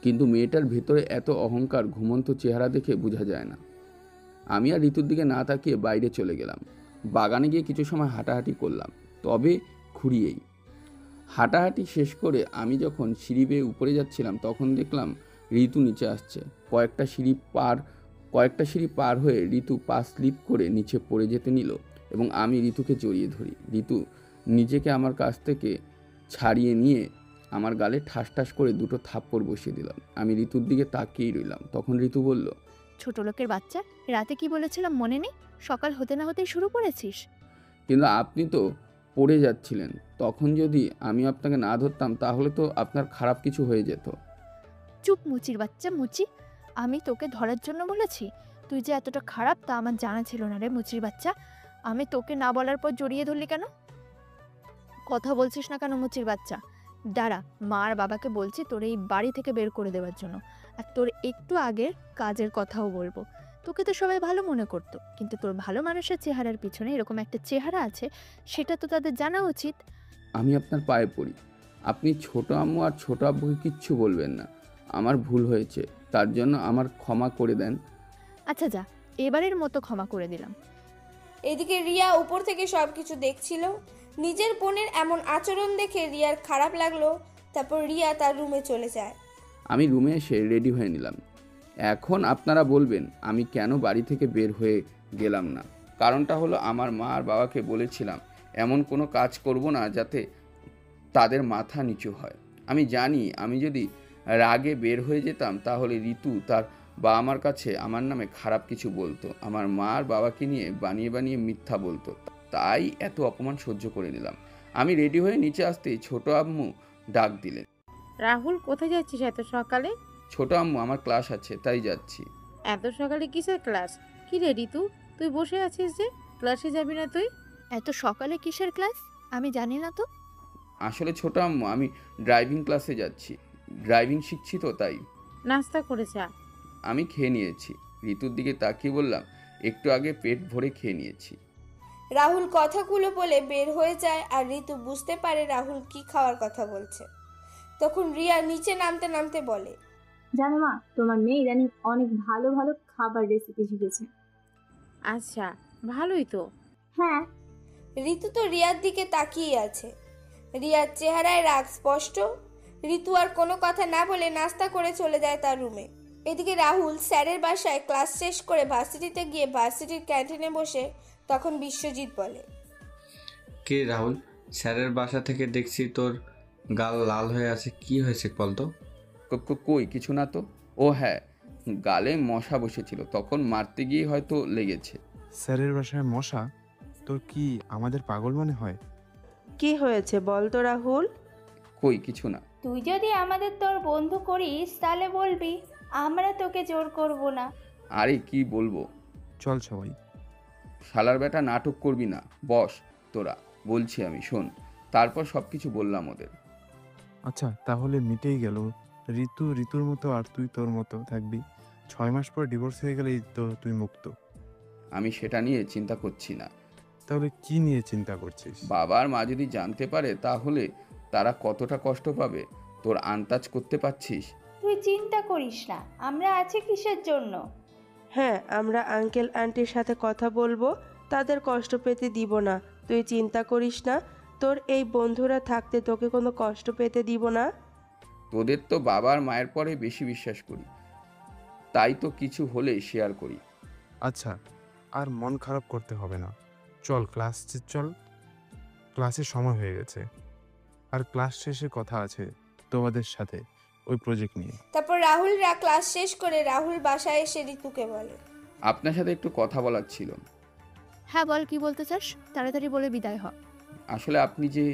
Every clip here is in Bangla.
কিন্তু মেয়েটার ভেতরে এত অহংকার ঘুমন্ত চেহারা দেখে বোঝা যায় না। আমি আর ঋতুর দিকে না তাকিয়ে বাইরে চলে গেলাম। বাগানে গিয়ে কিছু সময় হাঁটাহাঁটি করলাম, তবে খুঁড়িয়েই। হাঁটাহাঁটি শেষ করে আমি যখন সিঁড়ি বেয়ে উপরে যাচ্ছিলাম তখন দেখলাম ঋতু নিচে আসছে। কয়েকটা সিঁড়ি পার হয়ে ঋতু পা স্লিপ করে নিচে পড়ে যেতে নিল এবং আমি ঋতুকে জড়িয়ে ধরি। ঋতু নিজেকে আমার কাছ থেকে ছাড়িয়ে নিয়ে আমার গালে ঠাস ঠাস করে দুটো থাপ্পড় বসিয়ে দিলাম। আমি ঋতুর দিকে তাকিয়েই রইলাম। তখন ঋতু বলল, ছোট লোকের বাচ্চা, রাতে কি বলেছিলাম মনে নেই? সকাল হতে না হতেই শুরু করেছিস। কিন্তু আপনি তো পড়ে যাচ্ছিলেন, তখন যদি আমি আপনাকে না ধরতাম তাহলে তো আপনার খারাপ কিছু হয়ে যেত। চুপ মুচির বাচ্চা মুচি, আমি তোকে ধরার জন্য বলেছি? তুই যে এতটা খারাপ তা আমার জানা ছিল না রে মুচির বাচ্চা। আমি তোকে না বলার পর জড়িয়ে ধরলি কেন? কথা বলছিস না কেন মুচির বাচ্চা? দাঁড়া, মা আর বাবাকে বলছি তোর এই বাড়ি থেকে বের করে দেওয়ার জন্য। আর তোর একটু আগের কাজের কথাও বলবো। তোকে তো সবাই ভালো মনে করতো, কিন্তু তোর ভালো মানুষের চেহারার পিছনে এরকম একটা চেহারা আছে, সেটা তো তাদের জানা উচিত। আমি আপনার পায়ে পড়ি, আপনি ছোট আম্মু আর ছোট আব্বুকে কিচ্ছু বলবেন না। আমার ভুল হয়েছে, তার জন্য আমার ক্ষমা করে দেন। আচ্ছা যা, এবারের মতো ক্ষমা করে দিলাম। এদিকে রিয়া উপর থেকে সবকিছু দেখছিল। নিজের বোনের এমন আচরণ দেখে রিয়ার খারাপ লাগলো। তারপর রিয়া তার রুমে চলে যায়। আমি রুমে এসে রেডি হয়ে নিলাম। এখন আপনারা বলবেন আমি কেন বাড়ি থেকে বের হয়ে গেলাম না। কারণটা হলো আমার মা আর বাবাকে বলেছিলাম এমন কোনো কাজ করব না যাতে তাদের মাথা নিচু হয়। আমি জানি আমি যদি রাগে বের হয়ে যেতাম তাহলে ঋতু তার বাবা মার কাছে আমার নামে খারাপ কিছু বলতো, আমার মা আর বাবাকে নিয়ে বানিয়ে বানিয়ে মিথ্যা বলতো। তাই এত অপমান সহ্য করে নিলাম। আমি রেডি হয়ে নিচে আসতেই ছোট আম্মু ডাক দিলেন। রাহুল, কোথায় যাচ্ছিস এত সকালে? ছোট আম্মু, আমার ক্লাস আছে তাই যাচ্ছি। এত সকালে কিসের ক্লাস? কি রে ঋতু, তুই বসে আছিস যে, ক্লাসে যাবি না তুই? এত সকালে কিসের ক্লাস? আমি জানি না তো। আসলে ছোট আম্মু, আমি ড্রাইভিং ক্লাসে যাচ্ছি, ড্রাইভিং শিখছি তো তাই। নাস্তা করে যা। আমি খেয়ে নিয়েছি। ঋতুর দিকে তাকিয়ে বললাম, একটু আগে পেট ভরে খেয়ে নিয়েছি। রাহুল কথাগুলো বলে বের হয়ে যায় আর ঋতু বুঝতে পারে রাহুল কি খাওয়ার কথা বলছে। তখন রিয়া নিচে নামতে নামতে বলে, জানো মা, তোমার মেয়ে ইদানিং অনেক ভালো ভালো খাবার রেসিপি শিখেছে। আচ্ছা, ভালোই তো। হ্যাঁ। ঋতু তো রিয়ার দিকে তাকিয়ে আছে। রিয়ার চেহারায় রাগ স্পষ্ট। ঋতু আর কোনো কথা না বলে নাস্তা করে চলে যায় তার রুমে। এদিকে রাহুল স্যারের বাসায় ক্লাস শেষ করে ভার্সিটিতে গিয়ে ভার্সিটির ক্যান্টিনে বসে তখন বিশ্বজিৎ বলে, কে রাহুল, স্যারের বাসা থেকে দেখছি তোর গাল লাল হয়ে আছে, কি হয়েছে বলতো? কই কিছু না তো। ও হ্যাঁ, গালে মশা বসেছিল, তখন মারতে গিয়ে হয়তো লেগেছে। স্যারের বাসায় মশা? তোর কি আমাদের পাগল মনে হয়? কি হয়েছে বল তো রাহুল? কই কিছু না। তুই যদি আমাদের তোর বন্ধু করিস তাহলে বলবি, আমরা তোকে জোর করব না। আরে কি বলবো। চল সবাই। শালার বেটা, নাটক করবি না, বস তোরা, বলছি আমি, শোন। তারপর সব কিছু বললাম ওদের। আচ্ছা, তাহলে মিটেই গেল। ঋতুর মতো আর তুই তোর মতো থাকবি। 6 মাস পর ডিভোর্স হয়ে গেলেই তো তুই মুক্ত। আমি সেটা নিয়ে চিন্তা করছি না। তাহলে কি নিয়ে চিন্তা করছিস? বাবা আর মা যদি জানতে পারে তাহলে তারা কতটা কষ্ট পাবে তোর আন্দাজ করতে পারছিস? তুই চিন্তা করিস না, আমরা আছি কিসের জন্য। হ্যাঁ, আমরা আঙ্কেল আন্টির সাথে কথা বলবো, তাদের কষ্ট পেতে দিব না। তুই চিন্তা করিস না, তোর এই বন্ধুরা থাকতে তোকে কোনো কষ্ট পেতে দিব না। তোদের তো বাবা আর মায়ের পরে বেশি বিশ্বাস করি, তাই তো কিছু হলে শেয়ার করি। আচ্ছা, আর মন খারাপ করতে হবে না। চল চল, ক্লাসের সময় হয়ে গেছে। আর ক্লাস শেষে কথা আছে তোমাদের সাথে ওই প্রজেক্ট নিয়ে। তারপর রাহুলরা ক্লাস শেষ করে রাহুল বাসায় এসে ঋতুকে বলে, আপনার সাথে একটু কথা বলার ছিল। হ্যাঁ বল, কি বলতে চাস? তাড়াতাড়ি বলে বিদায় হ। আসলে আপনি যে।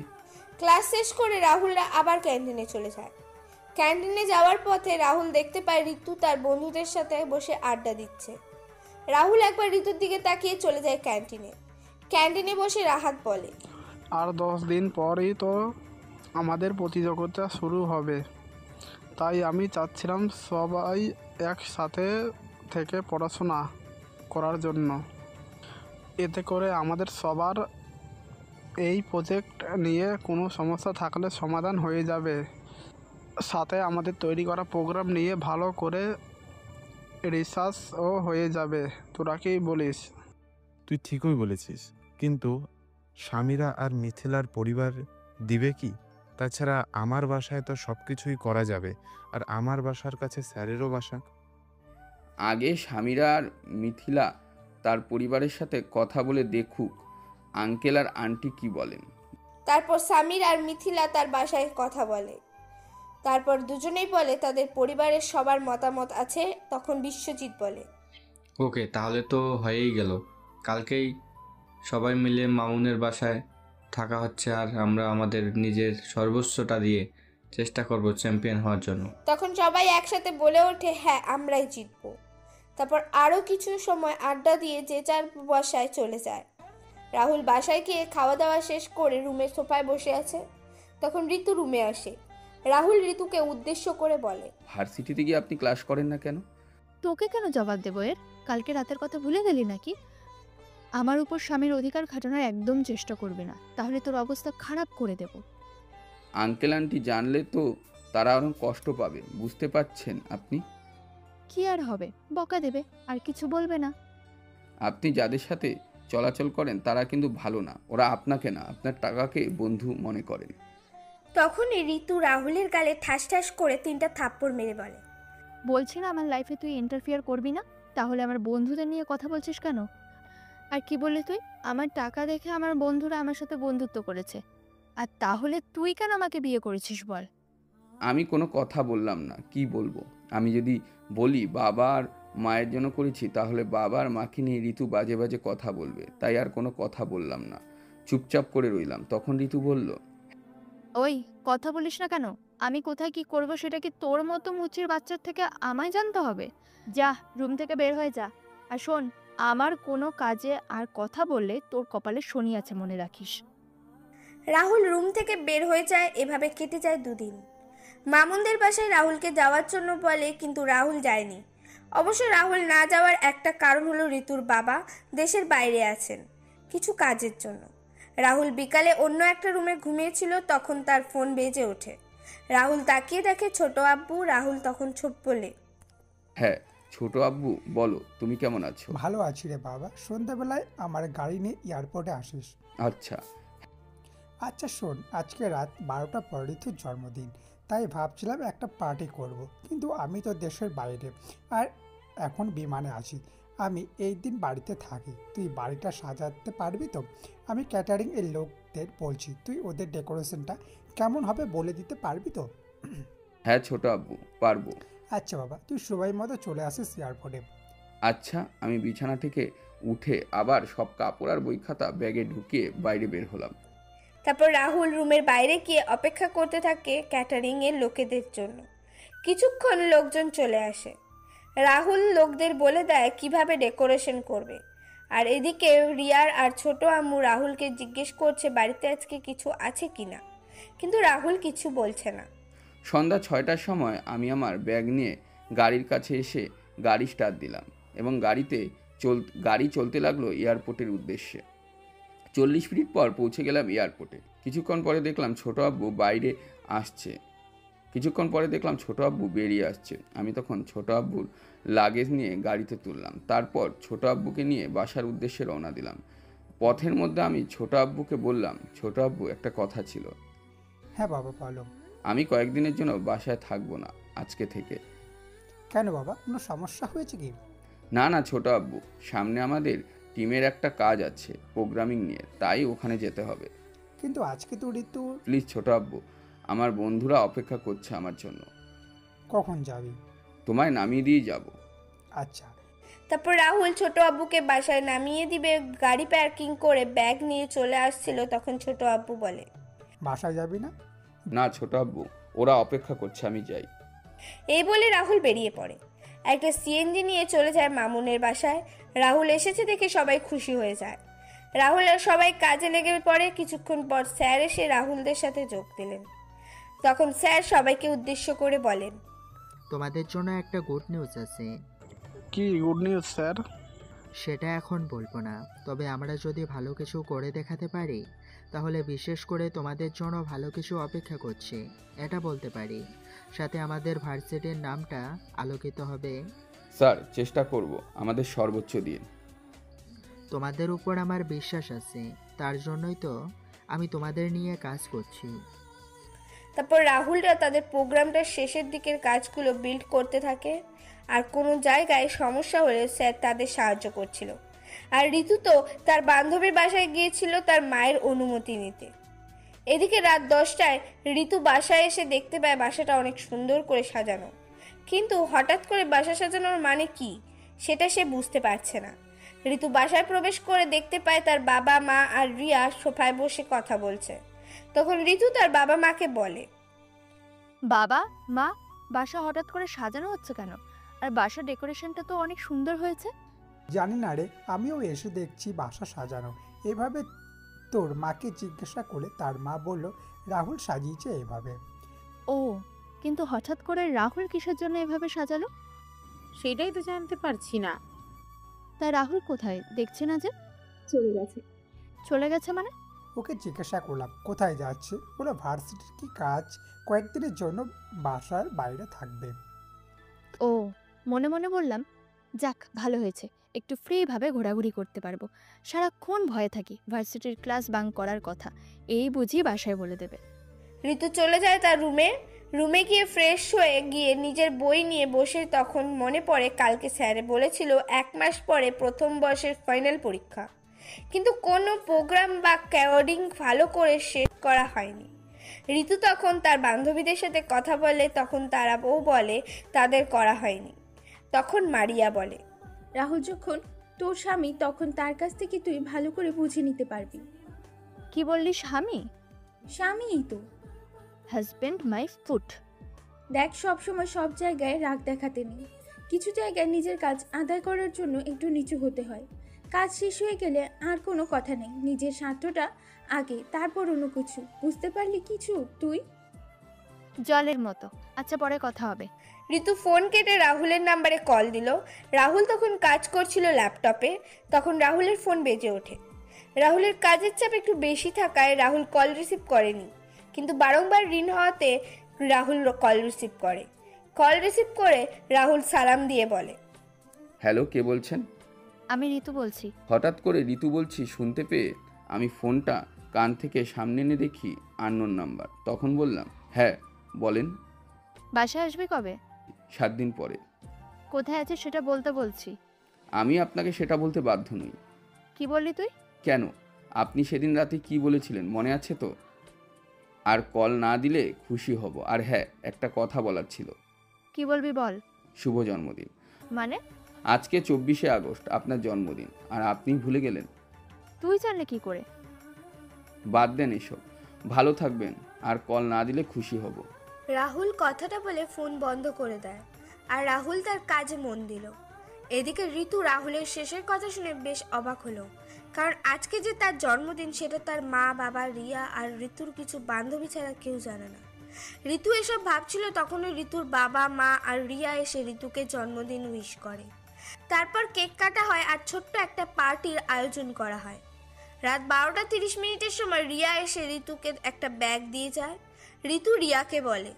ক্লাস শেষ করে রাহুলরা আবার ক্যান্টিনে চলে যায়। ক্যান্টিনে যাওয়ার পথে রাহুল দেখতে পায় ঋতু তার বন্ধুদের সাথে বসে আড্ডা দিচ্ছে। রাহুল একবার ঋতুর দিকে তাকিয়ে চলে যায় ক্যান্টিনে। ক্যান্টিনে বসে রাহাত বলে, আর 10 দিন পরই তো আমাদের প্রতিযোগিতা শুরু হবে, তাই আমি চাচ্ছিলাম সবাই একসাথে থেকে পড়াশোনা করার জন্য। এতে করে আমাদের সবার এই প্রজেক্ট নিয়ে কোনো সমস্যা থাকলে সমাধান হয়ে যাবে। সাথে আমাদের তৈরি করা প্রোগ্রাম নিয়ে ভালো করে রিসার্চও হয়ে যাবে। তোরা কি বলিস? তুই ঠিকই বলেছিস, কিন্তু স্বামীরা আর মিথিলার পরিবার দিবে কি? তাছাড়া আমার বাসায় তো সব কিছুই করা যাবে, আর আমার বাসার কাছে স্যারেরও বাসা। আগে স্বামীরা আর মিথিলা তার পরিবারের সাথে কথা বলে দেখুক আঙ্কেল আর আন্টি কি বলেন। তারপর সামির আর মিথিলা তার বাসায় কথা বলে। তারপর দুজনেই বলে তাদের পরিবারের সবার মতামত আছে। তখন বিশ্বজিৎ বলে, ওকে, তাহলে তো হয়েই গেল। কালকেই সবাই মিলে মামুনের বাসায় থাকা হচ্ছে, আর আমরা আমাদের নিজের সর্বোচ্চটা দিয়ে চেষ্টা করব চ্যাম্পিয়ন হওয়ার জন্য। তখন সবাই একসাথে বলে ওঠে, হ্যাঁ আমরাই জিতবো। তারপর আরও কিছু সময় আড্ডা দিয়ে যে যার বাসায় চলে যায়। রাহুল বাসায় গিয়ে খাওয়া দাওয়া শেষ করে রুমের সোফায় বসে আছে। তখন ঋতু রুমে আসে। রাহুল ঋতুকে উদ্দেশ্য করে বলে, ভার্সিটিতে গিয়ে আপনি ক্লাস করেন না কেন? তোকে কেন জবাব দেবো এর? কালকে রাতের কথা ভুলে গেলি নাকি? আমার উপর স্বামীর অধিকার খাটানোর একদম চেষ্টা করবে না, তাহলে তোর অবস্থা খারাপ করে দেব। আঙ্কেল আন্টি জানলে তো তারা আরও কষ্ট পাবে, বুঝতে পারছেন আপনি? কি আর হবে, বকা দেবে, আর কিছু বলবে না। আপনি যাদের সাথে চলাচল করেন তারা কিন্তু ভালো না। ওরা আপনাকে না, আপনার টাকাকে বন্ধু মনে করেন। তখনই ঋতু রাহুলের গালে ঠাস ঠাস করে 3টা থাপ্পড় মেরে বলে, বলছি না আমার লাইফে তুই ইন্টারফিয়ার করবি না, তাহলে আমার বন্ধুদের নিয়ে কথা বলছিস কেন? আর কি বললি তুই? আমার টাকা দেখে আমার বন্ধুরা আমার সাথে বন্ধুত্ব করেছে, আর তাহলে তুই কেন আমাকে বিয়ে করেছিস বল? আমি কোনো কথা বললাম না, কি বলবো? আমি যদি বলি বাবা আর মায়ের জন্য করেছি তাহলে বাবা আর মাকে নিয়ে ঋতু বাজে বাজে কথা বলবে, তাই আর কোনো কথা বললাম না, চুপচাপ করে রইলাম। তখন ঋতু বলল, ওই কথা বলিস না কেন? আমি কোথায় কি করব সেটা কি তোর মতো মুচির বাচ্চার থেকে আমায় জানতে হবে? যা, রুম থেকে বের হয়ে যা। আর শোন, আমার কোনো কাজে আর কথা বললে তোর কপালে শনি আছে, মনে রাখিস। রাহুল রুম থেকে বের হয়ে যায়। এভাবে কেটে যায় 2 দিন। মামুনদের বাসায় রাহুলকে যাওয়ার জন্য বলে, কিন্তু রাহুল যায়নি। অবশ্য রাহুল না যাওয়ার একটা কারণ হলো ঋতুর বাবা দেশের বাইরে আছেন কিছু কাজের জন্য। রাহুল বিকালে অন্য একটা রুমে ঘুমিয়েছিল, তখন তার ফোন বেজে ওঠে। রাহুল তাকিয়ে দেখে ছোট আব্বু। রাহুল তখন ছোট বলে, হ্যাঁ ছোট আব্বু বলো, তুমি কেমন আছো? ভালো আছি রে বাবা, সন্ধ্যাবেলায় আমার গাড়ি নিয়ে এয়ারপোর্টে আসিস। আচ্ছা। আচ্ছা শোন, আজকে রাত 12টা পর ঋতুর জন্মদিন, তাই ভাবছিলাম একটা পার্টি করব, কিন্তু আমি তো দেশের বাইরে আর এখন বিমানে আছি। আমি এই দিন বাড়িতে থাকি, তুই বাড়িটা সাজাতে পারবি তো? আমি ক্যাটারিং এর লোকদের বলছি, তুই ওদের ডেকোরেশনটা কেমন হবে বলে দিতে পারবি তো? হ্যাঁ ছোট আব্বু, পারবো। আচ্ছা বাবা, তুই সময় মতো চলে আসিস এয়ারপোর্টে। আচ্ছা। আমি বিছানা থেকে উঠে আবার সব কাপড় আর বই খাতা ব্যাগে ঢুকিয়ে বাইরে বের হলাম। তারপর রাহুল রুমের বাইরে গিয়ে অপেক্ষা করতে থাকে ক্যাটারিং এর লোকেদের জন্য। কিছুক্ষণ লোকজন চলে আসে। রাহুল লোকদের বলে দেয় কিভাবে ডেকোরেশন করবে। আর এদিকে রিয়ার আর ছোট আম্মু রাহুলকে জিজ্ঞেস করছে বাড়িতে আজকে কিছু আছে কিনা, কিন্তু রাহুল কিছু বলছে না। সন্ধ্যা 6টার সময় আমি আমার ব্যাগ নিয়ে গাড়ির কাছে এসে গাড়ি স্টার্ট দিলাম এবং গাড়ি চলতে লাগলো এয়ারপোর্টের উদ্দেশ্যে। 40 মিনিট পর পৌঁছে গেলাম এয়ারপোর্টে। কিছুক্ষণ পরে দেখলাম ছোট আব্বু বেরিয়ে আসছে। আমি তখন ছোট আব্বুর লাগেজ নিয়ে গাড়িতে তুললাম। তারপর ছোট আব্বুকে নিয়ে বাসার উদ্দেশ্যে রওনা দিলাম। পথের মধ্যে আমি ছোট আব্বুকে বললাম, ছোট আব্বু একটা কথা ছিল। হ্যাঁ বাবা বলো। আমি কয়েকদিনের জন্য বাসায় থাকবো না আজকে থেকে। কেন বাবা, কোনো সমস্যা হয়েছে কি? না না ছোট আব্বু, সামনে আমাদের টিমের একটা কাজ আছে প্রোগ্রামিং নিয়ে, তাই ওখানে যেতে হবে। কিন্তু আজকে তো ঋতু। প্লিজ ছোট আব্বু, আমার বন্ধুরা অপেক্ষা করছে আমার জন্য। কখন যাবি? তোমায় নামিয়ে দিয়ে যাব। আচ্ছা। তারপর রাহুল ছোট আব্বুকে বাসায় নামিয়ে দিবে গাড়ি পার্কিং করে ব্যাগ নিয়ে চলে আসছিল। তখন ছোট আব্বু বলে, বাসায় যাবি না? না ছোট আব্বু, ওরা অপেক্ষা করছে, আমি যাই। এই বলে রাহুল বেরিয়ে পড়ে। একটা সিএনজি নিয়ে চলে যায় মামুনের বাসায়। রাহুল এসেছে দেখে সবাই খুশি হয়ে যায়। রাহুল আর সবাই কাজে লেগে পড়ে। কিছুক্ষণ পর স্যার এসে রাহুলদের সাথে যোগ দিলেন। তখন স্যার সবাইকে উদ্দেশ্য করে বলেন, তোমাদের জন্য একটা গুড নিউজ আছে। কি গুড নিউজ স্যার? সেটা এখন বলবো না, তবে আমরা যদি ভালো কিছু করে দেখাতে পারি তাহলে বিশেষ করে তোমাদের জন্য ভালো কিছু অপেক্ষা করছে, এটা বলতে পারি। সাথে আমাদের ভার্সিটির নামটা আলোকিত হবে। স্যার, চেষ্টা করব আমাদের সর্বোচ্চ দিয়ে। তোমাদের উপর আমার বিশ্বাস আছে, তার জন্যই তো আমি তোমাদের নিয়ে কাজ করছি। তারপর রাহুলরা তাদের প্রোগ্রামটার শেষের দিকের কাজগুলো বিল্ড করতে থাকে, আর কোনো জায়গায় সমস্যা হলে স্যার তাদের সাহায্য করছিল। আর ঋতু তো তার বান্ধবীর বাসায় গিয়েছিল তার মায়ের অনুমতি নিতে। এদিকে রাত 10টায় ঋতু বাসায় এসে দেখতে পায় বাসাটা অনেক সুন্দর করে সাজানো, কিন্তু হঠাৎ করে বাসা সাজানোর মানে কি সেটা সে বুঝতে পারছে না। ঋতু বাসায় প্রবেশ করে দেখতে পায় তার বাবা মা আর রিয়া সোফায় বসে কথা বলছে। তখন ঋতু তার বাবা মাকে বলে, বাবা মা, বাসা হঠাৎ করে সাজানো হচ্ছে কেন? আর বাসার ডেকোরেশনটা তো অনেক সুন্দর হয়েছে। জানি না রে, আমিও এসে দেখছি বাসা সাজানো। এভাবে তোর মাকে জিজ্ঞাসা করে তার মা বলল রাহুল সাজিয়েছে এভাবে। ও, কিন্তু হঠাৎ করে রাহুল কিসের জন্য এভাবে সাজালো? সেটাই তো জানতে পারছি না। তা রাহুল কোথায়, দেখছি না যে। চলে গেছে। চলে গেছে মানে? ওকে জিজ্ঞাসা করলাম কোথায় যাচ্ছে, বলে ভার্সিটির কি কাজ, কয়েকদিনের জন্য বাসার বাইরে থাকবে। ও, মনে মনে বললাম যাক ভালো হয়েছে, একটু ফ্রিভাবে ঘোরাঘুরি করতে পারবো। সারাক্ষণ ভয়ে থাকি ভার্সিটির ক্লাস বাঙ্ক করার কথা, এই বুঝি বাসায় বলে দেবে। ঋতু চলে যায় তার রুমে গিয়ে ফ্রেশ হয়ে গিয়ে নিজের বই নিয়ে বসে তখন মনে পড়ে কালকে স্যারে বলেছিল 1 মাস পরে প্রথম বর্ষের ফাইনাল পরীক্ষা, কিন্তু কোনো প্রোগ্রাম বা কোডিং ভালো করে শেষ করা হয়নি। ঋতু তখন তার বান্ধবীদের সাথে কথা বলে, তখন তারা বউ বলে তাদের করা হয়নি। তখন মারিয়া বলে, রাহুল যখন তোর স্বামী তখন তার কাছ থেকে তুই ভালো করে বুঝে নিতে পারবি। কি বললি স্বামী? স্বামীই তো। Husband my foot. দেখ, সব সময় সব জায়গায় রাগ দেখাতে নেই, কিছু জায়গায় নিজের কাজ আদায় করার জন্য একটু নিচু হতে হয়। কাজ শেষ হয়ে গেলে আর কোনো কথা নেই, নিজের স্বার্থটা আগে, তারপর অন্য কিছু। বুঝতে পারলি কিছু তুই? জলের মতো। আচ্ছা, পরে কথা হবে। ঋতু ফোন কেটে রাহুলের নাম্বারে কল দিল। রাহুল তখন কাজ করছিল ল্যাপটপে। তখন রাহুলের ফোন বেজে ওঠে। রাহুলের কাজের চাপ একটু বেশি থাকায় রাহুল কল রিসিভ করেনি, কিন্তু বারংবার রিং হওয়াতে রাহুল কল রিসিভ করে। কল রিসিভ করে রাহুল সালাম দিয়ে বলে, হ্যালো, কে বলছেন? আমি ঋতু বলছি। হঠাৎ করে ঋতু বলছি শুনতে পেয়ে আমি ফোনটা কান থেকে সামনে এনে দেখি আননোন নাম্বার। তখন বললাম, হ্যাঁ বলেন। বাসায় আসবে কবে? 7 দিন পরে। কোথায় আছে সেটা বলতে বলছি। আমি আপনাকে সেটা বলতে বাধ্য নই। কি বললি তুই? কেন, আপনি সেদিন রাতে কি বলেছিলেন মনে আছে তো? আর কল না দিলে খুশি হব। আর হ্যাঁ, একটা কথা বলার ছিল। কি বলবি বল। শুভ জন্মদিন। মানে? আজকে 24শে আগস্ট আপনার জন্মদিন, আর আপনি ভুলে গেলেন। তুই জানলে কি করে? বাদ দেন এসব, ভালো থাকবেন, আর কল না দিলে খুশি হব। রাহুল কথাটা বলে ফোন বন্ধ করে দেয়, আর রাহুল তার কাজে মন দিল। এদিকে ঋতু রাহুলের শেষের কথা শুনে বেশ অবাক হলো, কারণ আজকে যে তার জন্মদিন সেটা তার মা বাবা রিয়া আর ঋতুর কিছু বান্ধবী ছাড়া কেউ জানে না। ঋতু এসব ভাবছিল তখনই ঋতুর বাবা মা আর রিয়া এসে ঋতুকে জন্মদিন উইশ করে। তারপর কেক কাটা হয় আর ছোট্ট একটা পার্টির আয়োজন করা হয়। রাত 12:30 সময় রিয়া এসে ঋতুকে একটা ব্যাগ দিয়ে যায়। ঋতু রিয়াকে বলে,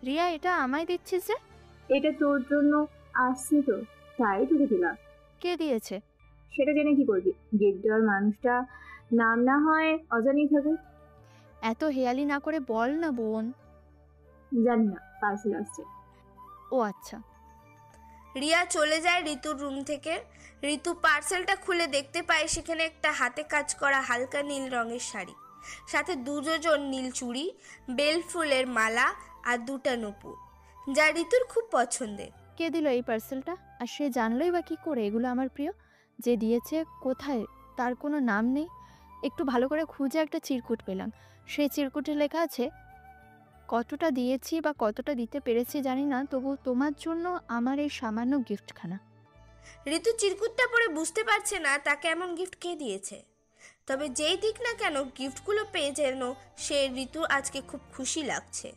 রিয়া, এটা আমায় দিচ্ছিস যে? এটা তোর জন্য আসছে তো, তাই তোকে দিলাম। কে দিয়েছে? সেটা জেনে কি করবি? গিফট দেওয়ার মানুষটা নাম না হয় অজানি থাকে। এত হেয়ালি না করে বল না বোন। জানি না, পার্সেল আসছে। ও আচ্ছা। রিয়া চলে যায় ঋতুর রুম থেকে। ঋতু পার্সেলটা খুলে দেখতে পায় সেখানে একটা হাতে কাজ করা হালকা নীল রঙের শাড়ি, সাথে 2 ডজন নীল চুড়ি, বেল ফুলের মালা আর 2টা নূপুর, যা ঋতুর খুব পছন্দের। কে দিল এই পার্সেলটা? আর সে জানলোই বা কি করে এগুলো আমার প্রিয়? যে দিয়েছে কোথায় তার কোনো নাম নেই। একটু ভালো করে খুঁজে একটা চিরকুট পেলাম। সেই চিরকুটে লেখা আছে, কতটা দিয়েছি বা কতটা দিতে পেরেছি জানি না, তবু তোমার জন্য আমার এই সামান্য গিফটখানা। ঋতু চিরকুটটা পরে বুঝতে পারছে না তাকে এমন গিফট কে দিয়েছে। তবে যেই দিক না কেন গিফটগুলো পেয়ে যেন সে ঋতুর আজকে খুব খুশি লাগছে।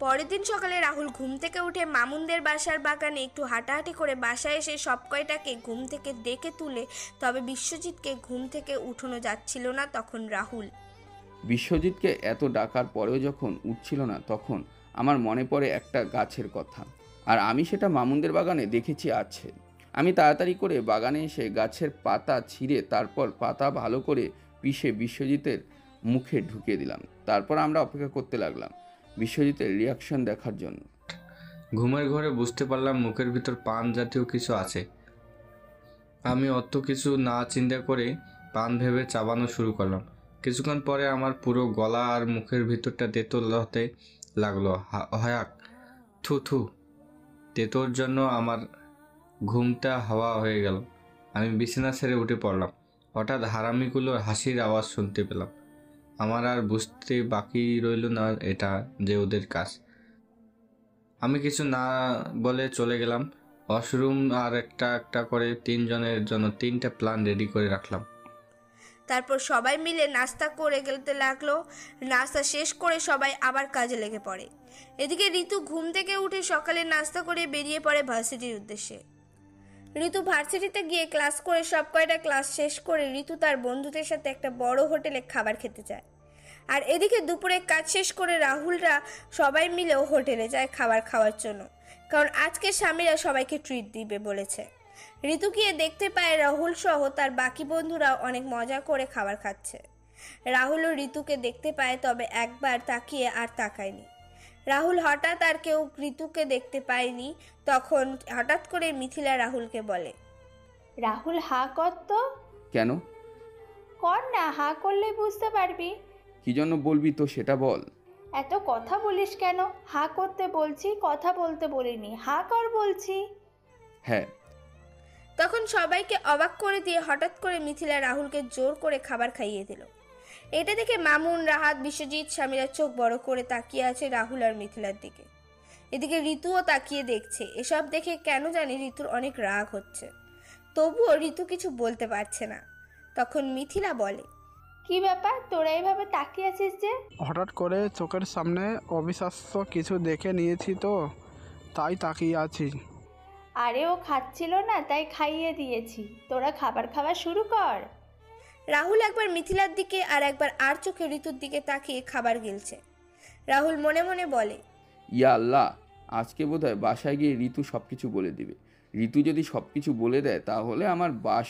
পরের দিন সকালে রাহুল ঘুম থেকে উঠে মামুনদের বাসার বাগানে একটু হাঁটাহাঁটি করে বাসায় এসে সব কয়টাকে ঘুম থেকে ডেকে তুলে, তবে বিশ্বজিৎকে ঘুম থেকে উঠানো যাচ্ছিল না। তখন রাহুল, বিশ্বজিৎকে এত ডাকার পরেও যখন উঠছিল না, তখন আমার মনে পড়ে একটা গাছের কথা, আর আমি সেটা মামুনদের বাগানে দেখেছি আছে। আমি তাড়াতাড়ি করে বাগানে এসে গাছের পাতা ছিঁড়ে তারপর পাতা ভালো করে পিষে বিশ্বজিতের মুখে ঢুকিয়ে দিলাম। তারপর আমরা অপেক্ষা করতে লাগলাম বিশ্বজিতের রিয়াকশন দেখার জন্য। ঘুমের ঘরে বুঝতে পারলাম মুখের ভিতর পান জাতীয় কিছু আছে। আমি অত কিছু না চিন্তা করে পান ভেবে চাবানো শুরু করলাম। কিছুক্ষণ পরে আমার পুরো গলা আর মুখের ভিতরটা তেতো হতে লাগলো। হয়াক থু থু, তেতোর জন্য আমার ঘুমটা হাওয়া হয়ে গেল। আমি বিছানা ছেড়ে উঠে পড়লাম। হঠাৎ হারামিগুলোর হাসির আওয়াজ শুনতে পেলাম। আমার আর বুঝতে বাকি রইল না এটা যে ওদের কাজ। আমি কিছু না বলে চলে গেলাম ওয়াশরুম, আর একটা একটা করে 3 জনের জন্য 3টা প্ল্যান রেডি করে রাখলাম। তারপর সবাই মিলে নাস্তা করে গেলতে লাগলো। নাস্তা শেষ করে সবাই আবার কাজে লেগে পড়ে। এদিকে ঋতু ঘুম থেকে উঠে সকালে নাস্তা করে বেরিয়ে পড়ে ভার্সিটির উদ্দেশ্যে। ঋতু ভার্সিটিতে গিয়ে ক্লাস করে সব কয়টা ক্লাস শেষ করে ঋতু তার বন্ধুদের সাথে একটা বড় হোটেলে খাবার খেতে যায়। আর এদিকে দুপুরে কাজ শেষ করে রাহুলরা সবাই মিলেও হোটেলে যায় খাবার খাওয়ার জন্য, কারণ আজকে স্বামীরা সবাইকে ট্রিট দিবে বলেছে। ঋতু গিয়ে দেখতে পায় রাহুল সহ তার বাকি বন্ধুরাও অনেক মজা করে খাবার খাচ্ছে। রাহুলও ঋতুকে দেখতে পায়, তবে একবার তাকিয়ে আর তাকায়নি। রাহুল হঠাৎ আর কেউ ঋতুকে দেখতে পায়নি। তখন হঠাৎ করে মিথিলা রাহুলকে বলে, রাহুল হা কর তো। কেন? কর না, হা করলে বুঝতে পারবি। কি জন্য বলবি তো সেটা বল। এত কথা বলিস কেন? হা করতে বলছি, কথা বলতে বলিনি, হা কর বলছি। হ্যাঁ। তখন সবাইকে অবাক করে দিয়ে হঠাৎ করে মিথিলা রাহুলকে জোর করে খাবার খাইয়ে দিল। এটা দেখে মামুন, রাহাত, বিশ্বজিৎ, স্বামীরা চোখ বড় করে তাকিয়ে আছে রাহুল আর মিথিলার দিকে। এদিকে ঋতুও তাকিয়ে দেখছে। এসব দেখে কেন জানি ঋতুর অনেক রাগ হচ্ছে, তবুও ঋতু কিছু বলতে পারছে না। তখন মিথিলা বলে, কি ব্যাপার, তোরা এইভাবে তাকিয়ে আছিস যে? হঠাৎ করে চোখের সামনে অবিশ্বাস্য কিছু দেখে নিয়েছি তো, তাই তাকিয়ে আছি। আরে ও খাচ্ছিল না, তাই খাইয়ে দিয়েছি। তোরা খাবার খাওয়া শুরু কর। রাহুল একবার মিথিলার দিকে আর একবার আর চোখে ঋতুর দিকে তাকিয়ে খাবার গিলছে। রাহুল মনে মনে বলে, ইয়া আল্লাহ, আজকে বোধহয় বাসায় গিয়ে ঋতু সব কিছু বলে দিবে। ঋতু যদি সব কিছু বলে দেয় তাহলে আমার বাস।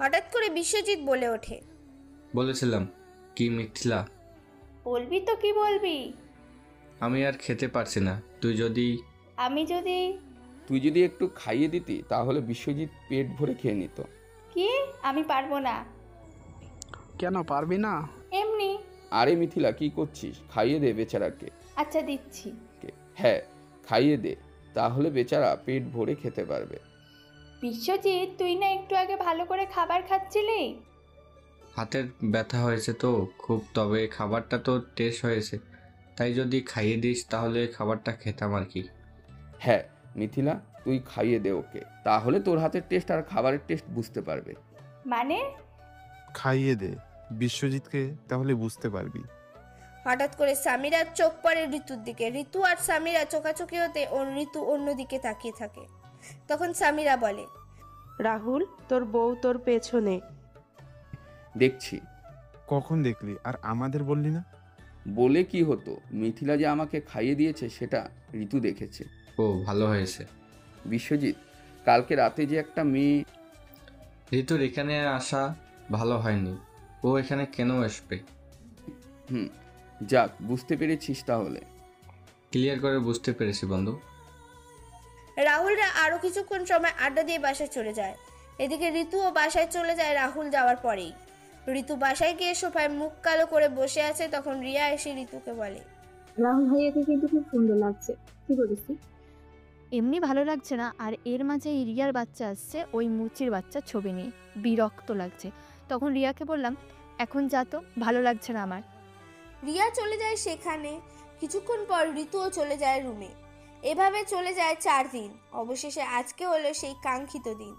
হঠাৎ করে বিশ্বজিৎ বলে ওঠে, বলেছিলাম কি মিথিলা? বলবি তো কি বলবি? আমি আর খেতে পারছি না। তুই যদি একটু খাইয়ে দিতি তাহলে বিশ্বজিৎ পেট ভরে খেয়ে নিত। কি? আমি পারবো না। কেন পারবি না? এমনি। আরে মিথিলা, কি করছিস? খাইয়ে দে বেচারাকে। আচ্ছা দিচ্ছি। হ্যাঁ, খাইয়ে দে, তাহলে বেচারা পেট ভরে খেতে পারবে। বিশ্বজিৎ, তুই না একটু আগে ভালো করে খাবার খাচ্ছিলি? হাতের ব্যথা হয়েছে তো খুব, তবে খাবারটা তো টেস্ট হয়েছে, তাই যদি খাইয়ে দিস তাহলে খাবারটা খেতাম আর কি। হ্যাঁ মিথিলা, তুই খাইয়ে দে ওকে, তাহলে তোর হাতের টেস্ট আর খাবারের টেস্ট বুঝতে পারবে। মানে? খাইয়ে দে বিশ্বজিৎকে, তাহলে বুঝতে পারবি। হঠাৎ করে সামিরার চোখ পড়ে ঋতুর দিকে। ঋতু আর সামিরা চোখাচোখি হতে ঋতু অন্যদিকে তাকিয়ে থাকে। তখন সামিরা বলে, রাহুল, তোর বউ তোর পেছনে। দেখছি। কখন দেখলি আর আমাদের বললি না? বলে কি হতো, মিথিলা যে আমাকে খাইয়ে দিয়েছে সেটা ঋতু দেখেছে। ও ভালো হয়েছে। বিশ্বজিৎ, কালকে রাতে যে একটা মেয়ে। ঋতুর এখানে আসা ভালো হয়নি, ও এখানে কেন আসবে? যাক, বুঝতে পেরেছিস তাহলে? ক্লিয়ার করে বুঝতে পেরেছি বন্ধু। রাহুলরা আরো কিছুক্ষণ সময় আড্ডা দিয়ে বাসায় চলে যায়। এদিকে ঋতুও বাসায় চলে যায় রাহুল যাওয়ার পরেই। ঋতু বাসায় গিয়ে সোফায় মুখ কালো করে বসে আছে। তখন রিয়া এসে ঋতুকে বলে, রাহুল ভাইয়াকে কিন্তু খুব সুন্দর লাগছে, কি বলিস? এমনি ভালো লাগছে না, আর এর মাঝে রিয়ার বাচ্চা আসছে ওই মুচির বাচ্চার ছবি নিয়ে, বিরক্ত লাগছে। তখন রিয়াকে বললাম, এখন যা তো, ভালো লাগছে না আমার। রিয়া চলে যায় সেখানে। কিছুক্ষণ পর ঋতুও চলে যায় রুমে। এভাবে চলে যায় 4 দিন। অবশেষে আজকে হলো সেই কাঙ্ক্ষিত দিন,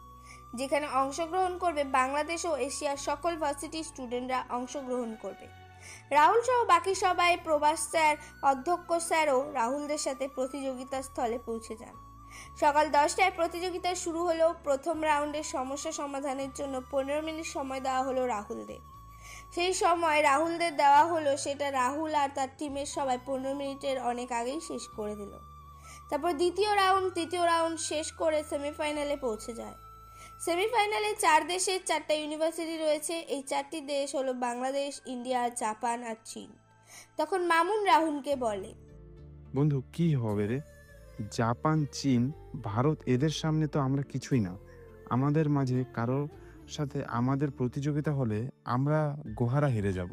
যেখানে অংশগ্রহণ করবে বাংলাদেশ ও এশিয়ার সকল ভার্সিটির স্টুডেন্টরা অংশগ্রহণ করবে। রাহুল সহ বাকি সবাই, প্রভাস স্যার, অধ্যক্ষ স্যারও রাহুলদের সাথে প্রতিযোগিতার স্থলে পৌঁছে যান। সকাল 10টায় প্রতিযোগিতা শুরু হলো। প্রথম রাউন্ডের সমস্যা সমাধানের জন্য 15 মিনিট সময় দেওয়া হলো রাহুলদের। সেই সময় রাহুলদের দেওয়া হলো, সেটা রাহুল আর তার টিমের সবাই 15 মিনিটের অনেক আগেই শেষ করে দিল। তারপর দ্বিতীয় রাউন্ড, তৃতীয় রাউন্ড শেষ করে সেমিফাইনালে পৌঁছে যায়। সেমিফাইনালে 4 দেশের 4টা ইউনিভার্সিটি রয়েছে। এই 4টি দেশ হলো বাংলাদেশ, ইন্ডিয়া, জাপান আর চীন। তখন মামুন রাহুলকে বলে, বন্ধু কি হবে রে? জাপান, চীন, ভারত, এদের সামনে তো আমরা কিছুই না। আমাদের মাঝে কারো সাথে আমাদের প্রতিযোগিতা হলে আমরা গোহারা হেরে যাব।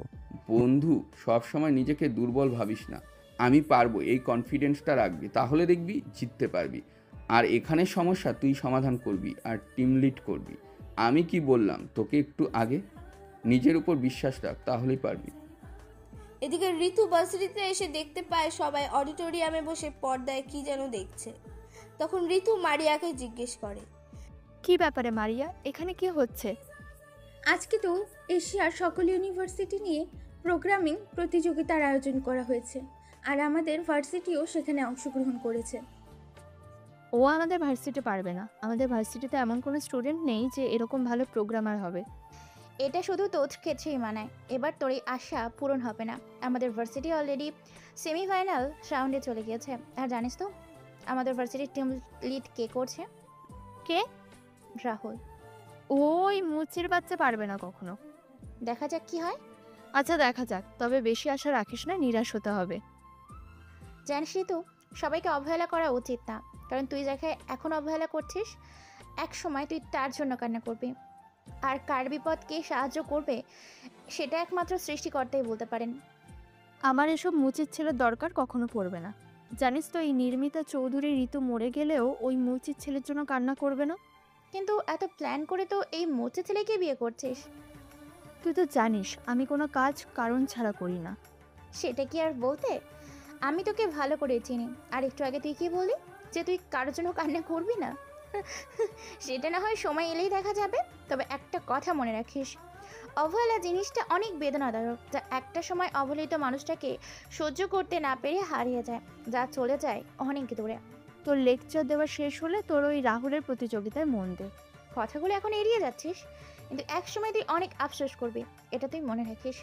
বন্ধু, সব সময় নিজেকে দুর্বল ভাবিস না। আমি পারবো, এই কনফিডেন্সটা রাখবি, তাহলে দেখবি জিততে পারবি। আর এখানে সমস্যা তুই সমাধান করবি আর টিম লিড করবি। আমি কি বললাম তোকে একটু আগে? নিজের উপর বিশ্বাস রাখ, তাহলেই পারবি। এদিকে ঋতু ভার্সিটিতে এসে দেখতে পায় সবাই অডিটোরিয়ামে বসে পর্দায় কি যেন দেখছে। তখন ঋতু মারিয়াকে জিজ্ঞেস করে, কি ব্যাপারে মারিয়া, এখানে কি হচ্ছে? আজকে তো এশিয়ার সকল ইউনিভার্সিটি নিয়ে প্রোগ্রামিং প্রতিযোগিতার আয়োজন করা হয়েছে, আর আমাদের ভার্সিটিও সেখানে অংশগ্রহণ করেছে। ও আমাদের ভার্সিটি পারবে না। আমাদের ভার্সিটিতে এমন কোনো স্টুডেন্ট নেই যে এরকম ভালো প্রোগ্রামার হবে। এটা শুধু তোর ক্ষেত্রেই মানায়। এবার তোর এই আশা পূরণ হবে না। আমাদের ভার্সিটি অলরেডি সেমিফাইনাল রাউন্ডে চলে গিয়েছে। আর জানিস তো আমাদের ভার্সিটির টিম লিড কে করছে? কে? রাহুল। ওই মুচির বাচ্চা পারবে না কখনো। দেখা যাক কি হয়। আচ্ছা দেখা যাক, তবে বেশি আশা রাখিস না, নিরাশ হতে হবে। জানিস তো সবাইকে অবহেলা করা উচিত না, কারণ তুই যাকে এখন অবহেলা করছিস এক সময় তুই তার জন্য কান্না করবি। আর কার বিপদকে সাহায্য করবে সেটা একমাত্র সৃষ্টিকর্তাই বলতে পারেন। আমার এসব মুচির ছেলের দরকার কখনো পড়বে না। জানিস তো এই নির্মিতা চৌধুরী ঋতু মরে গেলেও ওই মুচির ছেলের জন্য কান্না করবে না। কিন্তু এত প্ল্যান করে তো এই মোচে ছেলেকে বিয়ে করছিস। তুই তো জানিস আমি কোনো কাজ কারণ ছাড়া করি না। সেটা কি আর বলতে, আমি তোকে ভালো করে চিনি। আর একটু আগে তুই কি বললি যে তুই কারোর জন্য কান্না করবি না? সেটা না হয় সময় এলেই দেখা যাবে। তবে একটা কথা মনে রাখিস, অবহেলা জিনিসটা অনেক বেদনাদায়ক, যা একটা সময় অবহেলিত মানুষটাকে সহ্য করতে না পেরে হারিয়ে যায়, যা চলে যায় অনেক দূরে। তোর লেকচার দেওয়া শেষ হলে তোর ওই রাহুলের প্রতিযোগিতায় মন দে। কথাগুলো এখন এড়িয়ে যাচ্ছিস, কিন্তু এক সময় তুই অনেক আফসোস করবি, এটা তুই মনে রাখিস।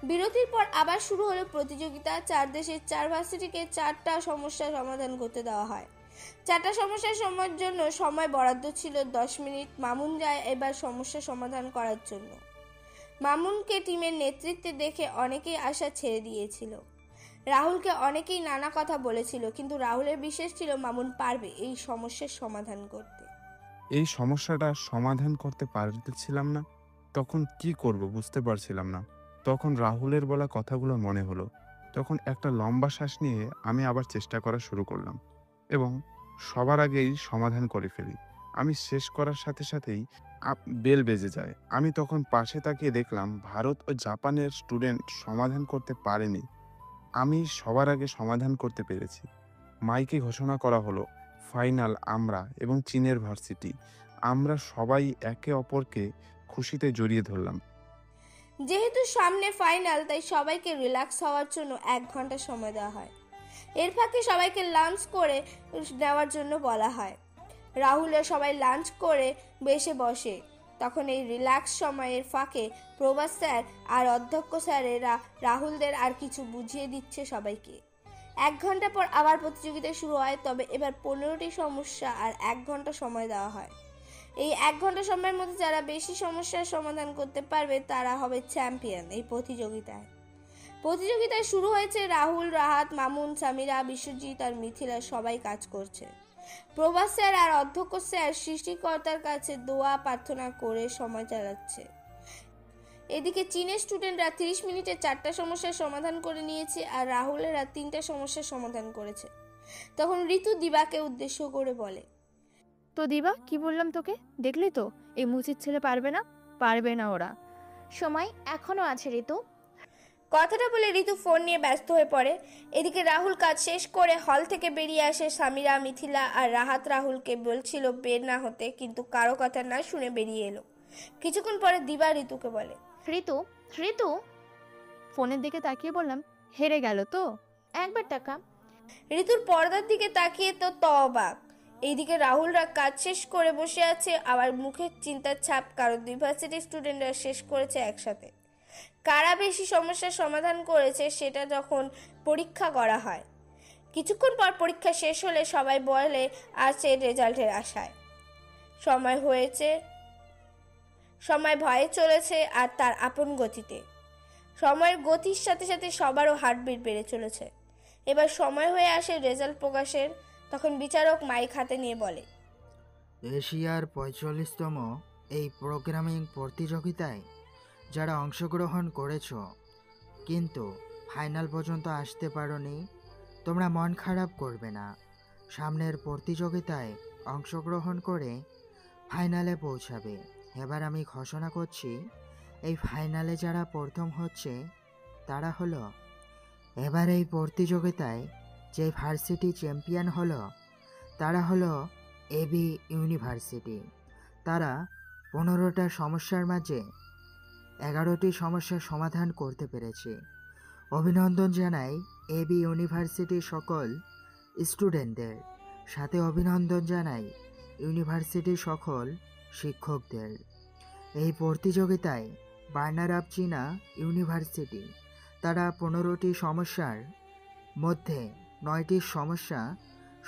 বিরতির পর আবার শুরু হলো প্রতিযোগিতা। 4 দেশের 4 ভার্সিটিকে 4টা সমস্যার সমাধান করতে দেওয়া হয়। 4টা সমস্যার সময়ের জন্য সময় বরাদ্দ ছিল 10 মিনিট। মামুন যায় এবার সমস্যা সমাধান করার জন্য। মামুনকে টিমের নেতৃত্বে দেখে অনেকেই আশা ছেড়ে দিয়েছিল। রাহুলকে অনেকেই নানা কথা বলেছিল, কিন্তু রাহুলের বিশ্বাস ছিল মামুন পারবে এই সমস্যার সমাধান করতে। এই সমস্যাটা সমাধান করতে পারছিলাম না, তখন কি করব বুঝতে পারছিলাম না। তখন রাহুলের বলা কথাগুলো মনে হলো। তখন একটা লম্বা শ্বাস নিয়ে আমি আবার চেষ্টা করা শুরু করলাম এবং সবার আগেই সমাধান করে ফেলি। আমি শেষ করার সাথে সাথেই বেল বেজে যায়। আমি তখন পাশে তাকিয়ে দেখলাম ভারত ও জাপানের স্টুডেন্ট সমাধান করতে পারেনি, আমি সবার আগে সমাধান করতে পেরেছি। মাইকে ঘোষণা করা হলো ফাইনাল আমরা এবং চীনের ভার্সিটি। আমরা সবাই একে অপরকে খুশিতে জড়িয়ে ধরলাম। যেহেতু সামনে ফাইনাল, তাই সবাইকে রিল্যাক্স হওয়ার জন্য 1 ঘন্টা সময় দেওয়া হয়। এর ফাঁকে সবাইকে লাঞ্চ করে নেওয়ার জন্য বলা হয়। রাহুলের সবাই লাঞ্চ করে বসে। তখন এই রিল্যাক্স সময়ের ফাঁকে প্রভাস স্যার আর অধ্যক্ষ স্যারেরা রাহুলদের আর কিছু বুঝিয়ে দিচ্ছে সবাইকে। 1 ঘন্টা পর আবার প্রতিযোগিতা শুরু হয়, তবে এবার 15টি সমস্যা আর 1 ঘন্টা সময় দেওয়া হয়। এই 1 ঘন্টা সময়ের মধ্যে যারা বেশি সমস্যার সমাধান করতে পারবে তারা হবে চ্যাম্পিয়ন এই প্রতিযোগিতায়। প্রতিযোগিতায় শুরু হয়েছে। রাহুল, রাহাত, মামুন, সামিরা, বিশ্বজিৎ আর মিথিলা সবাই কাজ করছে। প্রভাস স্যার আর অধ্যক্ষ স্যার সৃষ্টিকর্তার কাছে দোয়া প্রার্থনা করে সময় চালাচ্ছে। এদিকে চীনের স্টুডেন্টরা 30 মিনিটে 4টা সমস্যার সমাধান করে নিয়েছে, আর রাহুলেরা 3টা সমস্যার সমাধান করেছে। তখন ঋতু দিবাকে উদ্দেশ্য করে বলে, তো দিবা কি বললাম তোকে, দেখলি তো এই মুচির ছেলে পারবে না ওরা। সময় এখনো আছে ঋতু। কথাটা বলে ঋতু ফোন নিয়ে ব্যস্ত হয়ে পড়ে। এদিকে রাহুল কাজ শেষ করে হল থেকে বেরিয়ে আসে। সামিরা, মিথিলা আর রাহাত রাহুলকে বলছিল বের না হতে, কিন্তু কারো কথা না শুনে বেরিয়ে এলো। কিছুক্ষণ পরে দিবা ঋতুকে বলে, ঋতু ফোনের দিকে তাকিয়ে বললাম, হেরে গেল তো। একবার টাকা। ঋতুর পর্দার দিকে তাকিয়ে তো অবাক। এইদিকে রাহুলরা কাজ শেষ করে বসে আছে, আবার মুখে চিন্তার ছাপ, কারণ 2 ভার্সিটির স্টুডেন্টরা শেষ করেছে একসাথে। কারা বেশি সমস্যার সমাধান করেছে সেটা যখন পরীক্ষা করা হয়। কিছুক্ষণ পর পরীক্ষা শেষ হলে সবাই বলে আছে রেজাল্টের আশায়। সময় ভয়ে চলেছে আর তার আপন গতিতে। সময়ের গতির সাথে সাথে সবারও হার্টবিট বেড়ে চলেছে। এবার সময় হয়ে আসে রেজাল্ট প্রকাশের। তখন বিচারক মাইক হাতে নিয়ে বলে, এশিয়ার ৪৫তম এই প্রোগ্রামিং প্রতিযোগিতায় যারা অংশগ্রহণ করেছ কিন্তু ফাইনাল পর্যন্ত আসতে পারোনি, তোমরা মন খারাপ করবে না। সামনের প্রতিযোগিতায় অংশগ্রহণ করে ফাইনালে পৌঁছাবে। এবার আমি ঘোষণা করছি, এই ফাইনালে যারা প্রথম হচ্ছে তারা হলো, এবার এই প্রতিযোগিতায় যে ভার্সিটি চ্যাম্পিয়ন হলো তারা হলো এবি ইউনিভার্সিটি। তারা 15টা সমস্যার মাঝে 11টি সমস্যার সমাধান করতে পেরেছে। অভিনন্দন জানাই এবি ইউনিভার্সিটির সকল স্টুডেন্টদের, সাথে অভিনন্দন জানাই ইউনিভার্সিটির সকল শিক্ষকদের। এই প্রতিযোগিতায় বার্নার আপ চীনা ইউনিভার্সিটি তারা 15টি সমস্যার মধ্যে 9টি সমস্যা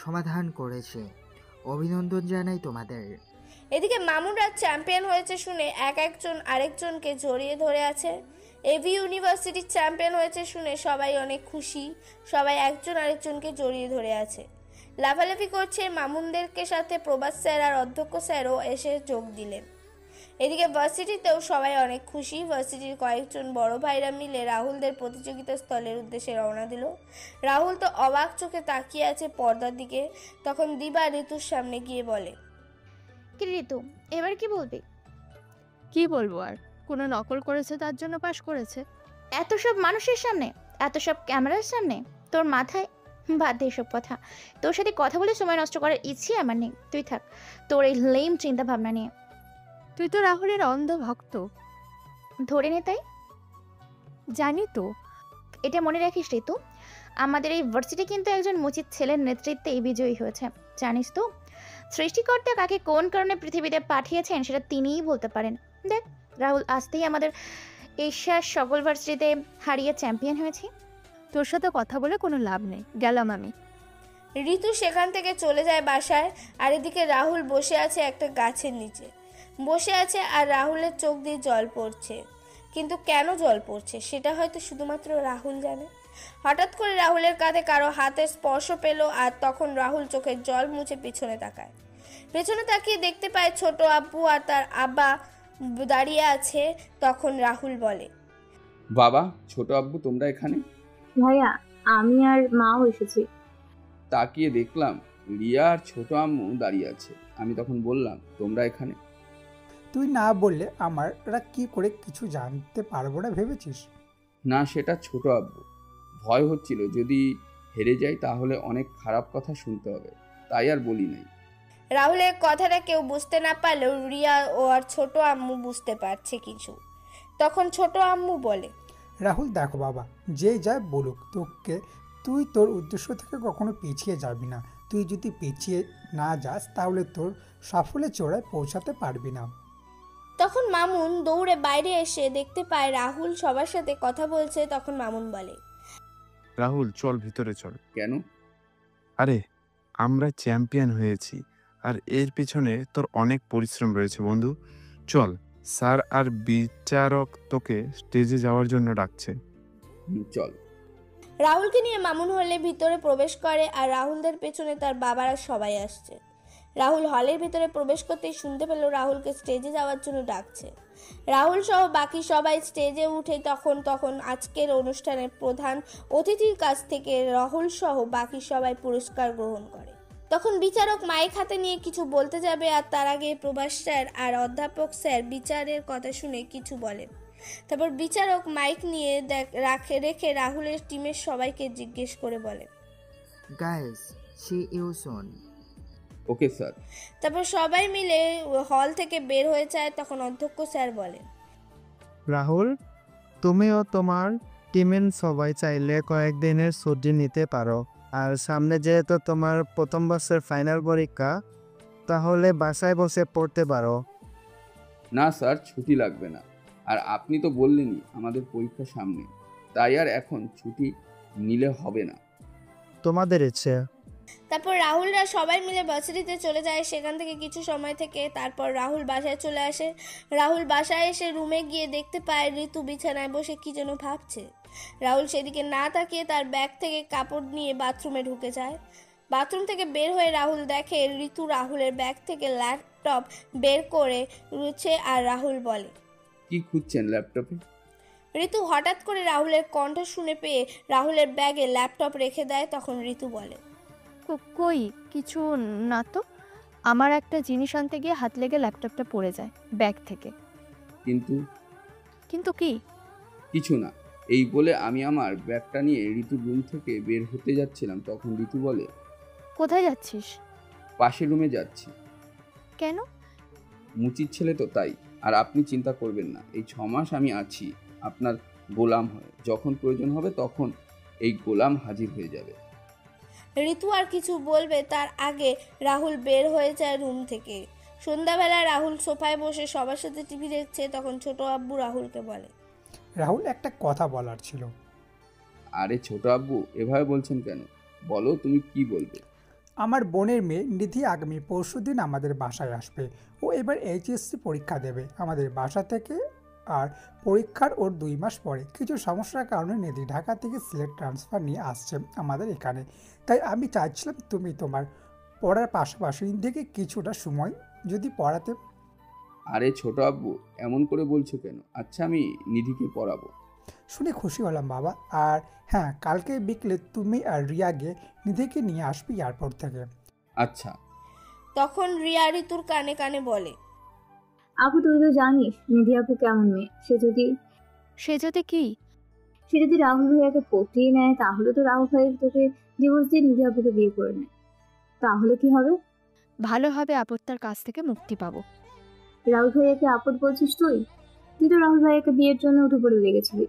সমাধান করেছে। অভিনন্দন জানাই তোমাদের। এদিকে মামুনরা চ্যাম্পিয়ন হয়েছে শুনে একজন আরেকজনকে জড়িয়ে ধরে আছে। এবি ইউনিভার্সিটি চ্যাম্পিয়ন হয়েছে শুনে সবাই অনেক খুশি। সবাই একজন আরেকজনকে জড়িয়ে ধরে আছে, লাফালাফি করছে। মামুনদেরকে সাথে প্রভাস স্যার আর অধ্যক্ষ স্যারও এসে যোগ দিলেন। এদিকে ভার্সিটিতেও সবাই অনেক খুশি। ভার্সিটির কয়েকজন বড় ভাইরা মিলে রাহুলদের প্রতিযোগিতা স্থলের উদ্দেশ্যে রওনা দিল। রাহুল তো অবাক চোখে তাকিয়ে আছে পর্দার দিকে। তখন দিবা ঋতুর সামনে গিয়ে বলে, কি ঋতু, এবার কি বলবি? কি বলবো আর, কোনো নকল করেছে তার জন্য পাশ করেছে। এত সব মানুষের সামনে, এত সব ক্যামেরার সামনে তোর মাথায়, বাদ দে এসব কথা। তোর সাথে কথা বলে সময় নষ্ট করার ইচ্ছে আমার নেই। তুই থাক তোর এই লেম চিন্তা ভাবনা নিয়ে। তুই তো রাহুলের অন্ধ ভক্ত। ধরে নে তাই? জানি তো। এটা মনে রাখিস ঋতু, আমাদের এই ভার্সিটি কিন্তু একজন মুচিত ছেলের নেতৃত্বেই বিজয়ী হয়েছে। জানিস তো, সৃষ্টিকর্তা কাকে কোন কারণে পৃথিবীতে পাঠিয়েছেন সেটা তিনিই বলতে পারেন। দেখ, রাহুল আসতেই আমাদের এশিয়ার সকল ভার্সিটিতে হারিয়ে চ্যাম্পিয়ন হয়েছি। তোর সাথে কথা বলে কোনো লাভ নেই, গেলাম আমি। ঋতু সেখান থেকে চলে যায় বাসায়। আর এদিকে রাহুল বসে আছে একটা গাছের নিচে বসে আছে, আর রাহুলের চোখ দিয়ে জল পড়ছে। কিন্তু কেন জল পড়ছে সেটা হয়তো শুধুমাত্র রাহুল জানে। হঠাৎ করে রাহুলের কাঁধে কারো হাতের স্পর্শ পেল, আর তখন রাহুল চোখের জল মুছে পিছনে তাকায়। পেছনে তাকিয়ে দেখতে পায় ছোট আব্বু আর তার আব্বা দাঁড়িয়ে আছে। তখন রাহুল বলে, বাবা, ছোট আব্বু, তোমরা এখানে? ভাইয়া, আমি আর মাও এসেছি। তাকিয়ে দেখলাম রিয়া আর ছোট আম্মু দাঁড়িয়ে আছে। আমি তখন বললাম, তোমরা এখানে? তুই না বললে আমরা কি করে কিছু জানতে পারবো না ভেবেছিস? না, সেটা ছোট আব্বু। ভয় হচ্ছিল যদি হেরে যাই তাহলে অনেক খারাপ কথা শুনতে হবে, তাই আর বলি নাই। রাহুলের কথাটা কেউ বুঝতে না পারলেও রিয়া ও আর ছোট আম্মু বুঝতে পারছে কিছু। তখন ছোট আম্মু বলে, রাহুল দেখো বাবা, যে যায় বলুক, তুই তোর উদ্দেশ্য থেকে কখনো পিছিয়ে যাবি না। তুই যদি পিছিয়ে না যাস তাহলে তোর সাফল্যের চূড়ায় পৌঁছাতে পারবি না। তখন মামুন দৌড়ে বাইরে এসে দেখতে পায় রাহুল সবার সাথে কথা বলছে। তখন মামুন বলে, রাহুল চল ভিতরে চল। কেন? আরে আমরা চ্যাম্পিয়ন হয়েছি, আর এর পিছনে তোর অনেক পরিশ্রম রয়েছে বন্ধু। চল, স্যার আর বিচারক তোকে স্টেজে যাওয়ার জন্য ডাকছে। চল। রাহুলকে নিয়ে মামুন হলে ভিতরে প্রবেশ করে, আর রাহুলদের পেছনে তার বাবারা সবাই আসছে। রাহুল হলের ভিতরে প্রবেশ করতেই শুনতে পেল রাহুলকে স্টেজে যাওয়ার জন্য ডাকছে। রাহুল সহ বাকি সবাই স্টেজে উঠে তখন আজকের অনুষ্ঠানের প্রধান অতিথির কাছ থেকে রাহুল সহ বাকি সবাই পুরস্কার গ্রহণ করে। তখন বিচারক মাইক হাতে নিয়ে কিছু বলতে যাবে, আর তার আগে প্রভাস স্যার আর অধ্যাপক স্যার বিচারের কথা শুনে কিছু বলেন। তারপর বিচারক মাইক নিয়ে রেখে রাহুলের টিমের সবাইকে জিজ্ঞেস করে বলেন, guys, see you soon. Okay sir. তারপর সবাই মিলে হল থেকে বের হয়ে যায়। তখন অধ্যক্ষ স্যার বলেন, রাহুল, তুমিও তোমার টিমের সবাই চাইলে কয়েকদিনের ছুটি নিতে পারো। আর সামনে যেহেতু তোমার প্রথম বর্ষের ফাইনাল পরীক্ষা, তাহলে বাসায় বসে পড়তে পারো। না স্যার, ছুটি লাগবে না। আর আপনি তো বললেনই আমাদের পরীক্ষা সামনে, তাই আর এখন ছুটি নিলে হবে না। তোমাদের ইচ্ছে। তারপর রাহুলরা সবাই মিলে ভার্সিটিতে চলে যায়। সেখান থেকে কিছু সময় থেকে তারপর রাহুল বাসায় চলে আসে। রাহুল বাসায় এসে রুমে গিয়ে দেখতে পায় ঋতু বিছানায় বসে কি যেন ভাবছে। রাহুল সেদিকে না তাকিয়ে তার ব্যাগ থেকে কাপড় নিয়ে বাথরুমে ঢুকে যায়। বাথরুম থেকে বের হয়ে রাহুল দেখে ঋতু রাহুলের ব্যাগ থেকে ল্যাপটপ বের করে রয়েছে। আর রাহুল বলে, কি খুঁজছেন ল্যাপটপে? ঋতু হঠাৎ করে রাহুলের কণ্ঠ শুনে পেয়ে রাহুলের ব্যাগে ল্যাপটপ রেখে দেয়। তখন ঋতু বলে, কই কিছু না তো, আমার একটা জিনিস আনতে গিয়ে হাত লেগে ল্যাপটপটা পড়ে যায় ব্যাগ থেকে। কিন্তু কি? কিছু না, এই বলে আমি আমার ব্যাগটা নিয়ে ঋতুর রুম থেকে বের হতে যাচ্ছিলাম। তখন ঋতু বলে, কোথায় যাচ্ছিস? পাশের রুমে যাচ্ছি। কেন? মুচির ছেলে তো, তাই। আর আপনি চিন্তা করবেন না, এই 6 মাস আমি আছি আপনার গোলাম হয়ে। যখন প্রয়োজন হবে তখন এই গোলাম হাজির হয়ে যাবে। ঋতু আর কিছু বলবে তার আগে রাহুল বের হয়ে যায় রুম থেকে। সন্ধ্যাবেলায় রাহুল সোফায় বসে সবার সাথে টিভি দেখছে। তখন ছোট আব্বু রাহুলকে বলে, রাহুল, একটা কথা বলার ছিল। আরে ছোট আব্বু, এভাবে বলছেন কেন? বলো তুমি কি বলবে। আমার বোনের মেয়ে নিধি আগামী পরশুদিন আমাদের বাসায় আসবে। ও এবার এইচএসসি পরীক্ষা দেবে আমাদের বাসা থেকে। আর পরীক্ষার ওর 2 মাস পরে কিছু সমস্যার কারণে নিধি ঢাকা থেকে সিলেট ট্রান্সফার নিয়ে আসছে আমাদের এখানে। তাই আমি চাইছিলাম তুমি তোমার পড়ার পাশাপাশি নিধিকে কিছুটা সময় যদি পড়াতে। আরে ছোট আব্বু, এমন করে বলছো কেন? আচ্ছা, আমি নিধিকে পড়াবো। শুনে খুশি হলাম বাবা। আর হ্যাঁ, কালকে বিকেলে তুমি আর রিয়া গিয়ে নিধিকে নিয়ে আসবে এয়ারপোর্ট থেকে। আচ্ছা। তখন রিয়া ঋতুর কানে কানে বলে, আপু তুই তো জানিস নিধি আপু কেমন মেয়ে। সে যদি কি? সে যদি রাহুল ভাইয়াকে পটিয়ে নেয় তাহলে তো রাহুল ভাই তোকে ডিভোর্স দিয়ে নিধি আপুকে বিয়ে করে নেয়। তাহলে কি হবে? ভালো হবে, আপত্তার কাছ থেকে মুক্তি পাবো। রাহুল ভাইয়াকে আপদ বলছিস তুই? তুই তো রাহুল ভাইয়াকে বিয়ের জন্য উঠে পড়ে লেগেছিলি।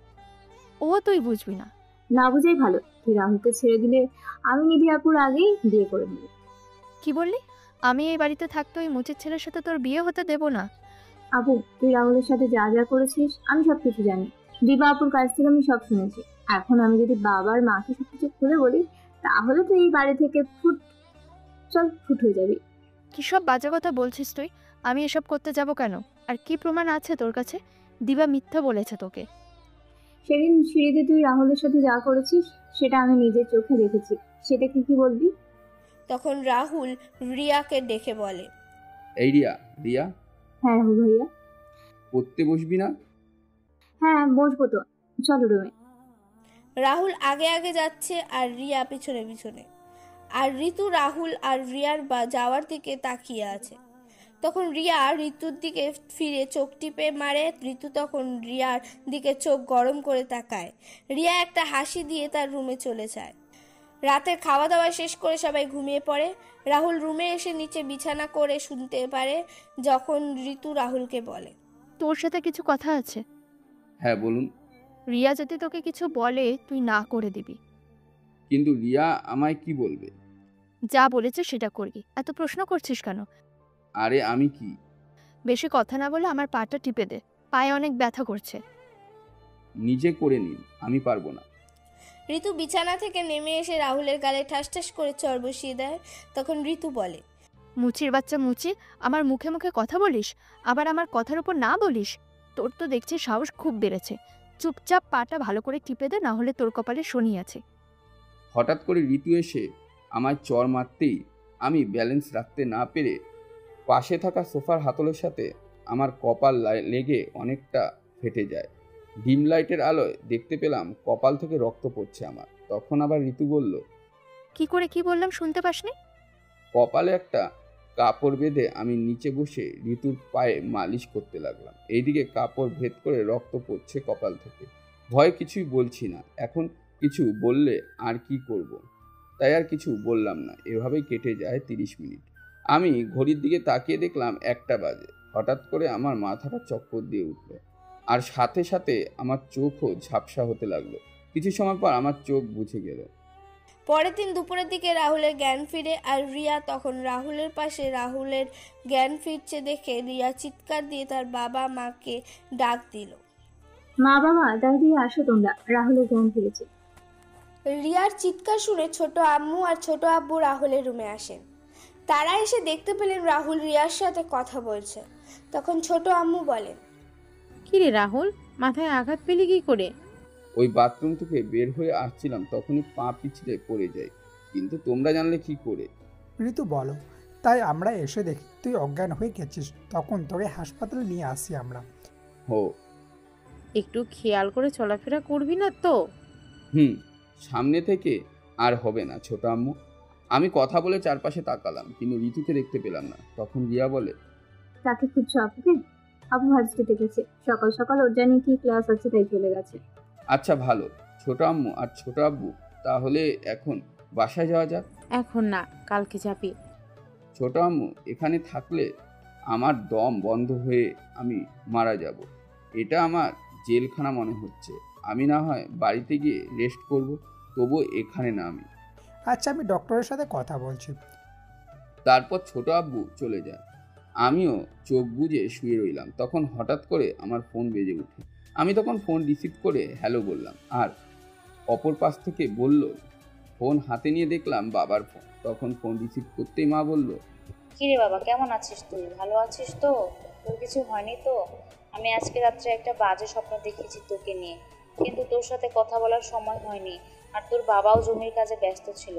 ও তুই বুঝবি না। না বুঝাই ভালো। তুই রাহুলকে ছেড়ে দিলে আমি নিধি আপুর আগেই বিয়ে করে নেব। কি বললি? আমি এই বাড়িতে থাকতে ওই মুচির ছেলের সাথে তোর বিয়ে হতে দেব না। আপু তুই রাহুলের সাথে যা যা করেছিস আমি সবকিছু জানি। দিবা আপুর কাছ থেকে আমি সব শুনেছি। এখন আমি যদি বাবার মাকে সবকিছু খুলে বলি তাহলে তো এই বাড়ি থেকে ফুট হয়ে যাবি। কি সব বাজে কথা বলছিস তুই? আমি এসব করতে যাব কেন? আর কি প্রমাণ আছে তোর কাছে? দিবা মিথ্যা বলেছে তোকে। সেদিন সিঁড়িতে তুই রাহুলের সাথে যা করেছিস সেটা আমি নিজের চোখে দেখেছি। সেটা কি বলবি? তখন রাহুল রিয়াকে ডেকে বলে, এই রিয়া। হ্যাঁ রাহুল ভাইয়া। পড়তে বসবি না? হ্যাঁ বসবো তো, চলো রুমে। রাহুল আগে আগে যাচ্ছে আর রিয়া পিছনে পিছনে। আর ঋতু রাহুল আর রিয়ার যাওয়ার দিকে তাকিয়ে আছে। তখন রিয়া ঋতুর দিকে ফিরে চোখ টিপে মারে। ঋতু তখন রিয়ার দিকে চোখ গরম করে তাকায়। রিয়া একটা হাসি দিয়ে তার রুমে চলে যায়। রাতের খাওয়া দাওয়া শেষ করে সবাই ঘুমিয়ে পড়ে। রাহুল রুমে এসে নিচে বিছানা করে শুনতে পারে যখন ঋতু রাহুলকে বলে, তোর সাথে কিছু কথা আছে। হ্যাঁ বলুন। রিয়া যদি তোকে কিছু বলে তুই না করে দিবি। কিন্তু রিয়া আমায় কি বলবে? যা বলেছে সেটা করবি। এত প্রশ্ন করছিস কেন? আরে আমি কি? বেশি কথা না বলে আমার পাটা টিপে দে, পায়ে অনেক ব্যথা করছে। নিজে করে নিন, আমি পারবো না। ঋতু বিছানা থেকে নেমে এসে রাহুলের গালে ঠাস ঠাস করে চড় বসিয়ে দেয়। তখন ঋতু বলে, মুচির বাচ্চা মুচি, আমার মুখে মুখে কথা বলিস, আবার আমার কথার উপর না বলিস। তোর তো দেখছি সাহস খুব বেড়েছে। চুপচাপ পাটা ভালো করে টিপে দে, না হলে তোর কপালে শনি আছে। হঠাৎ করে ঋতু এসে আমায় চড় মারতেই আমি ব্যালেন্স রাখতে না পেরে পাশে থাকা সোফার হাতলের সাথে আমার কপাল লেগে অনেকটা ফেটে যায়। ডিম লাইটের আলোয় দেখতে পেলাম কপাল থেকে রক্ত পড়ছে আমার। তখন আবার ঋতু বলল, কি করে কি বললাম শুনতে পাসনি? কপালে একটা কাপড় বেঁধে আমি নিচে বসে ঋতুর পায়ে মালিশ করতে লাগলাম। এইদিকে কাপড় ভেদ করে রক্ত পড়ছে কপাল থেকে। ভয় কিছুই বলছি না, এখন কিছু বললে আর কি করব, তাই আর কিছু বললাম না। এভাবেই কেটে যায় 30 মিনিট। আমি ঘড়ির দিকে তাকিয়ে দেখলাম 1টা বাজে। হঠাৎ করে আমার মাথাটা চক্কর দিয়ে উঠল, আর সাথে সাথে আমার চোখও ঝাপসা হতে লাগলো। কিছু সময় পর আমার চোখ বুঝে গেল। পরের দিন দুপুরের দিকে রাহুলের জ্ঞান ফিরে। আর রিয়া তখন রাহুলের পাশে। রাহুলের জ্ঞান ফিরছে দেখে রিয়া চিৎকার দিয়ে তার বাবা মাকে ডাক দিল। মা বাবা তাড়াতাড়ি আসো তোমরা, রাহুলের জ্ঞান ফিরেছে। রিয়ার চিৎকার শুনে ছোট আম্মু আর ছোট আব্বু রাহুলের রুমে আসেন। তারা এসে দেখতে পেলেন রাহুল রিয়ার সাথে কথা বলছে। তখন ছোট আম্মু বলেন, কিরে রাহুল, মাথায় আঘাত পেলি কি করে? ওই বাথরুম থেকে বের হয়ে আসছিলাম, তখনই পা পিছলে পড়ে যাই, কিন্তু তোমরা জানলে কি করে? ঋতু বলো, তাই আমরা এসে দেখি তুই অজ্ঞান হয়ে গেছিস, তখন তোকে হাসপাতালে নিয়ে আসি আমরা। হো। একটু খেয়াল করে চলাফেরা করবি না তো? সামনে থেকে আর হবে না ছোট আম্মু। আমি কথা বলে চারপাশে তাকালাম, কিন্তু ঋতুকে দেখতে পেলাম না। তখন রিয়া বলে, তাকে খুঁজছো আপুকে? আপু ভার্সিটি গেছে, সকাল সকাল ওর জানি কি ক্লাস আছে তাই চলে গেছে। আচ্ছা ভালো ছোট আম্মু আর ছোট আব্বু, তাহলে এখন বাসায় যাওয়া যাক। এখন না, কালকে যাবি। ছোট আম্মু, এখানে থাকলে আমার দম বন্ধ হয়ে আমি মারা যাব। এটা আমার জেলখানা মনে হচ্ছে। আমি না হয় বাড়িতে গিয়ে রেস্ট করব, তবু এখানে না আমি। আচ্ছা, আমি ডক্টরের সাথে কথা বলছি। তারপর ছোট আব্বু চলে যায়। আমিও চোখ বুজে শুয়ে রইলাম। তখন হঠাৎ করে আমার ফোন বেজে ওঠে। আমি তখন ফোন রিসিভ করে হ্যালো বললাম, আর অপর পাশ থেকে বলল, ফোন হাতে নিয়ে দেখলাম বাবার ফোন। তখন ফোন রিসিভ করতেই মা বলল, কিরে বাবা, কেমন আছিস তুই? ভালো আছিস তো? তোর কিছু হয়নি তো? আমি আজকে রাত্রে একটা বাজে স্বপ্ন দেখেছি তোকে নিয়ে, কিন্তু তোর সাথে কথা বলার সময় হয়নি, আর তোর বাবাও জমির কাজে ব্যস্ত ছিল।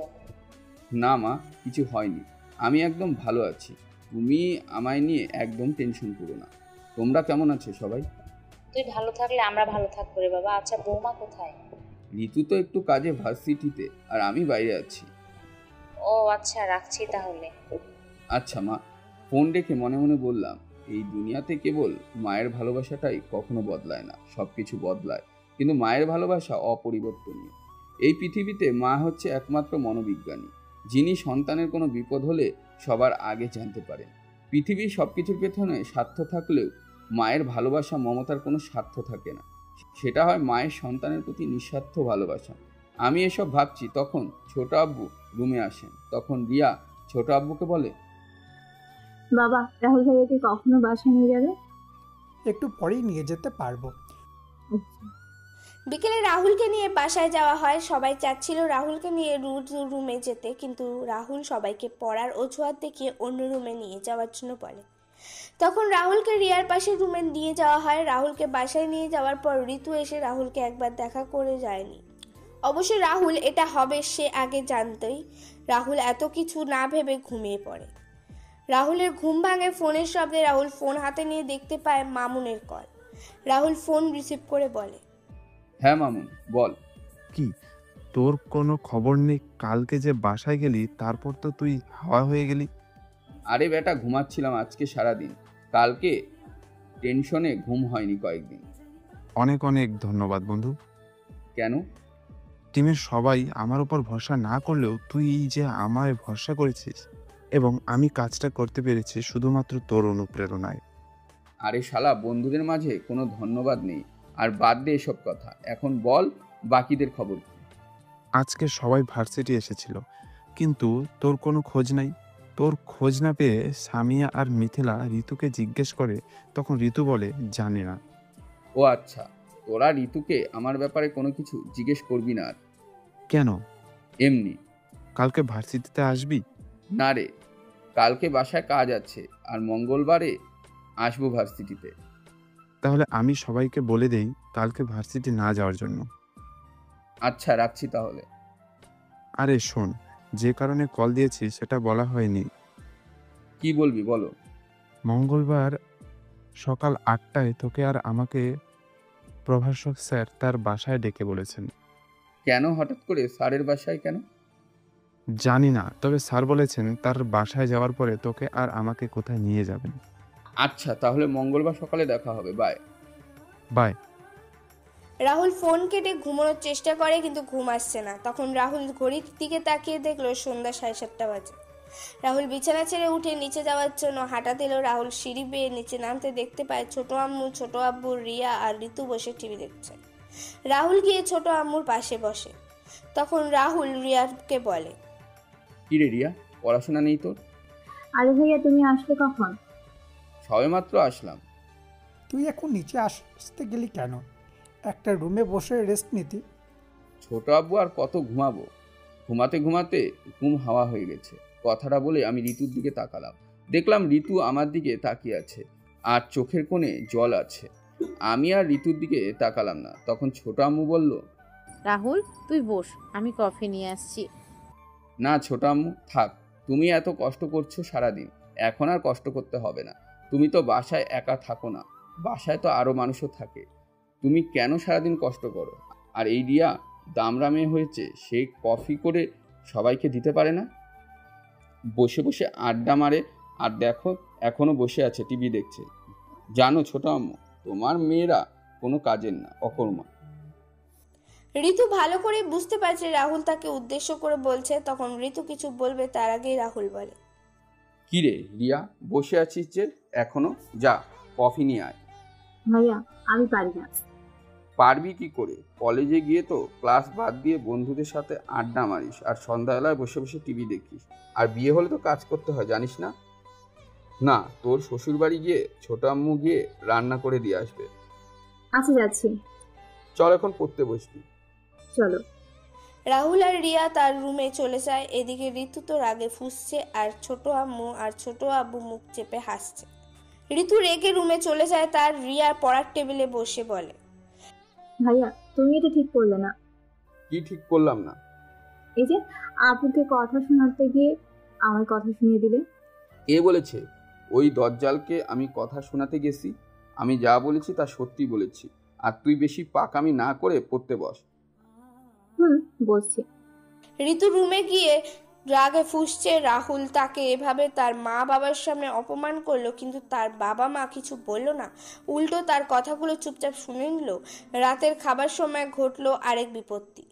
না মা, কিছু হয়নি, আমি একদম ভালো আছি। তুমি আমায় নিয়ে একদম টেনশন করো না। তোমরা কেমন আছো সবাই? তুই ভালো থাকলে আমরা ভালো থাকবো রে বাবা। আচ্ছা বৌমা কোথায়? ঋতু তো একটু কাজে ভার্সিটিতে, আর আমি বাইরে আছি। ও আচ্ছা, রাখছি তাহলে। আচ্ছা মা। ফোন রেখে মনে মনে বললাম, এই দুনিয়াতে কেবল মায়ের ভালোবাসাটাই কখনো বদলায় না, সব কিছু বদলায়, কিন্তু মায়ের ভালোবাসা অপরিবর্তনীয়। এই পৃথিবীতে মা হচ্ছে একমাত্র মনোবিজ্ঞানী, যিনি সন্তানের কোনো বিপদ হলে সবার আগে জানতে পারেন। পৃথিবীর সব কিছুর পেছনে স্বার্থ থাকলেও মায়ের ভালোবাসা, মমতার কোনো স্বার্থ থাকে না। সেটা হয় মায়ের সন্তানের প্রতি নিঃস্বার্থ ভালোবাসা। আমি এসব ভাবছি, তখন ছোট আব্বু রুমে আসেন। তখন রিয়া ছোট আব্বুকে বলে, বাবা, রাহুল ভাইয়াকে কখনো বাসায় নিয়ে যাবে? একটু পরেই নিয়ে যেতে পারবো। বিকেলে রাহুলকে নিয়ে বাসায় যাওয়া হয়। সবাই চাচ্ছিল রাহুলকে নিয়ে রুমে যেতে, কিন্তু রাহুল সবাইকে পড়ার অজুহাত দেখিয়ে অন্য রুমে নিয়ে যাওয়ার জন্য বলে। তখন রাহুলকে রিয়ার পাশের রুমে নিয়ে যাওয়া হয়। রাহুলকে বাসায় নিয়ে যাওয়ার পর ঋতু এসে রাহুলকে একবার দেখা করে যায়নি। অবশ্য রাহুল এটা হবে সে আগে জানতই। রাহুল এত কিছু না ভেবে ঘুমিয়ে পড়ে। রাহুলের ঘুম ভাঙে ফোনের শব্দে। রাহুল ফোন হাতে নিয়ে দেখতে পায় মামুনের কল। রাহুল ফোন রিসিভ করে বলে, হ্যাঁ মামুন, বল। কি, তোর কোনো খবর নেই? কালকে যে বাসায় গেলি তারপর তো তুই হাওয়া হয়ে গেলি। আরে বেটা, ঘুমাচ্ছিলাম আজকে সারাদিন। কালকে টেনশনে ঘুম হয়নি কয়েকদিন। অনেক অনেক ধন্যবাদ বন্ধু। কেন? টিমের সবাই আমার উপর ভরসা না করলেও তুই যে আমায় ভরসা করেছিস, এবং আমি কাজটা করতে পেরেছি শুধুমাত্র তোর অনুপ্রেরণায়। আরে শালা, বন্ধুদের মাঝে কোনো ধন্যবাদ নেই। আর বাদ দে এসব কথা, এখন বল বাকিদের খবর কি? আজকে সবাই ভার্সিটি এসেছিল, কিন্তু তোর কোনো খোঁজ নাই। তোর খোঁজ না পেয়ে সামিয়া আর মিথিলা ঋতুকে জিজ্ঞেস করে, তখন ঋতু বলে জানি না। ও আচ্ছা, তোরা ঋতুকে আমার ব্যাপারে কোনো কিছু জিজ্ঞেস করবি না আর? কেন? এমনি। কালকে ভার্সিটিতে আসবি? না রে, কালকে বাসায় কাজ আছে, আর মঙ্গলবারে আসবো ভার্সিটিতে। তাহলে আমি সবাইকে বলে দেই কালকে ভার্সিটি না যাওয়ার জন্য। আচ্ছা, রাখছি তাহলে। আরে শোন, যে কারণে কল দিয়েছি সেটা বলা হয়নি। কি বলবি বলো। মঙ্গলবার সকাল 8টায় তোকে আর আমাকে প্রভাষক স্যার তার বাসায় ডেকে বলেছেন। কেন হঠাৎ করে স্যারের বাসায় কেন? জানি না, তবে স্যার বলেছেন তার বাসায় যাওয়ার পরে তোকে আর আমাকে কোথায় নিয়ে যাবেন। আচ্ছা, তাহলে মঙ্গলবার সকালে দেখা হবে। Bye bye. রাহুল ফোন কেটে ঘুমানোর চেষ্টা করে, কিন্তু ঘুম আসছে না। তখন রাহুল ঘড়ির দিকে তাকিয়ে দেখলো সন্ধ্যা 7:30 বাজে। রাহুল বিছানা ছেড়ে উঠে নিচে যাওয়ার জন্য হাঁটা দিল। রাহুল সিঁড়ি বেয়ে নিচে নামতে দেখতে পায় ছোট আম্মু, ছোট আব্বু, রিয়া আর ঋতু বসে টিভি দেখছে। রাহুল গিয়ে ছোট আম্মুর পাশে বসে। তখন রাহুল রিয়াকে বলে, কি রে রিয়া, পড়াশোনা নেই তোর? আরে ভাইয়া, তুমি আসলে কখন? সবেমাত্র আসলাম। তুই এখন নিচে আসতে গেলি কেন? একটা রুমে বসে রেস্ট নিতি। ছোট আব্বু আর কত ঘুমাবো? ঘুমাতে ঘুমাতে ঘুম হাওয়া হয়ে গেছে। কথাটা বলে আমি ঋতুর দিকে তাকালাম। দেখলাম ঋতু আমার দিকে তাকিয়ে আছে আর চোখের কোণে জল আছে। আমি আর ঋতুর দিকে তাকালাম না। তখন ছোট আম্মু বলল, রাহুল তুই বস, আমি কফি নিয়ে আসছি। না ছোট আম্মু, থাক, তুমি এত কষ্ট করছো সারাদিন, এখন আর কষ্ট করতে হবে না। তুমি তো বাসায় একা থাকো না, বাসায় তো আরও মানুষও থাকে। তুমি কেন সারাদিন কষ্ট করো? আর এই রিয়া দামরা মেয়ে হয়েছে, সে কফি করে সবাইকে দিতে পারে না? বসে বসে আড্ডা মারে, আর দেখো এখনো বসে আছে টিভি দেখছে। জানো ছোট আম্মু, তোমার মেয়েরা কোনো কাজের না, অকর্মা। ঋতু ভালো করে বুঝতে পারছে রাহুল তাকে উদ্দেশ্য করে বলছে। তখন ঋতু কিছু বলবে তার আগেই রাহুল বলে, কি রে রিয়া, বসে আছিস যে এখনো? যা কফি নিয়ে আয়। ভাইয়া আমি পারি না। পারবি কি করে? কলেজে গিয়ে তো ক্লাস বাদ দিয়ে বন্ধুদের সাথে আড্ডা মারিস, আর সন্ধ্যাবেলায় বসে বসে টিভি দেখিস। আর বিয়ে হলে তো কাজ করতে হয়, জানিস না? না, তোর শ্বশুর বাড়ি গিয়ে ছোট আম্মু গিয়ে রান্না করে দিয়ে আসবে। আচ্ছা যাচ্ছি। চল এখন পড়তে বসবি। চলো। রাহুল আর রিয়া তার রুমে চলে যায়। এদিকে ঋতু তো রাগে ফুঁসছে আর ছোট আম্মু আর ছোট আব্বু মুখ চেপে হাসছে। ঋতু রেগে রুমে চলে যায়, তার রিয়ার পড়ার টেবিলে বসে বলে, ভাইয়া তুমি এটা ঠিক করলে না। কি ঠিক করলাম না? এই যে আপুকে কথা শোনাতে গিয়ে আমার কথা শুনিয়ে দিলে। কে বলেছে ওই দজ্জালকে আমি কথা শোনাতে গেছি? আমি যা বলেছি তা সত্যি বলেছি। আর তুই বেশি পাকামি না করে পড়তে বস। বসছি। ঋতু রুমে গিয়ে রাগে ফুঁসছে। রাহুল তাকে এভাবে তার মা বাবার সামনে অপমান করলো, কিন্তু তার বাবা মা কিছু বললো না, উল্টো তার কথাগুলো চুপচাপ শুনে নিল। রাতের খাবার সময় ঘটলো আরেক বিপত্তি।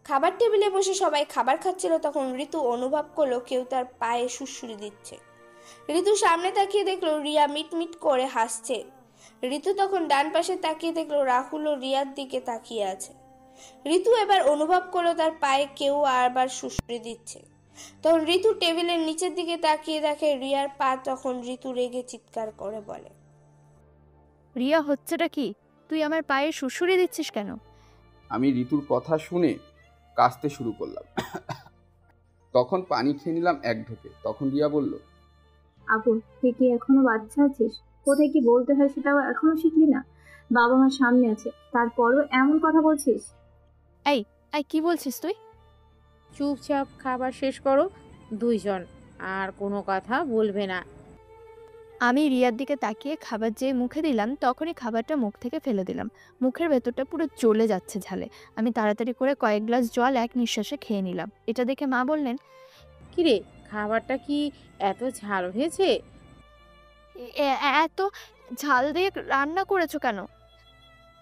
খাবার টেবিলে বসে সবাই খাবার খাচ্ছিল, তখন ঋতু অনুভব করলো কেউ তার পায়ে সুড়সুড়ি দিচ্ছে। ঋতু সামনে তাকিয়ে দেখলো রিয়া মিটমিট করে হাসছে। ঋতু তখন ডান পাশে তাকিয়ে দেখলো রাহুল ও রিয়ার দিকে তাকিয়ে আছে। ঋতু এবার অনুভব করলো তার পায়ে কেউ আবার সুড়সুড়ি দিচ্ছে। তখন ঋতু টেবিলের নিচের দিকে তাকিয়ে দেখে রিয়ার পা। তখন ঋতু রেগে চিৎকার করে বলে, রিয়া হচ্ছেটা কি? তুই আমার পায়ে সুড়সুড়ি দিচ্ছিস কেন? আমি ঋতুর কথা শুনে কাশতে শুরু করলাম। তখন পানি খেয়ে নিলাম এক ঢোকে। তখন রিয়া বলল, আপু তুই কি এখনো বাচ্চা আছিস? কোথায় কি বলতে হয় সেটাও এখনো শিখলি না? বাবা মার সামনে আছে, তারপরও এমন কথা বলছিস? এই এই কি বলছিস তুই? চুপচাপ খাবার শেষ করো দুইজন, আর কোনো কথা বলবে না। আমি রিয়ার দিকে তাকিয়ে খাবার যেয়ে মুখে দিলাম, তখনই খাবারটা মুখ থেকে ফেলে দিলাম। মুখের ভেতরটা পুরো জ্বলে যাচ্ছে ঝালে। আমি তাড়াতাড়ি করে কয়েক গ্লাস জল এক নিঃশ্বাসে খেয়ে নিলাম। এটা দেখে মা বললেন, কিরে খাবারটা কি এত ঝাল হয়েছে? এত ঝাল দিয়ে রান্না করেছো কেন?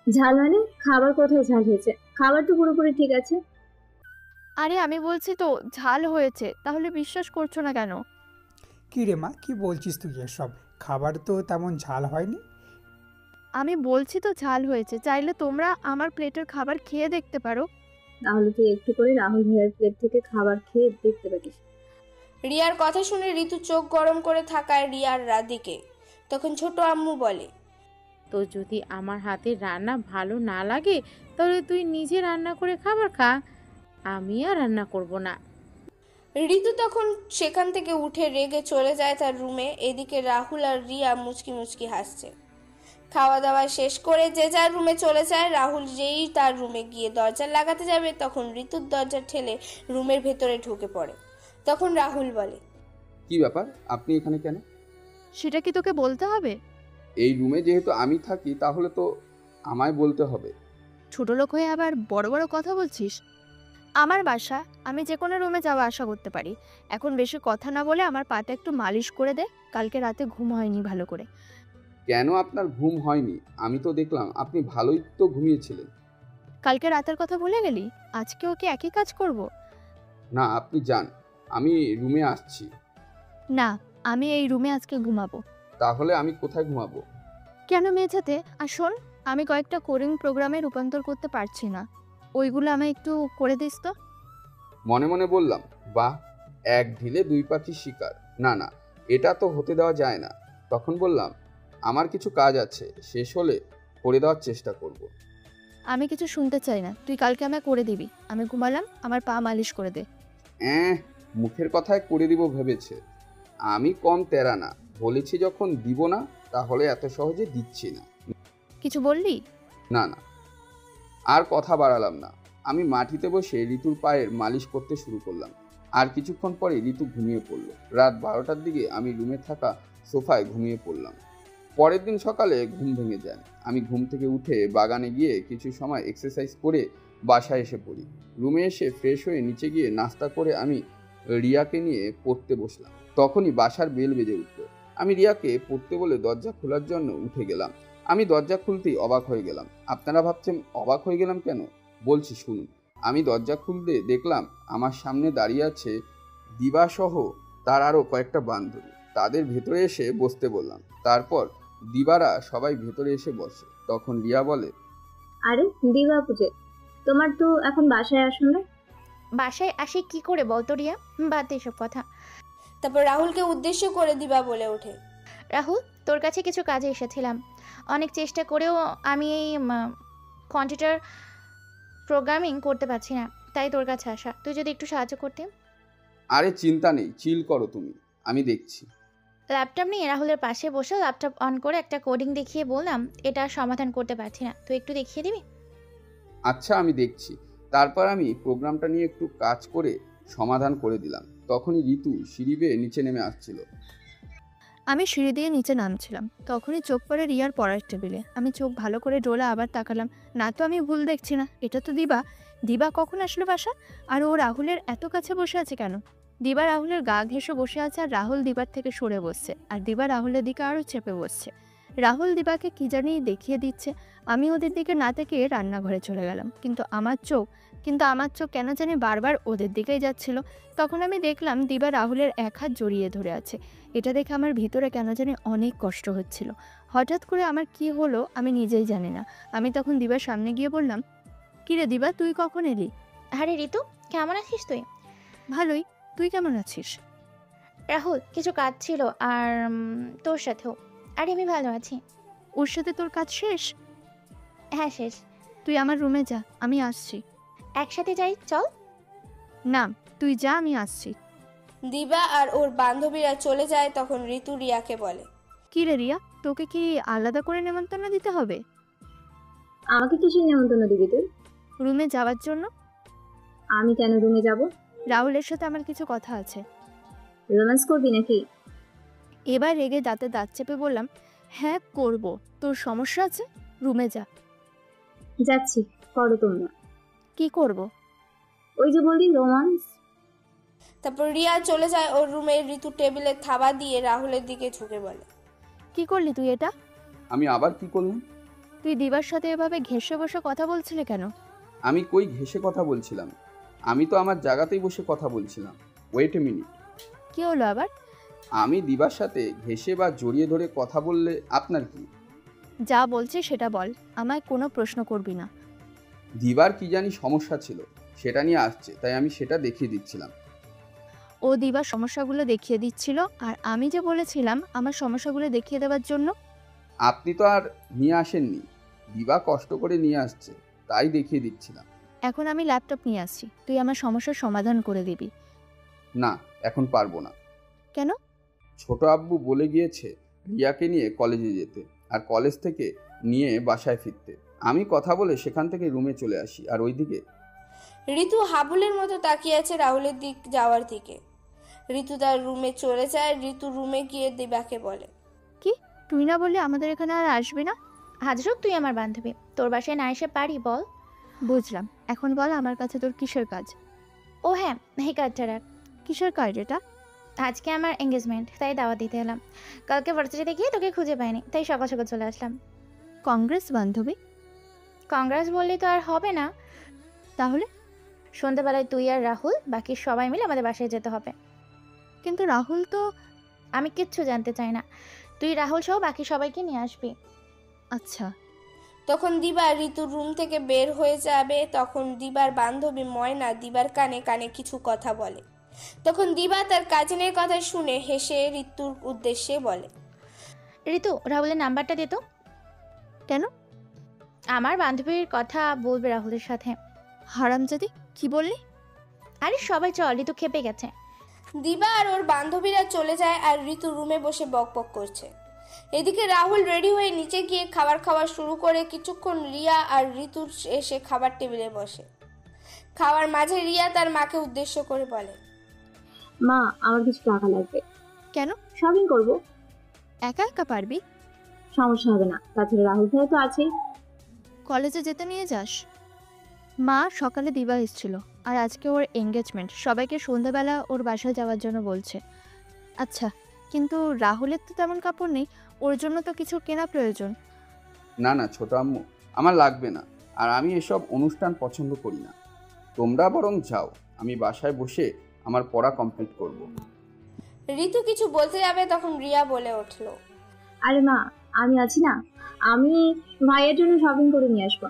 ঝাল মানে? খাবার কোথায় ঝাল হয়েছে? খাবার তো পুরোপুরি ঠিক আছে। আরে আমি বলছি তো ঝাল হয়েছে, তাহলে বিশ্বাস করছো না কেন? কি রে মা, কি বলছিস তুই এসব? খাবার তো তেমন ঝাল হয়নি। আমি বলছি তো ঝাল হয়েছে, চাইলে তোমরা আমার প্লেটের খাবার খেয়ে দেখতে পারো। তাহলে তুই একটু করে রাহুল ভাইয়ের প্লেট থেকে খাবার খেয়ে দেখতে পারিস। রিয়ার কথা শুনে ঋতু চোখ গরম করে থাকায় রিয়ার দিকে। তখন ছোট আম্মু বলে, তো যদি আমার হাতের রান্না ভালো না লাগে তাহলে তুই নিজে রান্না করে খাবার খা, আমি আর রান্না করব না। ঋতু তখন সেখান থেকে উঠে রেগে চলে যায় তার রুমে। এদিকে রাহুল আর রিয়া মুচকি মুচকি হাসছে। খাওয়া দাওয়া শেষ করে যে যার রুমে চলে যায়। রাহুল যেই তার রুমে গিয়ে দরজা লাগাতে যাবে, তখন ঋতুর দরজা ঠেলে রুমের ভেতরে ঢুকে পড়ে। তখন রাহুল বলে, কি ব্যাপার, আপনি এখানে কেন? সেটা কি তোকে বলতে হবে? এই রুমে যেহেতু আমি থাকি তাহলে তো আমায় বলতে হবে। ছোট লোক হয়ে আবার বড় বড় কথা বলছিস। আমার বাসা, আমি যে কোনো রুমে যাওয়া আসা করতে পারি। এখন বেশি কথা না বলে আমার পাটা একটু মালিশ করে দে। কালকে রাতে ঘুম হয়নি ভালো করে। কেন আপনার ঘুম হয়নি? আমি তো দেখলাম আপনি ভালোই তো ঘুমিয়েছিলেন। কালকে রাতের কথা ভুলে গেলি? আজকেও কি একই কাজ করব? না, আপনি যান, আমি রুমে আসছি। না, আমি এই রুমে আজকে ঘুমাবো। তাহলে আমি কোথায় ঘুমাবো? কেন মেঝেতে? আর শোন, আমি কয়েকটা কোডিং প্রোগ্রামে রূপান্তর করতে পারছি না, ওইগুলো আমায় একটু করে দিস তো। মনে মনে বললাম, বাহ, এক ঢিলে দুই পাখি শিকার। না না, এটা তো হতে দেওয়া যায় না। তখন বললাম, আমার কিছু কাজ আছে, শেষ হলে করে দেওয়ার চেষ্টা করব। আমি কিছু শুনতে চাই না, তুই কালকে আমায় করে দিবি। আমি ঘুমালাম, আমার পা মালিশ করে দে। মুখের কথায় করে দিব ভেবেছে। আমি কম তেরা না, বলেছি যখন দিব না তাহলে এত সহজে দিচ্ছি না। কিছু বললি? না না, আর কথা বাড়ালাম না। আমি মাটিতে বসে ঋতুর পায়ের মালিশ করতে শুরু করলাম। আর কিছুক্ষণ পরে ঋতু ঘুমিয়ে পড়ল। রাত 12টার দিকে আমি রুমে থাকা সোফায় ঘুমিয়ে পড়লাম। পরের দিন সকালে ঘুম ভেঙে যায়। আমি ঘুম থেকে উঠে বাগানে গিয়ে কিছু সময় এক্সারসাইজ করে বাসায় এসে পড়ি। রুমে এসে ফ্রেশ হয়ে নিচে গিয়ে নাস্তা করে আমি রিয়াকে নিয়ে পড়তে বসলাম। তখনই বাসার বেল বেজে উঠল। আমি রিয়াকে পড়তে বলে দরজা খোলার জন্য উঠে গেলাম। আমি দরজা খুলতেই অবাক হয়ে গেলাম। আপনারা ভাবছেন অবাক হয়ে গেলাম কেন? বলছি শুনুন। আমি দরজা খুলতে দেখলাম আমার সামনে দাঁড়িয়ে আছে দিবাসহ তার আরও কয়েকটা বান্ধবী। তাদের ভেতরে এসে বসতে বললাম। তারপর দিবারা সবাই ভেতরে এসে বসে। তখন রিয়া বলে, আরে দিবা পুজো, তোমার তো এখন বাসায় আসো না? বাসায় আসি কি করে বলতো রিয়া? বাদ দে এসব কথা। তারপর রাহুলকে উদ্দেশ্য করে দিবা বলে ওঠে, রাহুল, তোর কাছে কিছু কাজে এসেছিলাম। অনেক চেষ্টা করেও আমি এই কম্পিউটার প্রোগ্রামিং করতে পারছি না, তাই তোর কাছে আসা। তুই যদি একটু সাহায্য করতে। আরে চিন্তা নেই, চিল করো তুমি, আমি দেখছি। ল্যাপটপ নিয়ে রাহুলের পাশে বসে ল্যাপটপ অন করে একটা কোডিং দেখিয়ে বললাম, এটা সমাধান করতে পারছি না, তুই একটু দেখিয়ে দিবি? আচ্ছা আমি দেখছি। তারপর আমি প্রোগ্রামটা নিয়ে একটু কাজ করে সমাধান করে দিলাম। তখনই ঋতু সিঁড়ি বেয়ে নিচে নেমে আসছিল। আমি সিঁড়ি দিয়ে নিচে নামছিলাম, তখনই চোখ পড়ে রিয়ার পড়ার টেবিলে। আমি চোখ ভালো করে ডোলা আবার তাকালাম। না তো আমি ভুল দেখছি না, এটা তো দিবা। দিবা কখন আসলো বাসা? আর ও রাহুলের এত কাছে বসে আছে কেন? দিবা রাহুলের গা ঘেঁষে বসে আছে, আর রাহুল দিবার থেকে সরে বসছে, আর দিবা রাহুলের দিকে আরও চেপে বসছে। রাহুল দিবাকে কি জানি দেখিয়ে দিচ্ছে। আমি ওদের দিকে না তাকিয়ে রান্নাঘরে চলে গেলাম। কিন্তু আমার চোখ কেন জানি বারবার ওদের দিকেই যাচ্ছিল। তখন আমি দেখলাম দিবা রাহুলের এক হাত জড়িয়ে ধরে আছে। এটা দেখে আমার ভিতরে কেন জানি অনেক কষ্ট হচ্ছিল। হঠাৎ করে আমার কি হলো আমি নিজেই জানি না। আমি তখন দিবার সামনে গিয়ে বললাম, কিরে দিবা, তুই কখন এলি? আরে ঋতু, কেমন আছিস তুই? ভালোই, তুই কেমন আছিস? রাহুল, কিছু কাজ ছিল আর তোর সাথেও। আরে আমি ভালো আছি। ওর সাথে তোর কাজ শেষ? হ্যাঁ শেষ। তুই আমার রুমে যা, আমি আসছি। একসাথে যাই, চল। না, তুই যা, আমি আসছি। দিবা আর ওর বান্ধবীরা চলে যায়। তখন ঋতু রিয়াকে বলে, কি রে রিয়া, তোকে কি আলাদা করে নেমন্তন্ন দিতে হবে? আমাকে কিসের নেমন্তন্ন দিবি তুই? রুমে যাওয়ার জন্য। আমি কেন রুমে যাব? রাহুলের সাথে আমার কিছু কথা আছে। রোম্যান্স করবি নাকি? এবার রেগে দাঁতে দাঁত চেপে বললাম, হ্যাঁ করব। তোর সমস্যা আছে? রুমে যা। যাচ্ছি, করো তোমরা। কি করব? ওই যে বললি রোম্যান্স। তারপর রিয়া চলে যায় ওর রুমে। ঋতু টেবিলে থাবা দিয়ে রাহুলের দিকে ঝুঁকে বলে, কি করলি তুই এটা? আমি আবার কি করলাম? তুই দিবার সাথে এভাবে ঘেঁষে বসে কথা বলছিলে কেন? আমি কই ঘেঁষে কথা বলছিলাম? আমি তো আমার জায়গাতেই বসে কথা বলছিলাম। Wait a minute. কি হলো আবার? আমি দিবার সাথে ঘেঁষে বা জড়িয়ে ধরে কথা বললে আপনার কি? যা বলছি সেটা বল, আমায় কোনো প্রশ্ন করবি না। দিবার কি জানি সমস্যা ছিল, সেটা নিয়ে আসছে, তাই আমি সেটা দেখিয়ে দিচ্ছিলাম। ও দিবার সমস্যাগুলো দেখিয়ে দিচ্ছিল, আর আমি যে বলেছিলাম আমার সমস্যাগুলো দেখিয়ে দেওয়ার জন্য। আপনি তো আর নিয়ে আসেননি, দিবা কষ্ট করে নিয়ে আসছে, তাই দেখিয়ে দিচ্ছিলাম। এখন আমি ল্যাপটপ নিয়ে আসছি, তুই আমার সমস্যার সমাধান করে দিবি। না, এখন পারবো না। কেন? ছোট আব্বু বলে গিয়েছে রিয়াকে নিয়ে কলেজে যেতে, আর কলেজ থেকে নিয়ে বাসায় ফিরতে। আমি কথা বলে সেখান থেকে রুমে চলে আসি। আর ওইদিকে ঋতু হাবুলের মতো তাকিয়ে আছে রাহুলের দিক যাওয়ার দিকে। ঋতু তার রুমে চলে যায়। ঋতু রুমে গিয়ে দিবাকে বলে, কি তুই না বললে আমাদের এখানে আর আসবি না? হাজরক, তুই আমার বান্ধবী, তোর বাসায় না এসে পারি বল? বুঝলাম, এখন বল আমার কাছে তোর কিসের কাজ? ও হ্যাঁ, এই কার্ডটা রাখ। কিসের কাজ এটা? আজকে আমার এঙ্গেজমেন্ট, তাই দাওয়াত দিতে এলাম। কালকে ভার্সিটিতে গিয়ে তোকে খুঁজে পাইনি, তাই সকাল সকাল চলে আসলাম। কংগ্রেস বান্ধবী? কংগ্রেস বললেই তো আর হবে না। তাহলে? সন্ধ্যাবেলায় তুই আর রাহুল বাকি সবাই মিলে আমাদের বাসায় যেতে হবে। কিন্তু রাহুল তো। আমি কিচ্ছু জানতে চাই না, তুই রাহুল সহ বাকি সবাইকে নিয়ে আসবি। আচ্ছা। তখন দিবা ঋতুর রুম থেকে বের হয়ে যাবে। তখন দিবার বান্ধবী ময়না দিবার কানে কানে কিছু কথা বলে। তখন দিবা তার কাজিনের কথা শুনে হেসে ঋতুর উদ্দেশ্যে বলে, ঋতু, রাহুলের নাম্বারটা দে তো। কেন? আমার বান্ধবীর কথা বলবে রাহুলের সাথে। হারামজাদি, কি বললি? আরে সবাই চল, ঋতু খেপে গেছে। দিবা আর ওর বান্ধবীরা চলে যায় আর ঋতু রুমে বসে বকবক করছে। এদিকে রাহুল রেডি হয়ে নিচে গিয়ে খাবার খাওয়া শুরু করে। কিছুক্ষণ রিয়া আর ঋতু এসে খাবার টেবিলে বসে। খাওয়ার মাঝে রিয়া তার মাকে উদ্দেশ্য করে বলে, মা আমার কিছু টাকা লাগবে। কেন? শপিং করব। একা একা পারবি? সমস্যা হবে না, তাছাড়া রাহুল ভাই তো আছেই। কলেজে যেতে নিয়ে যাস। মা সকালে দিবা এসেছিল, আর আজকে ওর এঙ্গেজমেন্ট, সবাইকে সন্ধ্যাবেলা ওর বাসায় যাওয়ার জন্য বলছে। আচ্ছা, কিন্তু রাহুলের তো তেমন কাপড় নেই, ওর জন্য তো কিছু কেনা প্রয়োজন। না না ছোট আম্মু, আমার লাগবে না, আর আমি এসব অনুষ্ঠান পছন্দ করি না। তোমরা বরং যাও, আমি বাসায় বসে আমার পড়া কমপ্লিট করব। ঋতু কিছু বলতে যাবে তখন রিয়া বলে উঠল, আরে মা, আমি আছি না, আমি ভাইয়ের জন্য শপিং করে নিয়ে আসবো।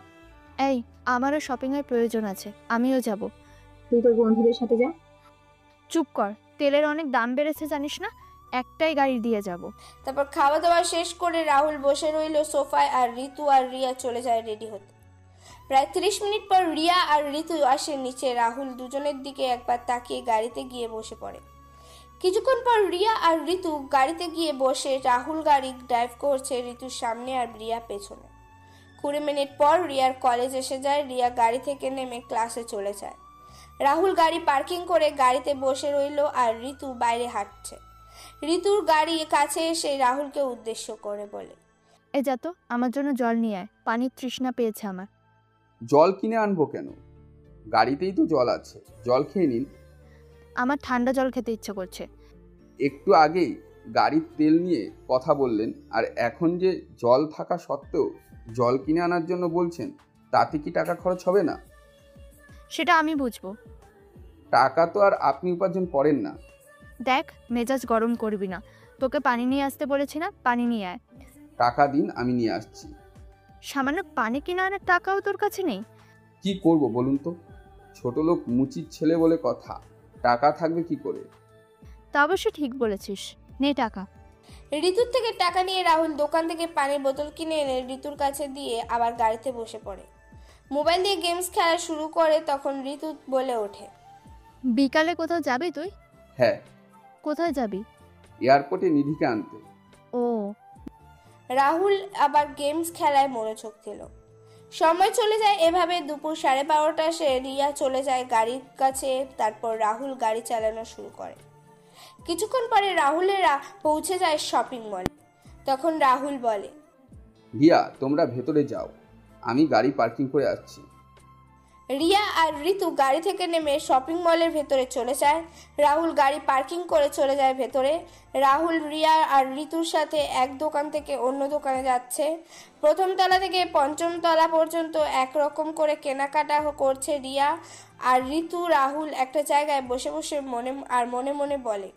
এই, আমারও শপিংয়ের প্রয়োজন আছে, আমিও যাব। তুই তোর বন্ধুদের সাথে যা। চুপ কর, তেলের অনেক দাম বেড়েছে জানিস না? একটাই গাড়ি দিয়ে যাব। তারপর খাওয়া দাওয়া শেষ করে রাহুল বসে রইল সোফায়, আর ঋতু আর রিয়া চলে যায় রেডি হতে। প্রায় 30 মিনিট পর রিয়া আর ঋতু আসে নিচে। রাহুল দুজনের দিকে একবার তাকিয়ে গাড়িতে গিয়ে বসে পড়ে। কিছুক্ষণ পর রিয়া আর ঋতু গাড়িতে গিয়ে বসে। রাহুল গাড়ি ড্রাইভ করছে, ঋতুর সামনে আর রিয়া পেছনে। 20 মিনিট পর রিয়ার কলেজ এসে যায়। রিয়া গাড়ি থেকে নেমে ক্লাসে চলে যায়। রাহুল গাড়ি পার্কিং করে গাড়িতে বসে রইল, আর ঋতু বাইরে হাঁটছে। ঋতুর গাড়ি কাছে এসে রাহুলকে উদ্দেশ্য করে বলে, এ যা তো, আমার জন্য জল নিয়ে আয়, পানির তৃষ্ণা পেয়েছে আমার। জল কিনে আনবো কেন? গাড়িতেই তো জল আছে, জল খেয়ে নিন। আমার ঠান্ডা জল খেতে ইচ্ছে করছে। একটু আগেই গাড়ির তেল নিয়ে কথা বললেন, আর এখন যে জল থাকা সত্ত্বেও জল কিনে আনার জন্য বলছেন, তাতে কি টাকা খরচ হবে না? সেটা আমি বুঝবো। টাকা তো আর আপনি উপার্জন করেন না। দেখ, মেজাজ গরম করবি না, তোকে পানি নিয়ে আসতে বলেছি না, পানি নিয়ে আয়। টাকা দিন, আমি নিয়ে আসছি। সামান্য পানি কিনে আনার টাকাও তোর কাছে নেই? কি করব বলুন তো, ছোট লোক মুচির ছেলে বলে কথা, টাকা থাকবে কি করে? তা অবশ্য ঠিক বলেছিস, নে টাকা। ঋতুর থেকে টাকা নিয়ে রাহুল দোকান থেকে পানির বোতল কিনে এনে ঋতুর কাছে দিয়ে আবার গাড়িতে বসে পড়ে। মোবাইল দিয়ে গেমস খেলা শুরু করে। তখন ঋতু বলে ওঠে, বিকালে কোথাও যাবি তুই? হ্যাঁ। কোথায় যাবি? এয়ারপোর্টে নিধিকে আনতে। ও। রাহুল আবার গেমস খেলায় মনোযোগ দিল। সময় চলে যায় এভাবে। দুপুর 12:30 সে রিয়া চলে যায় গাড়ির কাছে। তারপর রাহুল গাড়ি চালানো শুরু করে। কিছুক্ষণ পরে রাহুলেরা পৌঁছে যায় শপিং মলে। তখন রাহুল বলে, রিয়া তোমরা ভেতরে যাও, আমি গাড়ি পার্কিং করে আসছি। রিয়া আর ঋতু গাড়ি থেকে নেমে শপিং মলের ভেতরে চলে যায়। রাহুল গাড়ি পার্কিং করে চলে যায় ভেতরে। রাহুল রিয়া আর ঋতুর সাথে এক দোকান থেকে অন্য দোকানে যাচ্ছে। প্রথম তলা থেকে পঞ্চম তলা পর্যন্ত একরকম করে কেনাকাটা করছে রিয়া আর ঋতু। রাহুল একটা জায়গায় বসে বসে মনে মনে বলে,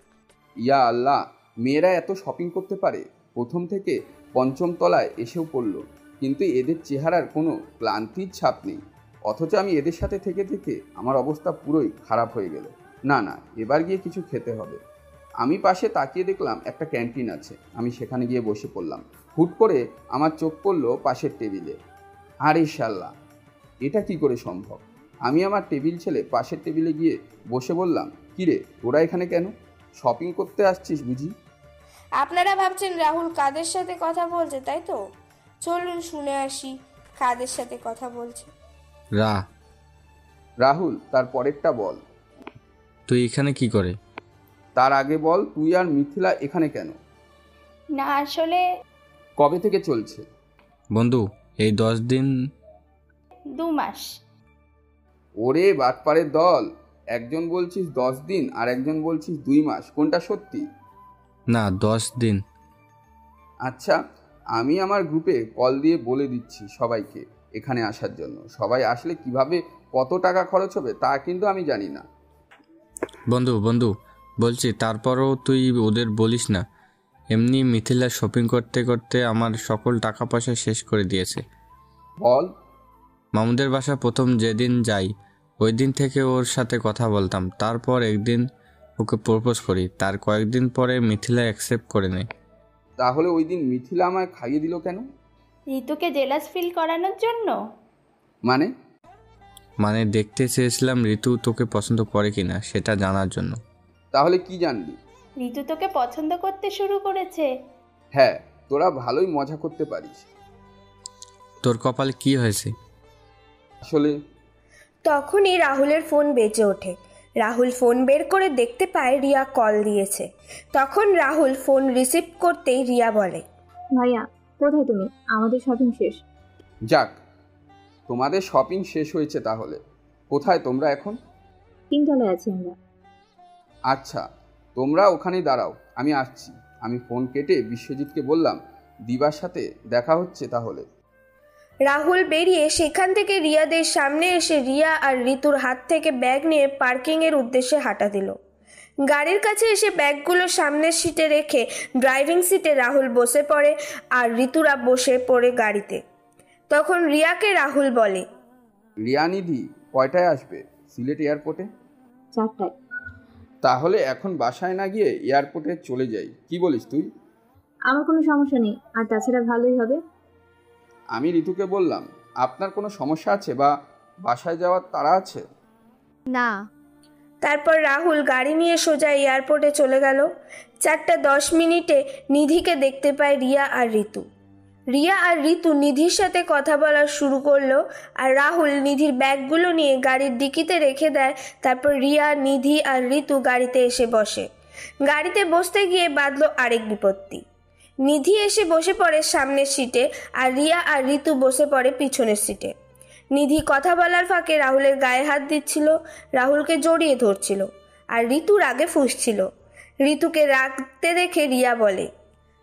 ইয়া আল্লাহ, মেয়েরা এত শপিং করতে পারে। প্রথম থেকে পঞ্চম তলায় এসেও পড়লো, কিন্তু এদের চেহারার কোনো ক্লান্তির ছাপ নেই। অথচ আমি এদের সাথে থেকে থেকে আমার অবস্থা পুরোই খারাপ হয়ে গেল। না না, এবার গিয়ে কিছু খেতে হবে। আমি পাশে তাকিয়ে দেখলাম একটা ক্যান্টিন আছে, আমি সেখানে গিয়ে বসে পড়লাম। হুট করে আমার চোখ পড়লো পাশের টেবিলে। আরে শাল্লা, এটা কি করে সম্ভব? আমি আমার টেবিল ছেড়ে পাশের টেবিলে গিয়ে বসে বললাম, কিরে তোরা এখানে কেন? শপিং করতে আসছিস বুঝি? আপনারা ভাবছেন রাহুল কাদের সাথে কথা বলছে, তাই তো? চলুন শুনে আসি কাদের সাথে কথা বলছে। রাহুল, তার পরেরটা বল। তুই এখানে কি করে? তার আগে বল, তুই আর মিথিলা এখানে কেন? না আসলে কবে থেকে চলছে? বন্ধু, এই 10 দিন। 2 মাস। ওরে বাটপাড়ের দল, একজন বলছিস 10 দিন আর একজন বলছিস 2 মাস, কোনটা সত্যি? না, 10 দিন। আচ্ছা, আমি আমার গ্রুপে কল দিয়ে বলে দিচ্ছি সবাইকে এখানে আসার জন্য। সবাই আসলে কিভাবে কত টাকা খরচ হবে তা কিন্তু আমি জানি না। বন্ধু বলছি, তারপরও তুই ওদের বলিস না। এমনি মিথিলা শপিং করতে করতে আমার সকল টাকা পয়সা শেষ করে দিয়েছে। বল। মামুদের বাসা প্রথম যেদিন যাই ওই দিন থেকে ওর সাথে কথা বলতাম। তারপর একদিন ওকে প্রপোজ করি, তার কয়েকদিন পরে মিথিলা অ্যাকসেপ্ট করে নেয়। তাহলে ওই দিন মিথিলা আমায় খাইয়ে দিল কেন? ঋতুকে জেলাস ফিল করানোর জন্য? মানে? মানে দেখতে চেয়েছিলাম ঋতু তোকে পছন্দ করে কিনা সেটা জানার জন্য। তাহলে কি জানলি? ঋতু তোকে পছন্দ করতে শুরু করেছে। হ্যাঁ, তোরা ভালোই মজা করতে পারিস। তোর কপালে কি হয়েছে? আসলে তখনই রাহুলের ফোন বেজে ওঠে। রাহুল ফোন বের করে দেখতে পায় রিয়া কল দিয়েছে। তখন রাহুল ফোন রিসিভ করতেই রিয়া বলে, ভাইয়া কোথায় তুমি? আমাদের শপিং শেষ। যাক, তোমাদের শপিং শেষ হয়েছে তাহলে। কোথায় তোমরা এখন? তিনতলায় আছি আমরা। আচ্ছা, তোমরা ওখানেই দাঁড়াও, আমি আসছি। আমি ফোন কেটে বিশ্বজিৎকে বললাম, দিবার সাথে দেখা হচ্ছে তাহলে। রাহুল বেরিয়ে সেখান থেকে রিয়াদের সামনে এসে রিয়া আর ঋতুর হাত থেকে ব্যাগ নিয়ে পার্কিংয়ের উদ্দেশ্যে হাঁটা দিল। গাড়ির কাছে এসে ব্যাগগুলো সামনের সিটে রেখে ড্রাইভিং সিটে রাহুল বসে পড়ে আর ঋতুরা বসে পড়ে গাড়িতে। তখন রিয়াকে রাহুল বলে, রিয়া নিধি কয়টায় আসবে সিলেট এয়ারপোর্টে? 4টায়। তাহলে এখন বাসায় না গিয়ে এয়ারপোর্টে চলে যাই, কি বলিস তুই? আমার কোনো সমস্যা নেই, আর তাছাড়া ভালোই হবে। আমি ঋতুকে বললাম, আপনার কোনো সমস্যা আছে বা বাসায় যাওয়ার তাড়া আছে? না। তারপর রাহুল গাড়ি নিয়ে সোজা এয়ারপোর্টে চলে গেল। 4:10 নিধিকে দেখতে পায় রিয়া আর ঋতু। রিয়া আর ঋতু নিধির সাথে কথা বলা শুরু করলো আর রাহুল নিধির ব্যাগগুলো নিয়ে গাড়ির ডিকিতে রেখে দেয়। তারপর রিয়া, নিধি আর ঋতু গাড়িতে এসে বসে। গাড়িতে বসতে গিয়ে বাঁধলো আরেক বিপত্তি। নিধি এসে বসে পড়ে সামনের সিটে আর রিয়া আর ঋতু বসে পড়ে পিছনের সিটে। নিধি কথা বলার ফাঁকে রাহুলের গায়ে হাত দিচ্ছিল, রাহুলকে জড়িয়ে ধরছিল আর ঋতুর আগে ফুঁসছিল। ঋতুকে রাখতে দেখে রিয়া বলে,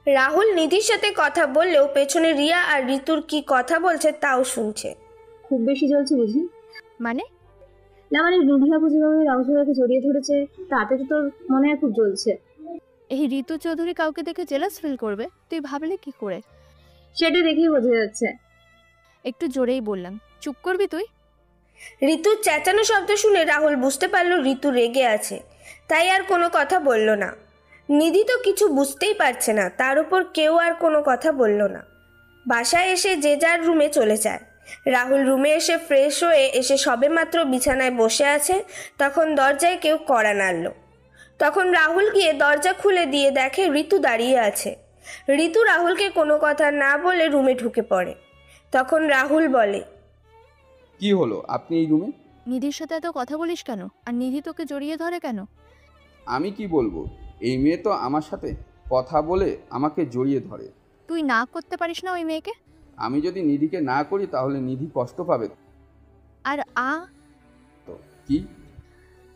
রাহুল নিধির সাথে কথা বললেও পেছনে রিয়া আর ঋতুর কি কথা বলছে তাও শুনছে। খুব বেশি জ্বলছে বুঝি? মানে? না মানে নিধি আপু যেভাবে রাহুলকে জড়িয়ে ধরেছে তাতে তো তোর মনে হয় খুব জ্বলছে। এই ঋতু চৌধুরী কাউকে দেখে জেলাস ফিল করবে, তুই ভাবলে কি করে? সেটা দেখেই বোঝা যাচ্ছে। একটু জোরেই বললাম, চুপ করবি তুই? ঋতুর চেঁচানো শব্দ শুনে রাহুল বুঝতে পারলো ঋতু রেগে আছে, তাই আর কোনো কথা বলল না। নিধি তো কিছু বুঝতেই পারছে না, তার উপর কেউ আর কোনো কথা বলল না। বাসায় এসে যে যার রুমে চলে যায়। রাহুল রুমে এসে ফ্রেশ হয়ে এসে সবেমাত্র বিছানায় বসে আছে, তখন দরজায় কেউ কড়া নাড়ল। তখন রাহুল গিয়ে দরজা খুলে দিয়ে দেখে ঋতু দাঁড়িয়ে আছে। ঋতু রাহুলকে কোনো কথা না বলে রুমে ঢুকে পড়ে। তখন রাহুল বলে, কি হলো, আপনি এই রুমে? নিধির সাথে এত কথা বলিস কেন? আর নিধি তোকে জড়িয়ে ধরে কেন? আমি কি বলবো, এই মেয়ে তো আমার সাথে কথা বলে আমাকে জড়িয়ে ধরে। তুই না করতে পারিস না ওই মেয়েকে? আমি যদি নিধিকে না করি তাহলে নিধি কষ্ট পাবে। আর তো কি?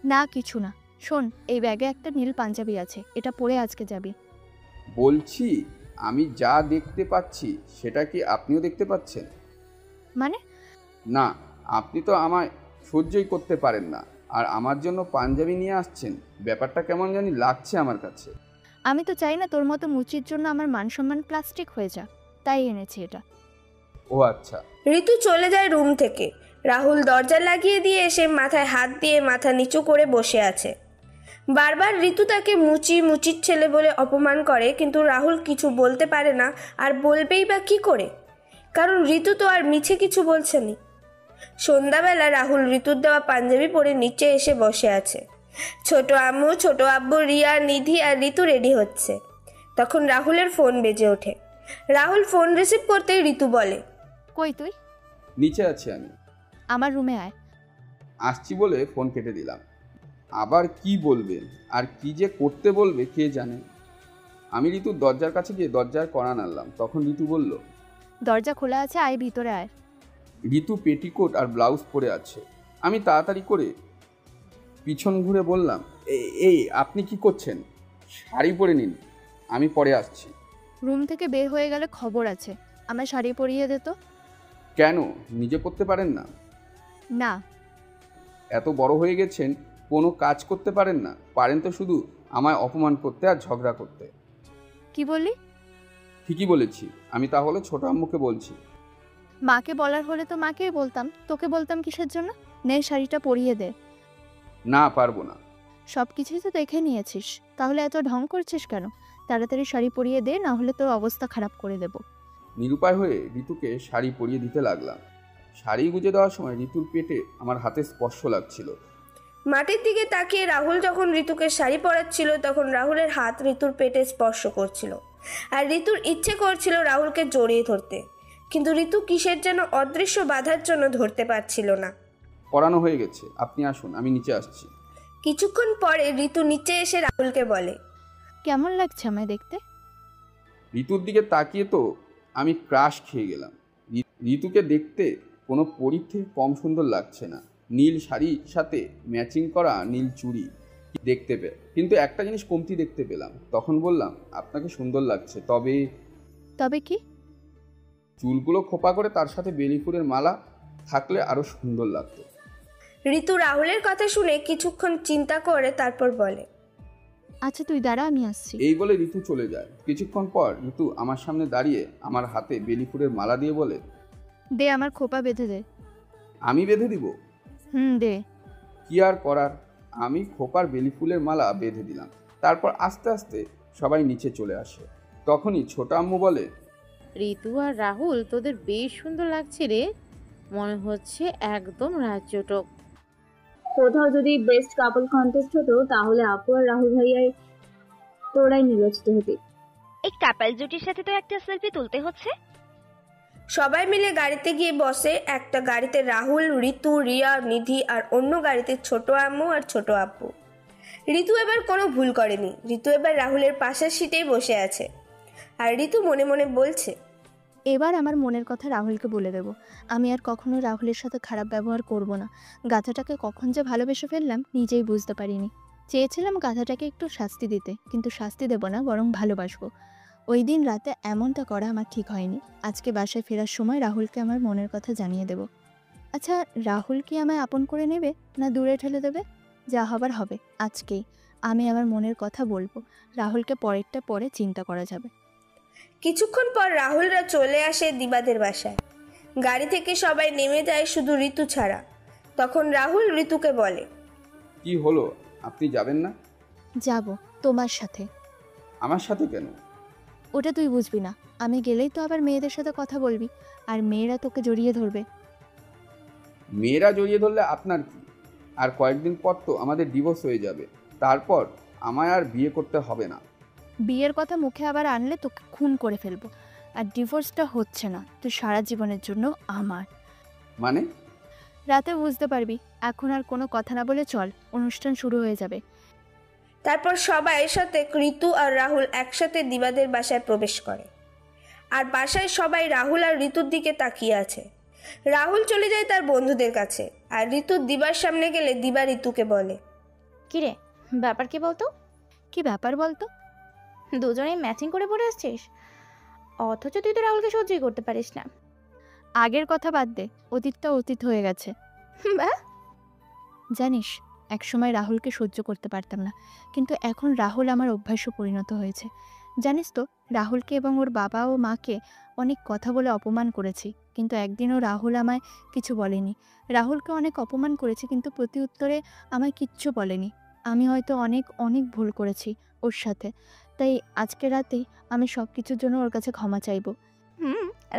না কিছু না। শোন, এই ব্যাগে একটা নীল পাঞ্জাবি আছে, এটা পরে আজকে যাবি। বলছি, আমি যা দেখতে পাচ্ছি সেটা কি আপনিও দেখতে পাচ্ছেন? মানে? না, আপনি তো আমায় সহ্যই করতে পারেন না, আর আমার জন্য পাঞ্জাবি নিয়ে আসছেন। ব্যাপারটা কেমন জানি লাগছে আমার কাছে। আমি তো চাই না তোর মতো মুচির জন্য আমার মান সম্মান প্লাস্টিক হয়ে যা, তাই এনেছি এটা। ও আচ্ছা। ঋতু চলে যায় রুম থেকে। রাহুল দরজা লাগিয়ে দিয়ে এসে মাথায় হাত দিয়ে মাথা নিচু করে বসে আছে। বারবার ঋতু তাকে মুচির ছেলে বলে অপমান করে, কিন্তু রাহুল কিছু বলতে পারে না, আর বলবেই বা কি করে, কারণ ঋতু তো আর মিছে কিছু বলছে না। সন্ধ্যাবেলা রাহুল ঋতুর দেওয়া পাঞ্জাবি পরে নিচে এসে বসে আছে। ছোট আম্মু, ছোট আব্বু, রিয়া, নিধি আর ঋতু রেডি হচ্ছে। তখন রাহুলের ফোন বেজে ওঠে। রাহুল ফোন রিসিভ করতেই ঋতু বলে, কই তুই? নিচে আছি আমি। আমার রুমে আয়। আসছি বলে ফোন কেটে দিলাম। আবার কি বলবে আর কি যে করতে বলবে কে জানে। আমি ঋতুর দরজার কাছে গিয়ে দরজার কড়া নাড়লাম। তখন ঋতু বলল, দরজা খোলা আছে, আয় ভিতরে আয়। ঋতু পেটিকোট আর ব্লাউজ পরে আছে। আমি তাড়াতাড়ি করে পিছন ঘুরে বললাম, এই আপনি কি করছেন? শাড়ি পরে নিন, আমি পরে আসছি। রুম থেকে বের হয়ে গেলে খবর আছে। আমার শাড়ি পরিয়ে দে তো। কেন, নিজে পরতে পারেন না? না। এত বড় হয়ে গেছেন, কোনো কাজ করতে পারেন না? পারেন তো শুধু আমায় অপমান করতে আর ঝগড়া করতে। কি বললি? ঠিকই বলেছি। আমি তাহলে ছোট আম্মুকে বলছি। মাকে বলার হলে তো মাকেই বলতাম, তোকে বলতাম কিসের জন্য? নে শাড়িটা পরিয়ে দে। না, পারবো না। সব কিছুই তো দেখে নিয়েছিস, তাহলে এত ঢং করছিস কেন? তাড়াতাড়ি শাড়ি পরিয়ে দে, না হলে তোর অবস্থা খারাপ করে দেব। নিরুপায় হয়ে ঋতুকে শাড়ি পরিয়ে দিতে লাগলাম। শাড়ি গুজে দেওয়ার সময় ঋতুর পেটে আমার হাতে স্পর্শ লাগছিল। মাটির দিকে তাকিয়ে রাহুল যখন ঋতুকে শাড়ি পরাচ্ছিল তখন রাহুলের হাত ঋতুর পেটে স্পর্শ করছিল, আর ঋতুর ইচ্ছে করছিল রাহুলকে জড়িয়ে ধরতে, কিন্তু ঋতু কিসের যেন অদৃশ্য বাধার জন্য ধরতে পারছিল না। পরানো হয়ে গেছে, আপনি আসুন, আমি নিচে আসছি। কিছুক্ষণ পরে ঋতু নিচে এসে রাহুলকে বলে, কেমন লাগছে আমায় দেখতে? ঋতুর দিকে তাকিয়ে তো আমি ক্রাশ খেয়ে গেলাম। ঋতুকে দেখতে কোনো পরীর থেকে কম সুন্দর লাগছে না। নীল শাড়ির সাথে ম্যাচিং করা নীল চুড়ি দেখতে কিন্তু একটা জিনিস কমতি দেখতে পেলাম। তখন বললাম, আপনাকে সুন্দর লাগছে, তবে কি? চুলগুলো খোপা করে তার সাথে বেলি ফুলের মালা থাকলে আরো সুন্দর লাগতো। ঋতু রাহুলের কথা শুনে কিছুক্ষণ চিন্তা করে তারপর বলে, আচ্ছা তুই দাঁড়া, আমি আসছি। এই বলে ঋতু চলে যায়। কিছুক্ষণ পর ঋতু আমার সামনে দাঁড়িয়ে আমার হাতে বেলি ফুলের মালা দিয়ে বলে, দে, আমার খোপা বেঁধে দে। আমি বেঁধে দিব? দে। কি আর করার, আমি খোপার বেলি ফুলের মালা বেঁধে দিলাম। তারপর আস্তে আস্তে সবাই নিচে চলে আসে। তখনই ছোট আম্মু বলে, ঋতু আর রাহুল তোদের বেশ সুন্দর লাগছে রে, মনে হচ্ছে একদম রাজ্যটক। কোথাও যদি বেস্ট কাপল কন্টেস্ট হতো তাহলে আপু আর রাহুল ভাইয়াই তোরাই নির্বাচিত হতি। এই কাপল জুটির সাথে তো একটা সেলফি তুলতে হচ্ছে। সবাই মিলে গাড়িতে গিয়ে বসে। একটা গাড়িতে রাহুল, ঋতু, রিয়া, নিধি, আর অন্য গাড়িতে ছোট আম্মু আর ছোট আপু। ঋতু এবার কোনো ভুল করেনি। ঋতু এবার রাহুলের পাশের সিটেই বসে আছে, আর ঋতু মনে মনে বলছে, এবার আমার মনের কথা রাহুলকে বলে দেব। আমি আর কখনো রাহুলের সাথে খারাপ ব্যবহার করব না। গাধাটাকে কখন যে ভালোবেসে ফেললাম নিজেই বুঝতে পারিনি। চেয়েছিলাম গাধাটাকে একটু শাস্তি দিতে, কিন্তু শাস্তি দেব না, বরং ভালোবাসবো। ওই দিন রাতে এমনটা করা আমার ঠিক হয়নি। আজকে বাসায় ফেরার সময় রাহুলকে আমার মনের কথা জানিয়ে দেব। আচ্ছা, রাহুল কি আমায় আপন করে নেবে না দূরে ঠেলে দেবে? যা হবার হবে। আজকেই আমি আমার মনের কথা বলবো। রাহুলকে পরেরটা পরে চিন্তা করা যাবে। কিছুক্ষণ পর রাহুলরা চলে আসে দিবাদের বাসায়। গাড়ি থেকে সবাই নেমে যায়, শুধু ঋতু ছাড়া। তখন রাহুল ঋতুকে বলে, কি হলো, আপনি যাবেন না? যাব, তোমার সাথে। আমার সাথে কেন? ওটা তুই বুঝবি না। আমি গেলেই তো আবার মেয়েদের সাথে কথা বলবি, আর মেয়েরা তোকে জড়িয়ে ধরবে। মেয়েরা জড়িয়ে ধরলে আপনার কি? আর কয়েকদিন পর তো আমাদের ডিভোর্স হয়ে যাবে। তারপর আমায় আর বিয়ে করতে হবে না। বিয়ের কথা মুখে আবার আনলে তোকে খুন করে ফেলবো। আর ডিভোর্সটা হচ্ছে না, তুই সারা জীবনের জন্য আমার। মানে? রাতে বুঝতে পারবি। এখন আর কোনো কথা না বলে চল, অনুষ্ঠান শুরু হয়ে যাবে। তারপর সবাই সাথে ঋতু আর রাহুল একসাথে দিবাদের বাসায় প্রবেশ করে। আর বাসায় সবাই রাহুল আর ঋতুর দিকে তাকিয়ে আছে। রাহুল চলে যায় তার বন্ধুদের কাছে, আর ঋতু দিবার সামনে গেলে দিবা ঋতুকে বলে, কিরে, ব্যাপার কি বলতো? কি ব্যাপার বলতো? দুজনেই ম্যাচিং করে পড়ে আসছিস, অথচ তুই তো রাহুলকে সহ্যই করতে পারিস না। আগের কথা বাদ দে, অতীতটা অতীত হয়ে গেছে। জানিস, একসময় রাহুলকে সহ্য করতে পারতাম না, কিন্তু এখন রাহুল আমার অভ্যাসে পরিণত হয়েছে। জানিস তো, রাহুলকে এবং ওর বাবা ও মাকে অনেক কথা বলে অপমান করেছি, কিন্তু একদিনও রাহুল আমায় কিছু বলেনি। রাহুলকে অনেক অপমান করেছি, কিন্তু প্রতি উত্তরে আমায় কিচ্ছু বলেনি। আমি হয়তো অনেক অনেক ভুল করেছি ওর সাথে, তাই আজকে রাতেই আমি সব কিছুর জন্য ওর কাছে ক্ষমা চাইবো।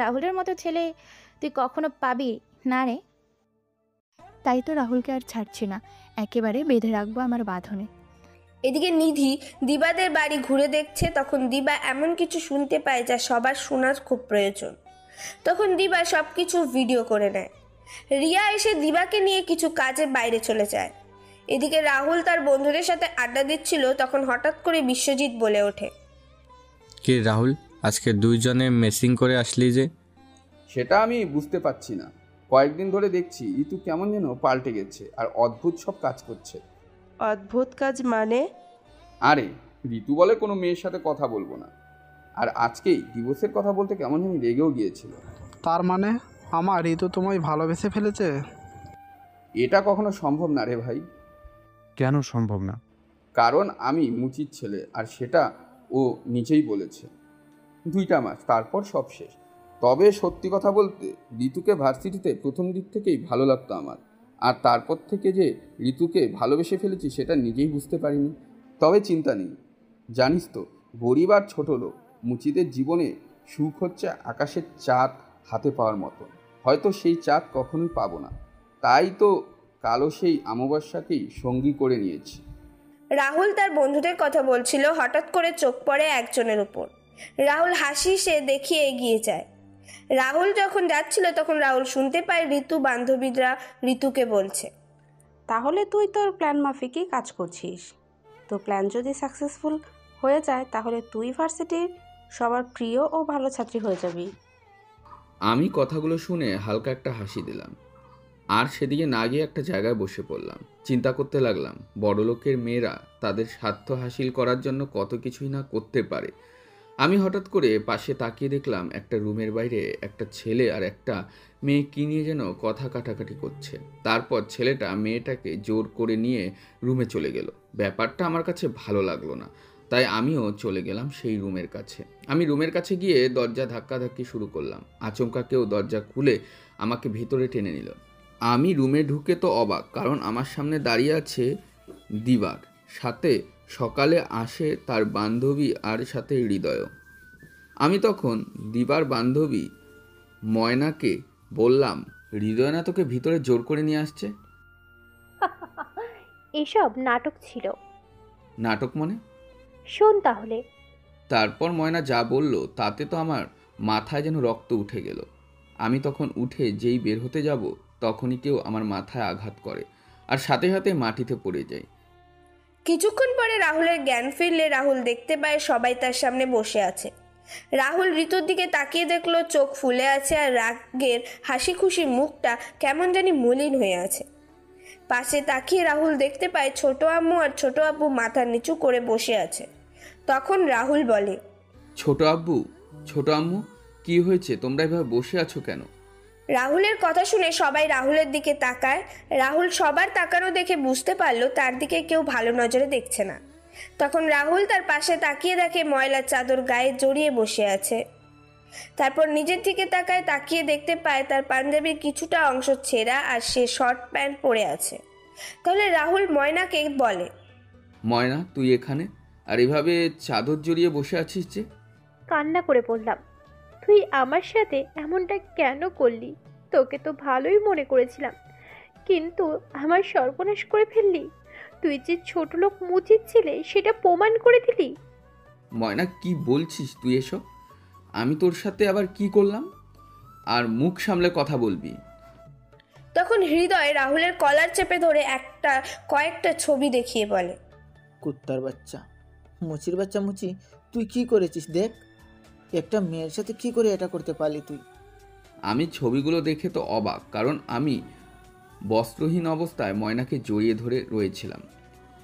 রাহুলের মতো ছেলে তুই কখনো পাবি না রে। তাই তো রাহুলকে আর ছাড়ছি না, একেবারে বেঁধে রাখবো আমার বাঁধনে। এদিকে নিধি দিবাদের বাড়ি ঘুরে দেখছে। তখন দিবা এমন কিছু শুনতে পায় যা সবার শোনার খুব প্রয়োজন। তখন দিবা সব কিছু ভিডিও করে নেয়। রিয়া এসে দিবাকে নিয়ে কিছু কাজে বাইরে চলে যায়। এদিকে রাহুল তার বন্ধুদের সাথে আড্ডা দিচ্ছিল। তখন হঠাৎ করে বিশ্বজিৎ বলে ওঠে, কি রাহুল, আজকে দুইজনে মেসিং করে আসলি যে? সেটা আমি বুঝতে পারছি না। কয়েকদিন ধরে দেখছি ঋতু কেমন যেন পাল্টে গেছে আর অদ্ভুত সব কাজ করছে। অদ্ভুত কাজ মানে? আরে, ঋতু বলে কোনো মেয়ের সাথে কথা বলবো না, আর আজকেই ডিভোর্সের কথা বলতে কেমন যেন রেগেও গিয়েছিল। তার মানে আমার ঋতু তোমায় ভালোবেসে ফেলেছে? এটা কখনো সম্ভব না রে ভাই। কেন সম্ভব না? কারণ আমি মুচির ছেলে, আর সেটা ও নিজেই বলেছে। 2টা মাস, তারপর সব শেষ। তবে সত্যি কথা বলতে ঋতুকে ভার্সিটিতে প্রথম দিক থেকেই ভালো লাগতো আমার, আর তারপর থেকে যে ঋতুকে ভালোবেসে ফেলেছি সেটা নিজেই বুঝতে পারিনি। তবে চিন্তা নেই, জানিস তো, গরিব আর ছোট লোক মুচিদের জীবনে সুখ হচ্ছে আকাশের চাঁদ হাতে পাওয়ার মতো, হয়তো সেই চাঁদ কখনোই পাবো না, তাই তো কালো সেই অমাবস্যাকেই সঙ্গী করে নিয়েছি। রাহুল তার বন্ধুদের কথা বলছিল, হঠাৎ করে চোখ পড়ে একজনের উপর। রাহুল হাসি সে দেখিয়ে এগিয়ে যায়। রাহুল যখন যাচ্ছিল তখন রাহুল শুনতে পায় ঋতু বান্ধবীরা ঋতুকে বলছে, তাহলে তুই তোর প্ল্যান মাফিকই কাজ করছিস। তো প্ল্যান যদি সাকসেসফুল হয়ে যায় তাহলে তুই ভার্সিটির সবার প্রিয় ও ভালো ছাত্রী হয়ে যাবি। আমি কথাগুলো শুনে হালকা একটা হাসি দিলাম, আর সেদিকে না গিয়ে একটা জায়গায় বসে পড়লাম। চিন্তা করতে লাগলাম, বড়লোকের মেয়েরা তাদের স্বার্থ হাসিল করার জন্য কত কিছুই না করতে পারে। আমি হঠাৎ করে পাশে তাকিয়ে দেখলাম একটা রুমের বাইরে একটা ছেলে আর একটা মেয়ে কী নিয়ে যেন কথা কাটাকাটি করছে। তারপর ছেলেটা মেয়েটাকে জোর করে নিয়ে রুমে চলে গেল। ব্যাপারটা আমার কাছে ভালো লাগলো না, তাই আমিও চলে গেলাম সেই রুমের কাছে। আমি রুমের কাছে গিয়ে দরজা ধাক্কাধাক্কি শুরু করলাম। আচমকা কেউ দরজা খুলে আমাকে ভিতরে টেনে নিল। আমি রুমে ঢুকে তো অবাক, কারণ আমার সামনে দাঁড়িয়ে আছে দিবার, সাথে সকালে আসে তার বান্ধবী, আর সাথে হৃদয়ও। আমি তখন দিবার বান্ধবী ময়নাকে বললাম, হৃদয় না তোকে ভিতরে জোর করে নিয়ে আসছে? এসব নাটক ছিল। নাটক মানে? শোন তাহলে। তারপর ময়না যা বলল তাতে তো আমার মাথায় যেন রক্ত উঠে গেল। আমি তখন উঠে যেই বের হতে যাব তখনই কেউ আমার মাথায় আঘাত করে, আর সাথে সাথে মাটিতে পড়ে যায়। কিছুক্ষণ পরে রাহুলের জ্ঞান ফিরলে রাহুল দেখতে পায় সবাই তার সামনে বসে আছে। রাহুল ঋতুর দিকে তাকিয়ে দেখলো চোখ ফুলে আছে, আর রাগের হাসি খুশি মুখটা কেমন জানি মলিন হয়ে আছে। পাশে তাকিয়ে রাহুল দেখতে পায় ছোট আম্মু আর ছোট আব্বু মাথা নিচু করে বসে আছে। তখন রাহুল বলে, ছোট আব্বু, ছোট আম্মু, কি হয়েছে? তোমরা এভাবে বসে আছো কেন? রাহুলের কথা শুনে সবাই রাহুলের দিকে তাকায়। রাহুল সবার তাকানো দেখে বুঝতে পারলো তার দিকে কেউ ভালো নজরে দেখছে না। তখন রাহুল তার পাশে তাকিয়ে দেখে ময়লার চাদর গায়ে জড়িয়ে বসে আছে। তারপর নিজের দিকে তাকিয়ে দেখতে পায় তার পাঞ্জাবির কিছুটা অংশ ছেঁড়া, আর সে শর্ট প্যান্ট পরে আছে। তাহলে রাহুল ময়নাকে বলে, ময়না, তুই এখানে আর এভাবে চাদর জড়িয়ে বসে আছিস যে? কান্না করে বললাম, তুই আমার সাথে এমনটা কেন করলি? তোকে তো ভালোই মনে করেছিলাম, কিন্তু আমার সর্বনাশ করে ফেললি। তুই যে ছোট লোক মুচির ছিলে সেটা প্রমাণ করে দিলি। ময়না, কি বলছিস তুই এসব? আমি তোর সাথে আবার কি করলাম? আর মুখ সামলে কথা বলবি। তখন হৃদয় রাহুলের কলার চেপে ধরে কয়েকটা ছবি দেখিয়ে বলে, কুত্তার বাচ্চা, মুচির বাচ্চা মুচি, তুই কি করেছিস দেখ। একটা মেয়ের সাথে কি করে এটা করতে পারলি তুই? আমি ছবিগুলো দেখে তো অবাক, কারণ আমি বস্ত্রহীন অবস্থায় ময়নাকে জড়িয়ে ধরে রয়েছিলাম।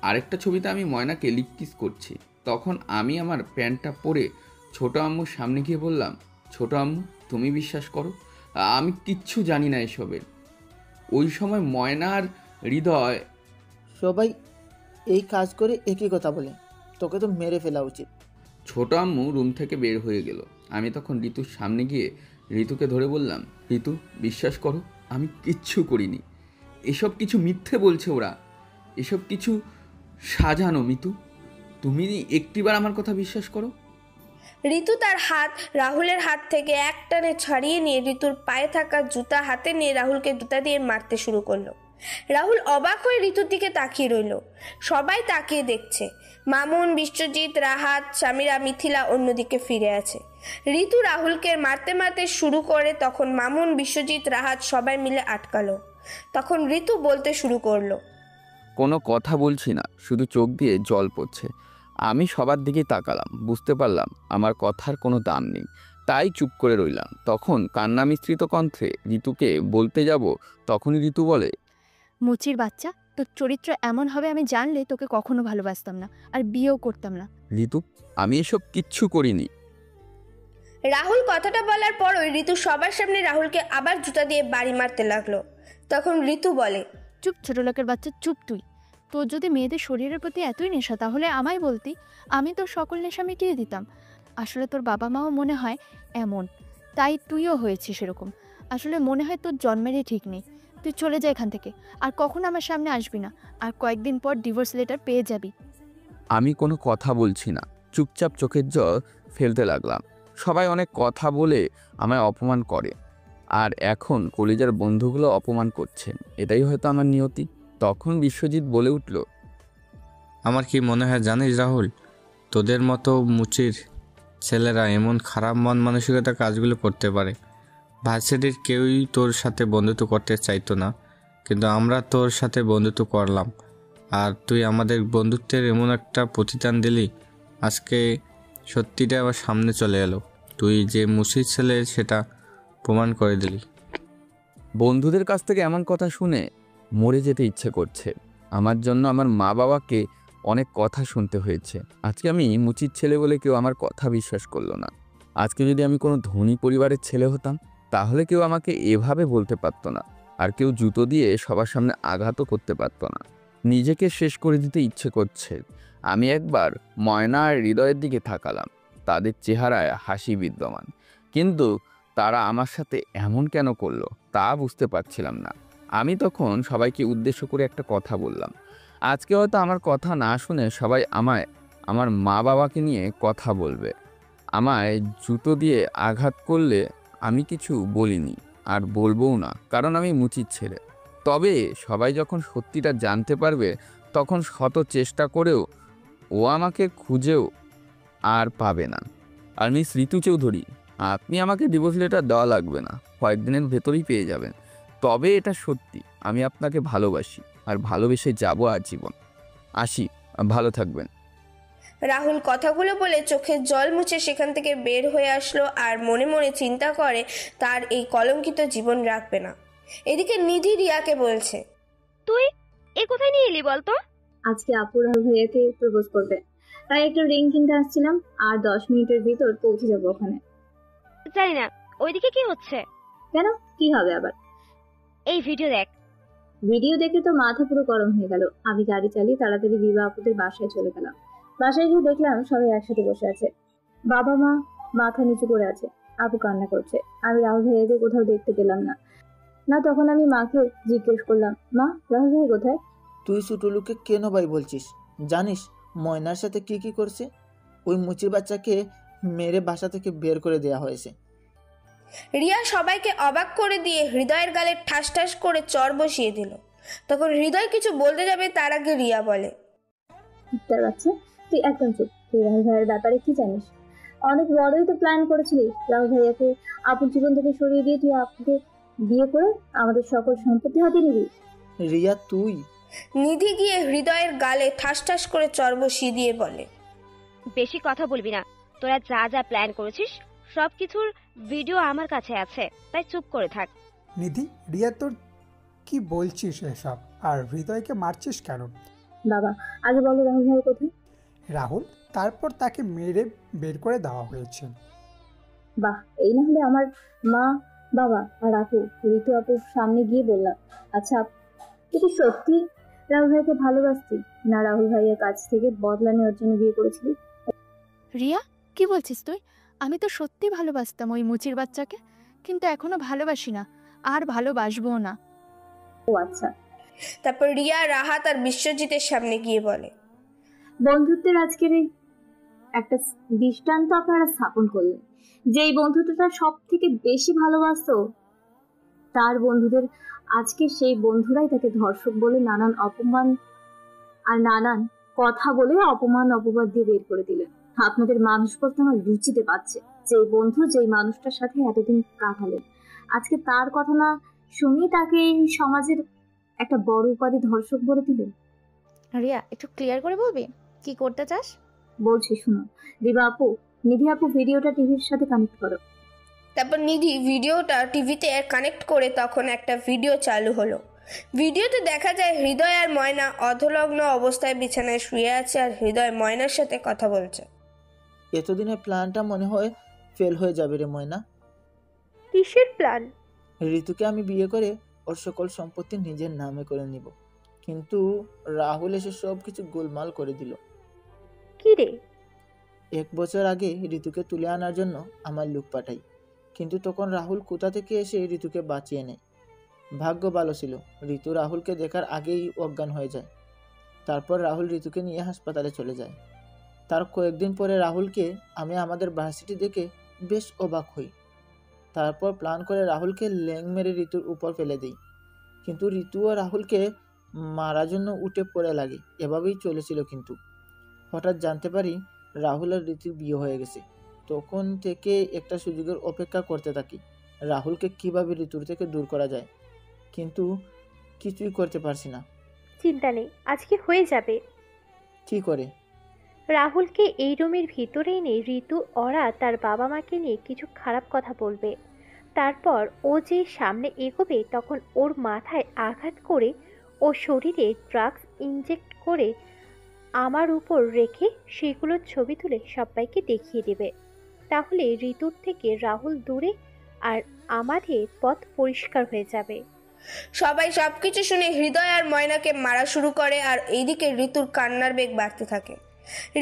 আরেকটা ছবিতে আমি ময়নাকে লিপ কিস করছি। তখন আমি আমার প্যান্টটা পরে ছোট আম্মুর সামনে গিয়ে বললাম, ছোট আম্মু, তুমি বিশ্বাস করো, আমি কিচ্ছু জানি না এসবের। ওই সময় ময়না আর হৃদয় সবাই এই কাজ করে একই কথা বলে, তোকে তো মেরে ফেলা উচিত। ছোট আম্মু রুম থেকে বের হয়ে গেল। আমি তখন ঋতুর সামনে গিয়ে ঋতুকে ধরে বললাম, ঋতু, বিশ্বাস করো, আমি কিচ্ছু করিনি। এসব কিছু মিথ্যে বলছে ওরা, এসব কিছু সাজানো। মিতু, তুমি একটিবার আমার কথা বিশ্বাস করো। ঋতু তার হাত রাহুলের হাত থেকে এক টানে ছাড়িয়ে নিয়ে ঋতুর পায়ে থাকা জুতা হাতে নিয়ে রাহুলকে জুতা দিয়ে মারতে শুরু করলো। রাহুল অবাক হয়ে ঋতুর দিকে তাকিয়ে রইল। সবাই তাকিয়ে দেখছে। মামুন, বিশ্বজিৎ, রাহাত, সামিরা, মিথিলা অন্যদিকে ফিরে আছে। ঋতু রাহুলকে মারতে মারতে শুরু করে, তখন মামুন, বিশ্বজিৎ, রাহাত সবাই মিলে আটকালো। তখন ঋতু বলতে শুরু করলো, কোনো কথা বলছি না, শুধু চোখ দিয়ে জল পড়ছে। আমি সবার দিকে তাকালাম, বুঝতে পারলাম আমার কথার কোনো দাম নেই, তাই চুপ করে রইলাম। তখন কান্না মিশ্রিত কণ্ঠে ঋতুকে বলতে যাব, তখনই ঋতু বলে, মুচির বাচ্চা, তোর চরিত্র এমন হবে আমি জানলে তোকে কখনো ভালোবাসতাম না, আর বিয়েও করতাম না। ঋতু, আমি এসব কিচ্ছু করিনি। রাহুল কথাটা বলার পরই ঋতু সবার সামনে রাহুলকে আবার জুতা দিয়ে বাড়ি মারতে লাগলো। তখন ঋতু বলে, চুপ ছোট লোকের বাচ্চা, চুপ তুই। তোর যদি মেয়েদের শরীরের প্রতি এতই নেশা তাহলে আমায় বলতি, আমি তোর সকল নেশা মিটিয়ে দিতাম। আসলে তোর বাবা মাও মনে হয় এমন, তাই তুইও হয়েছিস এরকম। আসলে মনে হয় তোর জন্মেরই ঠিক নেই। তুই চলে যা এখান থেকে, আর কখনো আমার সামনে আসবি না, আর কয়েকদিন পর ডিভোর্স লেটার পেয়ে যাবি। আমি কোনো কথা বলছি না, চুপচাপ চোখের জল ফেলতে লাগলাম। সবাই অনেক কথা বলে আমায় অপমান করে, আর এখন কলিজার বন্ধুগুলো অপমান করছে। এটাই হয়তো আমার নিয়তি। তখন বিশ্বজিৎ বলে উঠল, আমার কি মনে হয় জানিস রাহুল, তোদের মতো মুচির ছেলেরা এমন খারাপ মন মানসিকতা কাজগুলো করতে পারে। ভার্সিটির কেউই তোর সাথে বন্ধুত্ব করতে চাইতো না, কিন্তু আমরা তোর সাথে বন্ধুত্ব করলাম, আর তুই আমাদের বন্ধুত্বের এমন একটা প্রতিদান দিলি। আজকে সত্যিটা আবার সামনে চলে এলো, তুই যে মুচির ছেলে সেটা প্রমাণ করে দিলি। বন্ধুদের কাছ থেকে এমন কথা শুনে মরে যেতে ইচ্ছে করছে। আমার জন্য আমার মা বাবাকে অনেক কথা শুনতে হয়েছে। আজকে আমি মুচির ছেলে বলে কেউ আমার কথা বিশ্বাস করলো না। আজকে যদি আমি কোনো ধনী পরিবারের ছেলে হতাম, তাহলে কেউ আমাকে এভাবে বলতে পারতো না, আর কেউ জুতো দিয়ে সবার সামনে আঘাতও করতে পারতো না। নিজেকে শেষ করে দিতে ইচ্ছে করছে। আমি একবার ময়না আর হৃদয়ের দিকে তাকালাম। তাদের চেহারায় হাসি বিদ্যমান, কিন্তু তারা আমার সাথে এমন কেন করলো তা বুঝতে পারছিলাম না। আমি তখন সবাইকে উদ্দেশ্য করে একটা কথা বললাম। আজকে হয়তো আমার কথা না শুনে সবাই আমায় আমার মা বাবাকে নিয়ে কথা বলবে। আমায় জুতো দিয়ে আঘাত করলে আমি কিছু বলিনি, আর বলবও না, কারণ আমি মুচির ছেলে। তবে সবাই যখন সত্যিটা জানতে পারবে, তখন শত চেষ্টা করেও ও আমাকে খুঁজেও আর পাবে না। আর মিস ঋতু চৌধুরী, আপনি আমাকে ডিভোর্স লেটার দেওয়া লাগবে না, কয়েকদিনের ভেতরেই পেয়ে যাবেন। তবে এটা সত্যি, আমি আপনাকে ভালোবাসি, আর ভালোবেসে যাব আজীবন। আসি, ভালো থাকবেন। রাহুল কথাগুলো বলে চোখের জল মুছে সেখান থেকে বের হয়ে আসলো, আর মনে মনে চিন্তা করে তার এই কলঙ্কিত জীবন রাখবে না। এদিকে নিধি রিয়াকে বলছে, তুই এ কোথায় নিয়ে এলি বলতো? আজকে আপু রাহুল ভাইয়াকে প্রপোজ করবে, তাই একটা রিং কিনতে আসছিলাম, আর 10 মিনিটের ভিতর পৌঁছে যাবো ওখানে। জানি না ওইদিকে কি হচ্ছে। কেন, কি হবে আবার? এই ভিডিও দেখ। ভিডিও দেখে তো মাথা পুরো গরম হয়ে গেল। আমি গাড়ি চালিয়ে তাড়াতাড়ি দিবা আপুদের বাসায় চলে গেলাম। বাসায় গিয়ে দেখলাম সবাই একসাথে বসে আছে। বাবা মা মাথা নিচু করে আছে, আপু কান্না করছে। আমি রাহুল ভাইয়াকে কোথাও দেখতে পেলাম না। তখন আমি মাকে জিজ্ঞেস করলাম, মা রাহুল ভাই কোথায়? তুই ছোটলুকে কেন ভাই বলছিস? জানিস ময়নার সাথে কি কি করছে? ওই মুচির বাচ্চাকে মেরে বাসা থেকে বের করে দেওয়া হয়েছে। রিয়া সবাইকে অবাক করে দিয়ে হৃদয়ের গালে ঠাস ঠাস করে চর বসিয়ে দিল। তখন হৃদয় কিছু বলতে যাবে, তার আগে রিয়া বলে, তার বাচ্চা, তুই একদম চুপ। তুই রাহুল ভাইয়ের ব্যাপারে কি জানিস? অনেক বড়ই তো প্ল্যান করেছিলি। রাহুল ভাইয়াকে আপুর জীবন থেকে সরিয়ে দিয়ে তুই আপুকে বিয়ে করে আমাদের সকল সম্পত্তি হাতে নিবি। রিয়া তুই। নিধি গিয়ে হৃদয়ের গালে ঠাস ঠাস করে চর বসিয়ে দিয়ে বলে, বেশি কথা বলবি না। তোরা যা যা প্ল্যান করেছিস সবকিছুর ভিডিও আমার কাছে আছে, তাই চুপ করে থাক। নিধি, রিয়া তোর কি বলছিস এসব? আর হৃদয়কে মারছিস কেন? বাবা আগে বলো রাহুল ভাই কোথায়? রাহুল, তারপর তাকে মেরে বের করে দেওয়া হয়েছে। বাহ, এই না হলে আমার মা বাবা আর আপু ঋতু আপুর সামনে গিয়ে বললাম, আচ্ছা তুই কি সত্যি রাহুল ভাইকে ভালোবাসতি, না রাহুল ভাইয়ের কাছ থেকে বদলা নেওয়ার জন্য বিয়ে করেছিলি? রিয়া, কি বলছিস তুই? আমি তো সত্যি ভালোবাসতাম ওই মুচির বাচ্চাকে, কিন্তু এখনো ভালোবাসি না, আর ভালোবাসবও না। ও আচ্ছা। তারপর রিয়া, রাহাত আর বিশ্বজিতের সামনে গিয়ে বলে, বন্ধুত্বের আজকের এই একটা দৃষ্টান্ত আপনারা স্থাপন করলেন। যেই বন্ধুত্বটা সব থেকে বেশি ভালোবাসতো তার বন্ধুদের আজকে সেই বন্ধুরাই তাকে ধর্ষক বলে নানান অপমান আর নানান কথা বলে অপমান অপবাদ দিয়ে বের করে দিলেন। আপনাদের মানুষ বলতে আমার রুচিতে পাচ্ছে। যেই বন্ধু যেই মানুষটার সাথে এতদিন কাটালেন, আজকে তার কথা না শুনেই তাকে এই সমাজের একটা বড় উপাধি ধর্ষক বলে দিলেন। রিয়া, একটু ক্লিয়ার করে বলবি কি করতে চাস? বলছি শুনো, দিবা আপু, নিধি আপু ভিডিওটা টিভির সাথে কানেক্ট করো। তারপর নিধি ভিডিওটা টিভিতে কানেক্ট করে তখন একটা ভিডিও চালু হলো। ভিডিওতে দেখা যায় হৃদয় আর ময়না অধলগ্ন অবস্থায় বিছানায় শুয়ে আছে, আর হৃদয় ময়নার সাথে কথা বলছে। এতদিনের প্ল্যানটা মনে হয় ফেল হয়ে যাবে রে ময়না। কিসের প্ল্যান? ঋতুকে আমি বিয়ে করে ওর সকল সম্পত্তি নিজের নামে করে নিব, কিন্তু রাহুল এসে সব কিছু গোলমাল করে দিল। কি রে? 1 বছর আগে ঋতুকে তুলে আনার জন্য আমার লোক পাঠাই, কিন্তু তখন রাহুল কোথা থেকে এসে ঋতুকে বাঁচিয়ে নেয়। ভাগ্য ভালো ছিল, ঋতু রাহুলকে দেখার আগেই অজ্ঞান হয়ে যায়। তারপর রাহুল ঋতুকে নিয়ে হাসপাতালে চলে যায়। তার কয়েকদিন পরে রাহুলকে আমি আমাদের ভার্সিটি থেকে বেশ অবাক হই। তারপর প্ল্যান করে রাহুলকে ল্যাং মেরে ঋতুর উপর ফেলে দিই, কিন্তু ঋতুও রাহুলকে মারার জন্য উঠে পড়ে লাগে। এভাবেই চলেছিল, কিন্তু হঠাৎ জানতে পারি রাহুল আর ঋতুর বিয়ে হয়ে গেছে। তখন থেকে একটা সুযোগের অপেক্ষা করতে থাকি, রাহুলকে কিভাবে ঋতুর থেকে দূর করা যায়, কিন্তু কিছুই করতে পারছি না। চিন্তা নেই, আজকে হয়ে যাবে। কি করে? রাহুলকে এই রুমের ভিতরে এনে ঋতু ওরা তার বাবা মাকে নিয়ে কিছু খারাপ কথা বলবে। তারপর ও যে সামনে এগোবে তখন ওর মাথায় আঘাত করে ও শরীরে ড্রাগস ইনজেক্ট করে আমার উপর রেখে সেগুলোর ছবি তুলে সবাইকে দেখিয়ে দেবে। তাহলে ঋতুর থেকে রাহুল দূরে আর আমাদের পথ পরিষ্কার হয়ে যাবে। সবাই সবকিছু শুনে হৃদয় আর ময়নাকে মারা শুরু করে, আর এইদিকে ঋতুর কান্নার বেগ বাড়তে থাকে।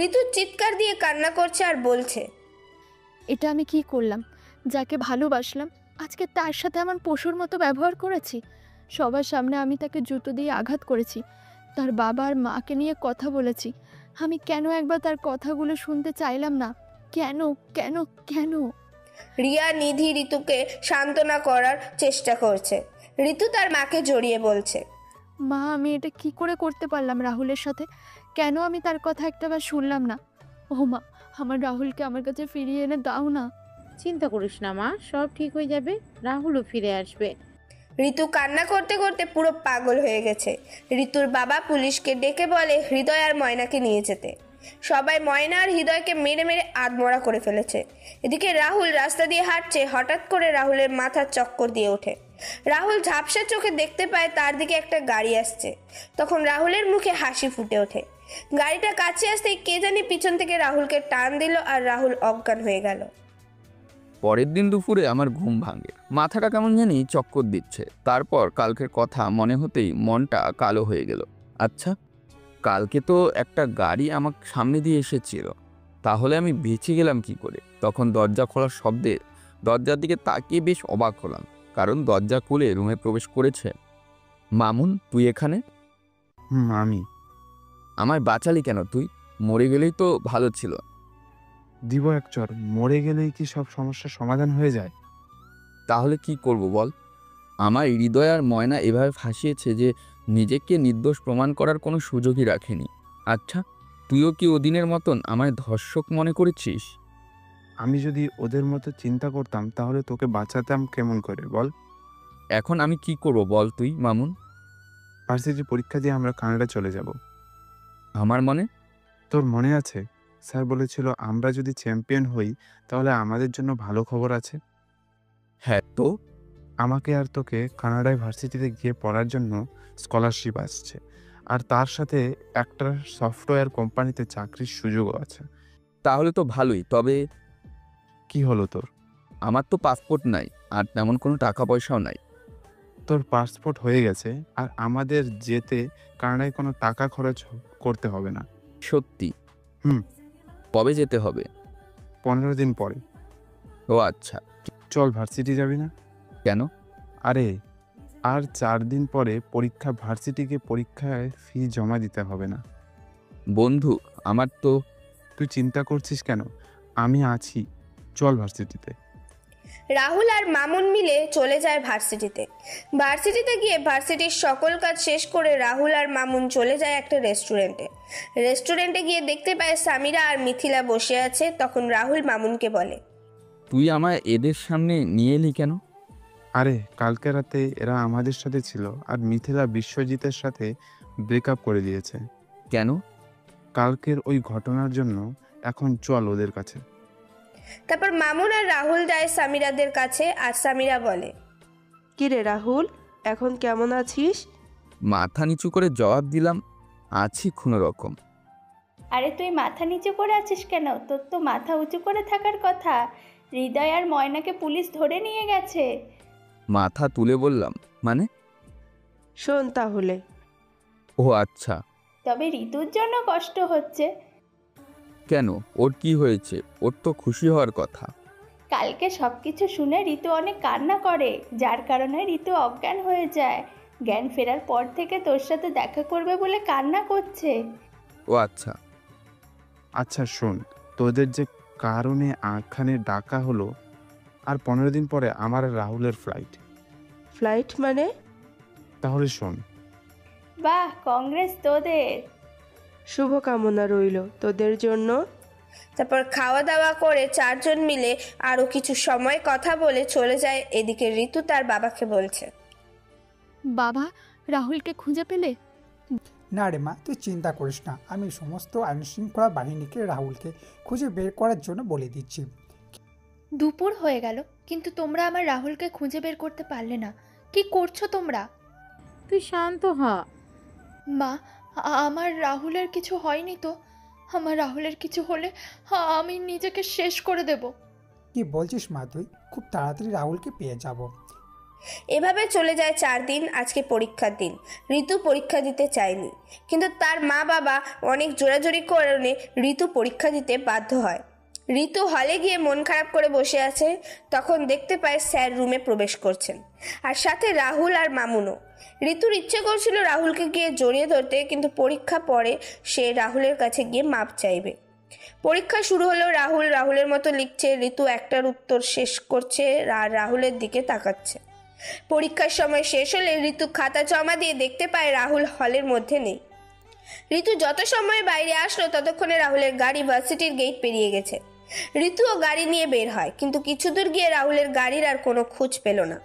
ঋতুর চিৎকার দিয়ে কান্না করছে আর বলছে, এটা আমি কি করলাম? যাকে ভালোবাসলাম আজকে তার সাথে আমার পশুর মতো ব্যবহার করেছি। সবার সামনে আমি তাকে জুতো দিয়ে আঘাত করেছি, তার বাবা আর মাকে নিয়ে কথা বলেছি। আমি কেন একবার তার কথাগুলো শুনতে চাইলাম না? কেন কেন কেন? রিয়া নিধি ঋতুকে সান্ত্বনা করার চেষ্টা করছে। ঋতু তার মাকে জড়িয়ে বলছে, মা, আমি এটা কি করে করতে পারলাম রাহুলের সাথে? কেন আমি তার কথা একটাবার শুনলাম না? ও মা, আমার রাহুলকে আমার কাছে ফিরিয়ে এনে দাও না। চিন্তা করিস না মা, সব ঠিক হয়ে যাবে, রাহুলও ফিরে আসবে। ঋতু কান্না করতে করতে পুরো পাগল হয়ে গেছে। ঋতুর বাবা পুলিশকে ডেকে বলে হৃদয় আর ময়নাকে নিয়ে যেতে। সবাই ময়না আর হৃদয়কে মেরে মেরে আধমরা করে ফেলেছে। এদিকে রাহুল রাস্তা দিয়ে হাঁটছে, হঠাৎ করে রাহুলের মাথার চক্কর দিয়ে ওঠে। রাহুল ঝাপসা চোখে দেখতে পায় তার দিকে একটা গাড়ি আসছে। তখন রাহুলের মুখে হাসি ফুটে ওঠে। গাড়িটা কাছে আসতেই কে জানি পিছন থেকে রাহুলকে টান দিল আর রাহুল অজ্ঞান হয়ে গেল। পরের দিন দুপুরে আমার ঘুম ভাঙে, মাথাটা কেমন জানি চক্কর দিচ্ছে। তারপর কালকের কথা মনে হতেই মনটা কালো হয়ে গেল। আচ্ছা, কালকে তো একটা গাড়ি আমার সামনে দিয়ে এসেছিল, তাহলে আমি বেঁচে গেলাম কি করে? তখন দরজা খোলার শব্দে দরজার দিকে তাকিয়ে বেশ অবাক হলাম, কারণ দরজা খুলে রুমে প্রবেশ করেছে মামুন। তুই এখানে? আমি। আমায় বাঁচালি কেন তুই? মরে গেলেই তো ভালো ছিল। দিব এক চর, মরে গেলেই কি সব সমস্যার সমাধান হয়ে যায়? তাহলে কি করব বল? আমার হৃদয় আর ময়না এভাবে ফাঁসিয়েছে যে নিজেকে নির্দোষ প্রমাণ করার কোনো সুযোগই রাখেনি। আচ্ছা, তুইও কি ওদিনের মতন আমায় ধর্ষক মনে করেছিস? আমি যদি ওদের মতো চিন্তা করতাম তাহলে তোকে বাঁচাতাম কেমন করে বল? এখন আমি কি করব বল তুই মামুন? ভার্সিটির পরীক্ষা দিয়ে আমরা কানাডা চলে যাব। আমার মনে? তোর মনে আছে স্যার বলেছিল আমরা যদি চ্যাম্পিয়ন হই তাহলে আমাদের জন্য ভালো খবর আছে। হ্যাঁ, তো আমাকে আর তোকে কানাডায় ভার্সিটিতে গিয়ে পড়ার জন্য স্কলারশিপ আসছে, আর তার সাথে একটা সফটওয়্যার কোম্পানিতে চাকরির সুযোগও আছে। তাহলে তো ভালোই। তবে কি হলো তোর? আমার তো পাসপোর্ট নাই, আর তেমন কোনো টাকা পয়সাও নাই। তোর পাসপোর্ট হয়ে গেছে, আর আমাদের যেতে কানাডায় কোনো টাকা খরচ করতে হবে না। সত্যি? হুম। কবে যেতে হবে? 15 দিন পরে। ও আচ্ছা। চল, ভার্সিটি যাবি না? কেন? আরে আর 4 দিন পরে পরীক্ষা, ভার্সিটিকে পরীক্ষায় ফি জমা দিতে হবে না। বন্ধু আমার তো। তুই চিন্তা করছিস কেন? আমি আছি, চল ভার্সিটিতে। রাহুল আর মামুন মিলে চলে যায় ভার্সিটিতে। ভার্সিটিতে গিয়ে ভার্সিটির সকল কাজ শেষ করে রাহুল আর মামুন চলে যায় একটা রেস্টুরেন্টে। রেস্টুরেন্টে গিয়ে দেখতে পায় সামিরা আর মিথিলা বসে আছে। তখন রাহুল মামুনকে বলে, তুই আমায় এদের সামনে নিয়ে এলি কেন? আরে কালকে রাতে এরা আমাদের সাথে ছিল, আর মিথিলা বিশ্বজিতের সাথে ব্রেকআপ করে দিয়েছে। কেন? কালকের ওই ঘটনার জন্য। এখন চল ওদের কাছে। তারপর মামুন আর রাহুল যায় সামিরাদের কাছে, আর সামিরা বলে, কিরে রাহুল, এখন কেমন আছিস? মাথা নিচু করে জবাব দিলাম, আছি কোনো রকম। আরে তুই মাথা নিচু করে আছিস কেন? তোর তো মাথা উঁচু করে থাকার কথা। হৃদয় আর ময়নাকে পুলিশ ধরে নিয়ে গেছে। মাথা তুলে বললাম, মানে? শোন তাহলে। ও আচ্ছা। তবে ঋতুর জন্য কষ্ট হচ্ছে। কেন? ওর কি হয়েছে? ওর তো খুশি হওয়ার কথা। কালকে সব কিছু শুনে ঋতু অনেক কান্না করে, যার কারণে ঋতু অজ্ঞান হয়ে যায়। জ্ঞান ফেরার পর থেকে তোর সাথে দেখা করবে বলে কান্না করছে। ও আচ্ছা। আচ্ছা শোন, তোদের যে কারণে আখানে ডাকা হলো। আর 15 দিন পরে আমার আর রাহুলের ফ্লাইট। ফ্লাইট মানে? তাহলে শোন। বাহ, কংগ্রেস তোদের। শুভকামনা রইল তোদের জন্য। তারপর খাওয়া দাওয়া করে চারজন মিলে আরো কিছু সময় কথা বলে চলে যায়। এদিকে ঋতু তার বাবাকে বলছে, বাবা, রাহুলকে খুঁজে পেলে? না রে মা, তুই চিন্তা করিস না, আমি সমস্ত আইনশৃঙ্খলা বাহিনীকে রাহুলকে খুঁজে বের করার জন্য বলে দিচ্ছি। দুপুর হয়ে গেল, কিন্তু তোমরা আমার রাহুলকে খুঁজে বের করতে পারলে না। কি করছো তোমরা? তুই শান্ত হ। মা, আমার রাহুলের কিছু হয়নি তো? আমার রাহুলের কিছু হলে আমি নিজেকে শেষ করে দেব। কি বলছিস মা তুই? খুব তাড়াতাড়ি রাহুলকে পেয়ে যাব। এভাবে চলে যায় 4 দিন। আজকে পরীক্ষার দিন। ঋতু পরীক্ষা দিতে চায়নি, কিন্তু তার মা বাবা অনেক জোরাজোরি কারণে ঋতু পরীক্ষা দিতে বাধ্য হয়। ঋতু হলে গিয়ে মন খারাপ করে বসে আছে। তখন দেখতে পায় স্যার রুমে প্রবেশ করছেন, আর সাথে রাহুল আর মামুনও। ঋতুর ইচ্ছে করছিল রাহুলকে গিয়ে জড়িয়ে ধরতে, কিন্তু পরীক্ষা পরে সে রাহুলের কাছে গিয়ে মাপ চাইবে। পরীক্ষা শুরু হলো। রাহুলের মতো লিখছে। ঋতু একটার উত্তর শেষ করছে আর রাহুলের দিকে তাকাচ্ছে। পরীক্ষার সময় শেষ হলে ঋতু খাতা জমা দিয়ে দেখতে পায় রাহুল হলের মধ্যে নেই। ঋতু যত সময় বাইরে আসলো ততক্ষণে রাহুলের গাড়ি ভার্সিটির গেট পেরিয়ে গেছে। ঋতুও গাড়ি নিয়ে বের হয়, কিন্তু কিছু দূর গিয়ে রাহুলের গাড়ির আর কোনো খোঁজ পেল না।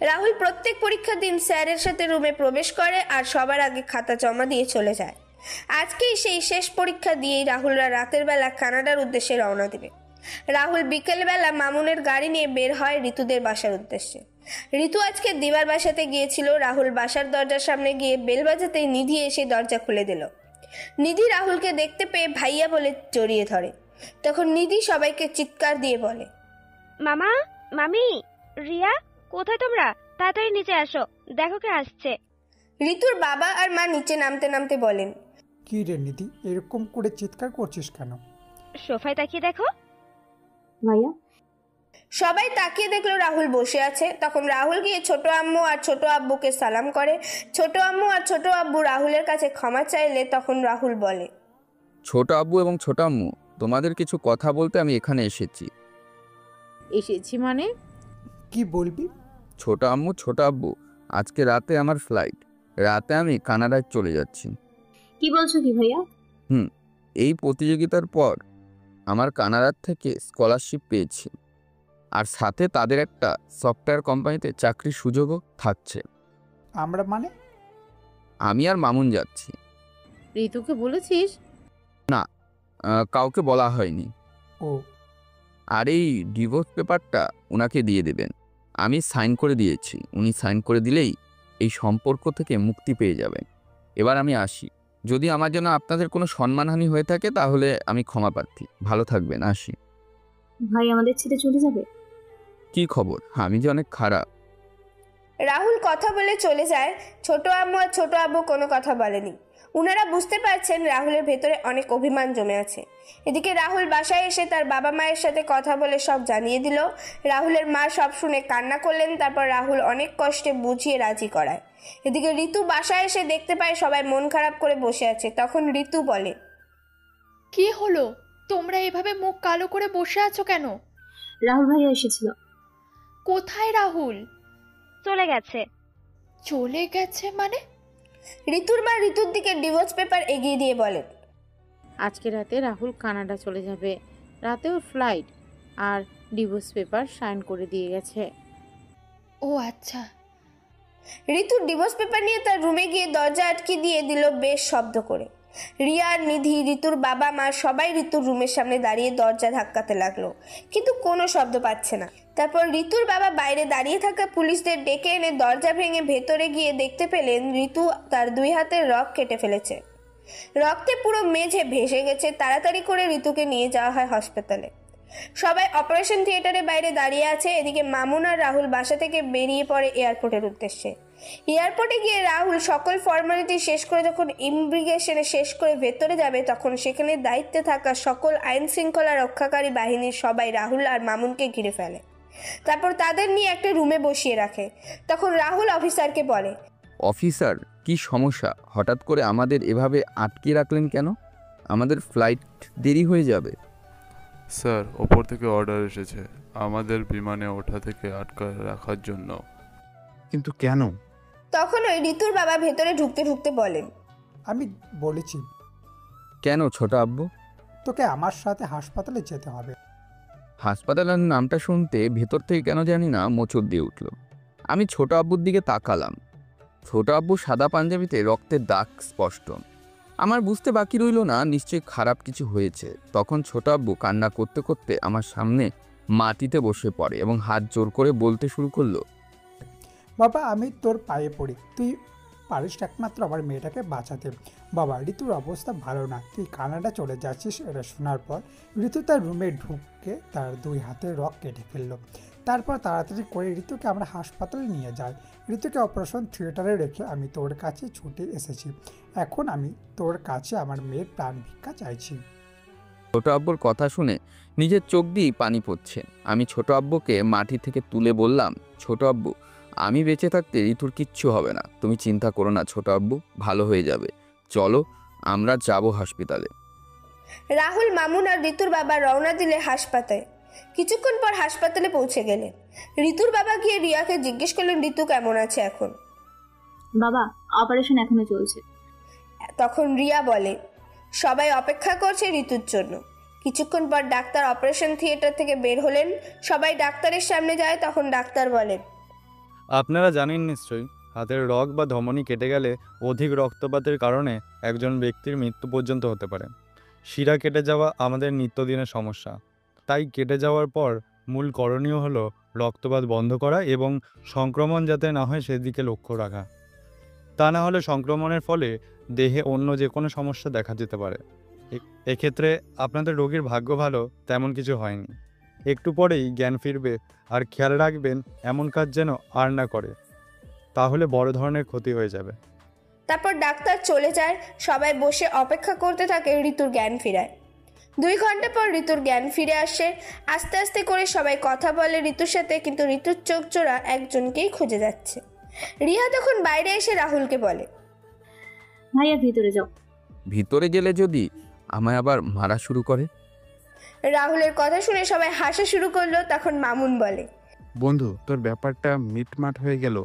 রাহুল প্রত্যেক পরীক্ষার দিন স্যারের সাথে রুমে প্রবেশ করে আর সবার আগে খাতা জমা দিয়ে চলে যায়। আজকেই সেই শেষ পরীক্ষা দিয়েই রাহুলরা রাতের বেলা কানাডার উদ্দেশ্যে রওনা দেবে। রাহুল বিকেলবেলা মামুনের গাড়ি নিয়ে বের হয় ঋতুদের বাসার উদ্দেশ্যে। ঋতু আজকে দিবার বাসাতে গিয়েছিল। রাহুল বাসার দরজার সামনে গিয়ে বেল বাজাতেই নিধি এসে দরজা খুলে দিল। নিধি রাহুলকে দেখতে পেয়ে ভাইয়া বলে জড়িয়ে ধরে। তখন নিধি সবাইকে চিৎকার দিয়ে বলে, মামা, মামি, রিয়া, কোথায় তোমরা? তাড়াতাড়ি নিচে আসো, দেখো কে আসছে। ঋতুর বাবা আর মা নিচে নামতে নামতে বলেন, কি রে নিধি, এরকম করে চিৎকার করছিস কেন? সোফায় তাকিয়ে দেখো। ভাইয়া। সবাই তাকিয়ে দেখলো রাহুল বসে আছে। তখন রাহুল গিয়ে ছোট আম্মু আর ছোট আব্বুকে সালাম করে। ছোট আম্মু আর ছোট আব্বু রাহুলের কাছে ক্ষমা চাইলে তখন রাহুল বলে, ছোট আব্বু এবং ছোট আম্মু, তোমাদের কিছু কথা বলতে আমি এখানে এসেছি। এসেছি মানে? কি বলবি? ছোট আম্মু, ছোট আব্বু, আজকে রাতে আমার ফ্লাইট। রাতে আমি কানাডায় চলে যাচ্ছি। কি বলছো কি ভাইয়া? এই প্রতিযোগিতার পর আমার কানাডার থেকে স্কলারশিপ পেয়েছি, আর সাথে তাদের একটা সফটওয়্যার কোম্পানিতে চাকরির সুযোগও থাকছে। আমরা মানে? আমি আর মামুন যাচ্ছি। ঋতুকে বলেছিস? না, কাউকে বলা হয়নি। ও। আর এই ডিভোর্স পেপারটা ওনাকে দিয়ে দেবেন। আমি সাইন করে দিয়েছি। উনি সাইন করে দিলেই এই সম্পর্ক থেকে মুক্তি পেয়ে যাবেন। এবার আমি আসি। যদি আমার জন্য আপনাদের কোনো সম্মানহানি হয়ে থাকে তাহলে আমি ক্ষমা প্রার্থী। ভালো থাকবেন, আসি। ভাই আমাদের ছেড়ে চলে যাবে? কি খবর? আমি যে অনেক খারাপ। রাহুল কথা বলে চলে যায়। ছোট আম্মু আর ছোট আব্বু কোনো কথা বলেনি। উনারা বুঝতে পারছেন রাহুলের ভেতরে অনেক অভিমান জমে আছে। এদিকে রাহুল বাসায় এসে তার বাবা মায়ের সাথে কথা বলে সব জানিয়ে দিল। রাহুলের মা সব শুনে কান্না করলেন। তারপর রাহুল অনেক কষ্টে বুঝিয়ে রাজি করায়। এদিকে ঋতু বাসায় এসে দেখতে পায় সবাই মন খারাপ করে বসে আছে। তখন ঋতু বলে, কি হলো? তোমরা এভাবে মুখ কালো করে বসে আছো কেন? রাহুল ভাইয়া এসেছিল। কোথায় রাহুল? চলে গেছে। চলে গেছে মানে? ঋতুর মা ঋতুর দিকে ডিভোর্স পেপার এগিয়ে দিয়ে বলেন, আজকে রাতে রাহুল কানাডা চলে যাবে। রাতে ওর ফ্লাইট, আর ডিভোর্স পেপার সাইন করে দিয়ে গেছে। ও আচ্ছা। ঋতুর ডিভোর্স পেপার নিয়ে তার রুমে গিয়ে দরজা আটকে দিয়ে দিল বেশ শব্দ করে। রিয়া, নিধি, ঋতুর বাবা মা সবাই ঋতুর রুমের সামনে দাঁড়িয়ে দরজা ধাক্কাতে লাগলো, কিন্তু কোনো শব্দ পাচ্ছে না। তারপর ঋতুর বাবা বাইরে দাঁড়িয়ে থাকা পুলিশদের ডেকে এনে দরজা ভেঙে ভেতরে গিয়ে দেখতে পেলেন ঋতু তার 2 হাতের রগ কেটে ফেলেছে। রক্তে পুরো মেঝে ভেসে গেছে। তাড়াতাড়ি করে ঋতুকে নিয়ে যাওয়া হয় হাসপাতালে। সবাই অপারেশন থিয়েটারে বাইরে দাঁড়িয়ে আছে। এদিকে মামুন আর রাহুল বাসা থেকে বেরিয়ে পড়ে এয়ারপোর্টের উদ্দেশ্যে। এয়ারপোর্টে গিয়ে রাহুল সকল ফর্মালিটি শেষ করে যখন ইমিগ্রেশনে শেষ করে ভেতরে যাবে, তখন সেখানে দায়িত্বে থাকা সকল আইন শৃঙ্খলা রক্ষাকারী বাহিনীর সবাই রাহুল আর মামুনকে ঘিরে ফেলে। তারপর তাদের নিয়ে একটা রুমে বসিয়ে রাখে। তখন রাহুল অফিসারকে বলে, অফিসার, কি সমস্যা? হঠাৎ করে আমাদের এভাবে আটকে রাখলেন কেন? আমাদের ফ্লাইট দেরি হয়ে যাবে। স্যার, ওপর থেকে অর্ডার এসেছে আমাদের বিমানে ওঠা থেকে আটকা রাখার জন্য। কিন্তু কেন? তখন ওই ঋতুর বাবা ভেতরে ঢুকতে ঢুকতে বলেন, আমি বলেছি কেন ছোট আব্বু? তোকে আমার সাথে হাসপাতালে যেতে হবে। হাসপাতালের নামটা শুনতে ভেতর থেকে কেন জানি না মোচড় দিয়ে উঠল। আমি ছোট আব্বুর দিকে তাকালাম। ছোট আব্বু সাদা পাঞ্জাবিতে রক্তের দাগ স্পষ্ট। আমার বুঝতে বাকি রইল না নিশ্চয়ই খারাপ কিছু হয়েছে। তখন ছোট আব্বু কান্না করতে করতে আমার সামনে মাটিতে বসে পড়ে এবং হাত জোর করে বলতে শুরু করলো, বাবা আমি তোর পায়ে পড়ি, তুই পারিস একমাত্র আমার মেয়েটাকে বাঁচাতে। বাবা ঋতুর অবস্থা ভালো না, তুই কানাডা চলে যাচ্ছিস। এটা শোনার পর ঋতু তার রুমে ঢুকে তার 2 হাতের রক কেটে ফেললো। তারপর তাড়াতাড়ি করে ঋতুকে আমরা হাসপাতালে নিয়ে যাই। ঋতুকে অপারেশন থিয়েটারে রেখে আমি তোর কাছে ছুটে এসেছি। এখন আমি তোর কাছে আমার মেয়ের প্রাণ ভিক্ষা চাইছি। ছোট আব্বুর কথা শুনে নিজের চোখ দিয়েই পানি পড়ছে। আমি ছোট আব্বুকে মাটি থেকে তুলে বললাম, ছোট আব্বু আমি বেঁচে থাকতে ঋতুর কিচ্ছু হবে না, তুমি চিন্তা করো না ছোট আব্বু, ভালো হয়ে যাবে। চলো আমরা যাব হাসপাতালে। রাহুল, মামুন আর ঋতুর বাবা রওনা দিলে হাসপাতালে। কিছুক্ষণ পর হাসপাতালে পৌঁছে গেলেন। ঋতুর বাবা গিয়ে রিয়াকে জিজ্ঞেস করলেন ঋতু কেমন আছে এখন। বাবা অপারেশন এখনো চলছে। তখন রিয়া বলে, সবাই অপেক্ষা করছে ঋতুর জন্য। কিছুক্ষণ পর ডাক্তার অপারেশন থিয়েটার থেকে বের হলেন। সবাই ডাক্তারের সামনে যায়। তখন ডাক্তার বলেন, আপনারা জানেন নিশ্চয়ই হাতের রগ বা ধমনী কেটে গেলে অধিক রক্তপাতের কারণে একজন ব্যক্তির মৃত্যু পর্যন্ত হতে পারে। শিরা কেটে যাওয়া আমাদের নিত্যদিনের সমস্যা। তাই কেটে যাওয়ার পর মূল করণীয় হলো রক্তপাত বন্ধ করা এবং সংক্রমণ যাতে না হয় সেদিকে লক্ষ্য রাখা। তা না হলে সংক্রমণের ফলে দেহে অন্য যে কোনো সমস্যা দেখা যেতে পারে। এক্ষেত্রে আপনাদের রোগীর ভাগ্য ভালো, তেমন কিছু হয়নি। একটু পরেই জ্ঞান ফিরবে। আর খেয়াল রাখবেন এমন কাজ যেন আর না করে, তাহলে বড় ধরনের ক্ষতি হয়ে যাবে। তারপর ডাক্তার চলে যায়। সবাই বসে অপেক্ষা করতে থাকে ঋতুর জ্ঞান ফিরায়। 2 ঘন্টা পর ঋতুর জ্ঞান ফিরে আসে। আস্তে আস্তে করে সবাই কথা বলে ঋতুর সাথে, কিন্তু ঋতুর চোখ জোড়া একজনকেই খুঁজে যাচ্ছে। রিয়া তখন বাইরে এসে রাহুলকে বলে, ভাইয়া ভিতরে যাও। ভিতরে গেলে যদি আমায় আবার মারা শুরু করে? রাহুলের কথা শুনে সবাই হাসা শুরু করলো। তখন মামুন বলে, বন্ধু তোর ব্যাপারটা মিটমাট হয়ে গেল।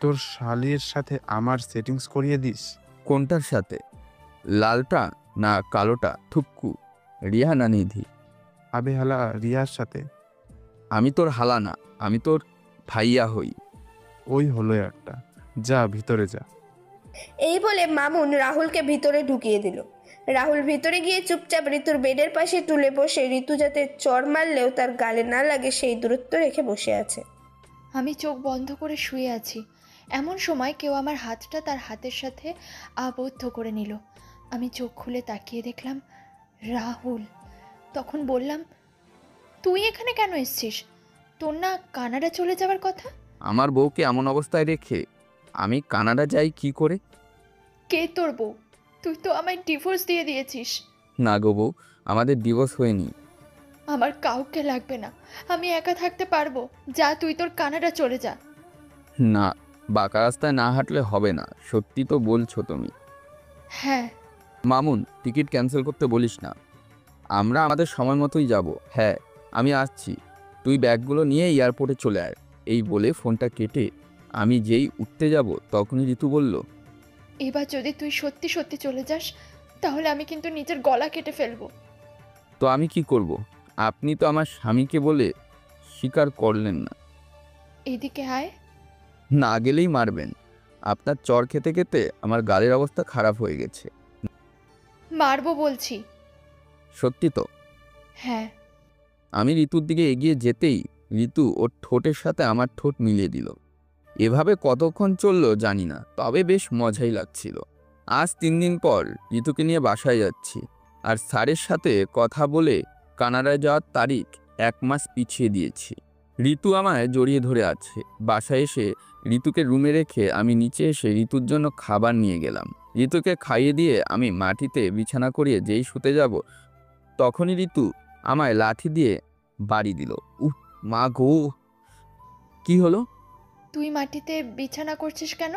তোর শালির সাথে আমার সেটিংস করিয়ে দিস। কোনটার সাথে? লালটা না কালোটা? থুক্কু, রিয়া না নিধি? আবে হালা, রিয়ার সাথে। আমি তোর হালা না, আমি তোর ভাইয়া হই। ওই হলো একটা, যা ভিতরে যা। এই বলে মামুন রাহুলকে ভিতরে ঢুকিয়ে দিল। রাহুল ভিতরে গিয়ে চুপচাপ ঋতুর বেডের পাশে টুলে বসে ঋতু যাতে চর মারলেও তার গালে না লাগে সেই দূরত্ব রেখে বসে আছে। আমি চোখ বন্ধ করে শুয়ে আছি। এমন সময় কেউ আমার হাতটা তার হাতের সাথে আবদ্ধ করে নিল। আমি চোখ খুলে তাকিয়ে দেখলাম রাহুল। তখন বললাম, তুই এখানে কেন এসছিস? তোর না কানাডা চলে যাওয়ার কথা? আমার বউকে এমন অবস্থায় রেখে আমি কানাডা যাই কি করে? কে তোর বউ? তুই তো আমায় ডিভোর্স দিয়ে দিয়েছিস। না গো বউ, আমাদের ডিভোর্স হয়নি। আমার কাউকে লাগবে না, আমি একা থাকতে পারবো। যা, তুই তোর কানাডা চলে যা। না, বাঁকা রাস্তায় না হাঁটলে হবে না। সত্যি তো বলছো তুমি? হ্যাঁ। মামুন, টিকিট ক্যান্সেল করতে বলিস না, আমরা আমাদের সময় মতোই যাব। হ্যাঁ আমি আসছি, তুই ব্যাগগুলো নিয়ে এয়ারপোর্টে চলে আয়। এই বলে ফোনটা কেটে আমি যেই উঠতে যাব তখনই ঋতু বলল, এবার যদি তুই সত্যি সত্যি চলে যাস তাহলে আমি কিন্তু নিজের গলা কেটে ফেলবো। তো আমি কি করব? আপনি তো আমার স্বামীকে বলে স্বীকার করলেন না। এদিকে আয়। না গেলেই মারবেন। আপনার চর খেতে খেতে আমার গালের অবস্থা খারাপ হয়ে গেছে। মারবো বলছি। সত্যি তো? হ্যাঁ। আমি ঋতুর দিকে এগিয়ে যেতেই ঋতু ওর ঠোঁটের সাথে আমার ঠোঁট মিলিয়ে দিল। এভাবে কতক্ষণ চললো জানি না, তবে বেশ মজাই লাগছিল। আজ 3 দিন পর ঋতুকে নিয়ে বাসায় যাচ্ছি। আর স্যারের সাথে কথা বলে কানাডায় যাওয়ার তারিখ 1 মাস পিছিয়ে দিয়েছি। ঋতু আমায় জড়িয়ে ধরে আছে। বাসায় এসে ঋতুকে রুমে রেখে আমি নিচে এসে ঋতুর জন্য খাবার নিয়ে গেলাম। ঋতুকে খাইয়ে দিয়ে আমি মাটিতে বিছানা করিয়ে যেই শুতে যাব তখনই ঋতু আমায় লাঠি দিয়ে বাড়ি দিল। উহ মা গো! কি হলো? তুই মাটিতে বিছানা করছিস কেন?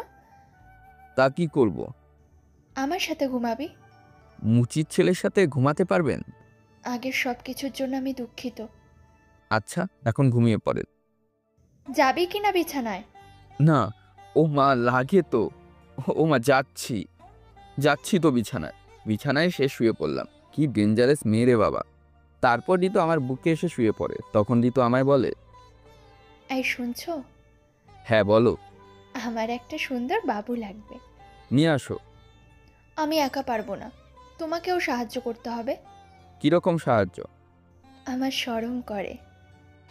তা কি করব? আমার সাথে ঘুমাবি। মুচির ছেলের সাথে ঘুমাতে পারবেন? আগের সব কিছুর জন্য আমি দুঃখিত। আচ্ছা এখন ঘুমিয়ে পড়েন। যাবি কি না বিছানায়? না, ও মা লাগে তো। ও মা যাচ্ছি তো বিছানায়। বিছানায় সে শুয়ে পড়লাম। কি ডেঞ্জারাস মেয়ে রে বাবা। তারপর ঋতু আমার বুকে এসে শুয়ে পড়ে। তখন ঋতু আমায় বলে, এই শুনছো? হ্যাঁ বলো। আমার একটা সুন্দর বাবু লাগবে। নিয়ে আসো। আমি একা পারবো না, তোমাকেও সাহায্য করতে হবে। কিরকম সাহায্য? আমার শরম করে।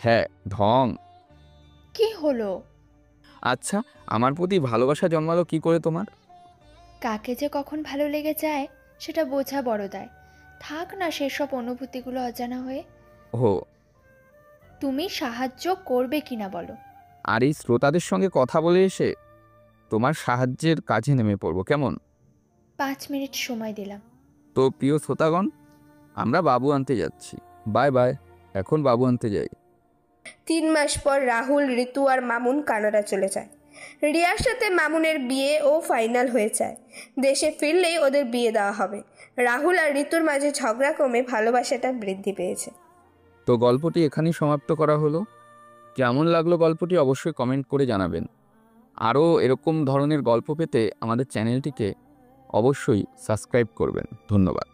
হ্যাঁ, ঢং। কি হলো? আচ্ছা, আমার প্রতি ভালোবাসা জন্মালো কি করে তোমার? কাকে যে কখন ভালো লেগে যায় সেটা বোঝা বড় দায়। থাক না সেসব অনুভূতিগুলো অজানা হয়ে। ও, তুমি সাহায্য করবে কিনা বলো? আর এই শ্রোতাদের সঙ্গে কথা বলে এসে তোমার সাহায্যের কাজে নেমে পড়বো, কেমন? 5 মিনিট সময় দিলাম। তো প্রিয় শ্রোতাগণ, আমরা বাবু আনতে যাচ্ছি। বাই বাই, এখন বাবু আনতে যাই। 3 মাস পর রাহুল, ঋতু আর মামুন কানাডা চলে যায়। রিয়ার সাথে মামুনের বিয়ে ও ফাইনাল হয়ে যায়। দেশে ফিরলেই ওদের বিয়ে দেওয়া হবে। রাহুল আর ঋতুর মাঝে ঝগড়া কমে ভালোবাসাটা বৃদ্ধি পেয়েছে। তো গল্পটি এখানেই সমাপ্ত করা হলো। কেমন লাগলো গল্পটি অবশ্যই কমেন্ট করে জানাবেন। আরও এরকম ধরনের গল্প পেতে আমাদের চ্যানেলটিকে অবশ্যই সাবস্ক্রাইব করবেন। ধন্যবাদ।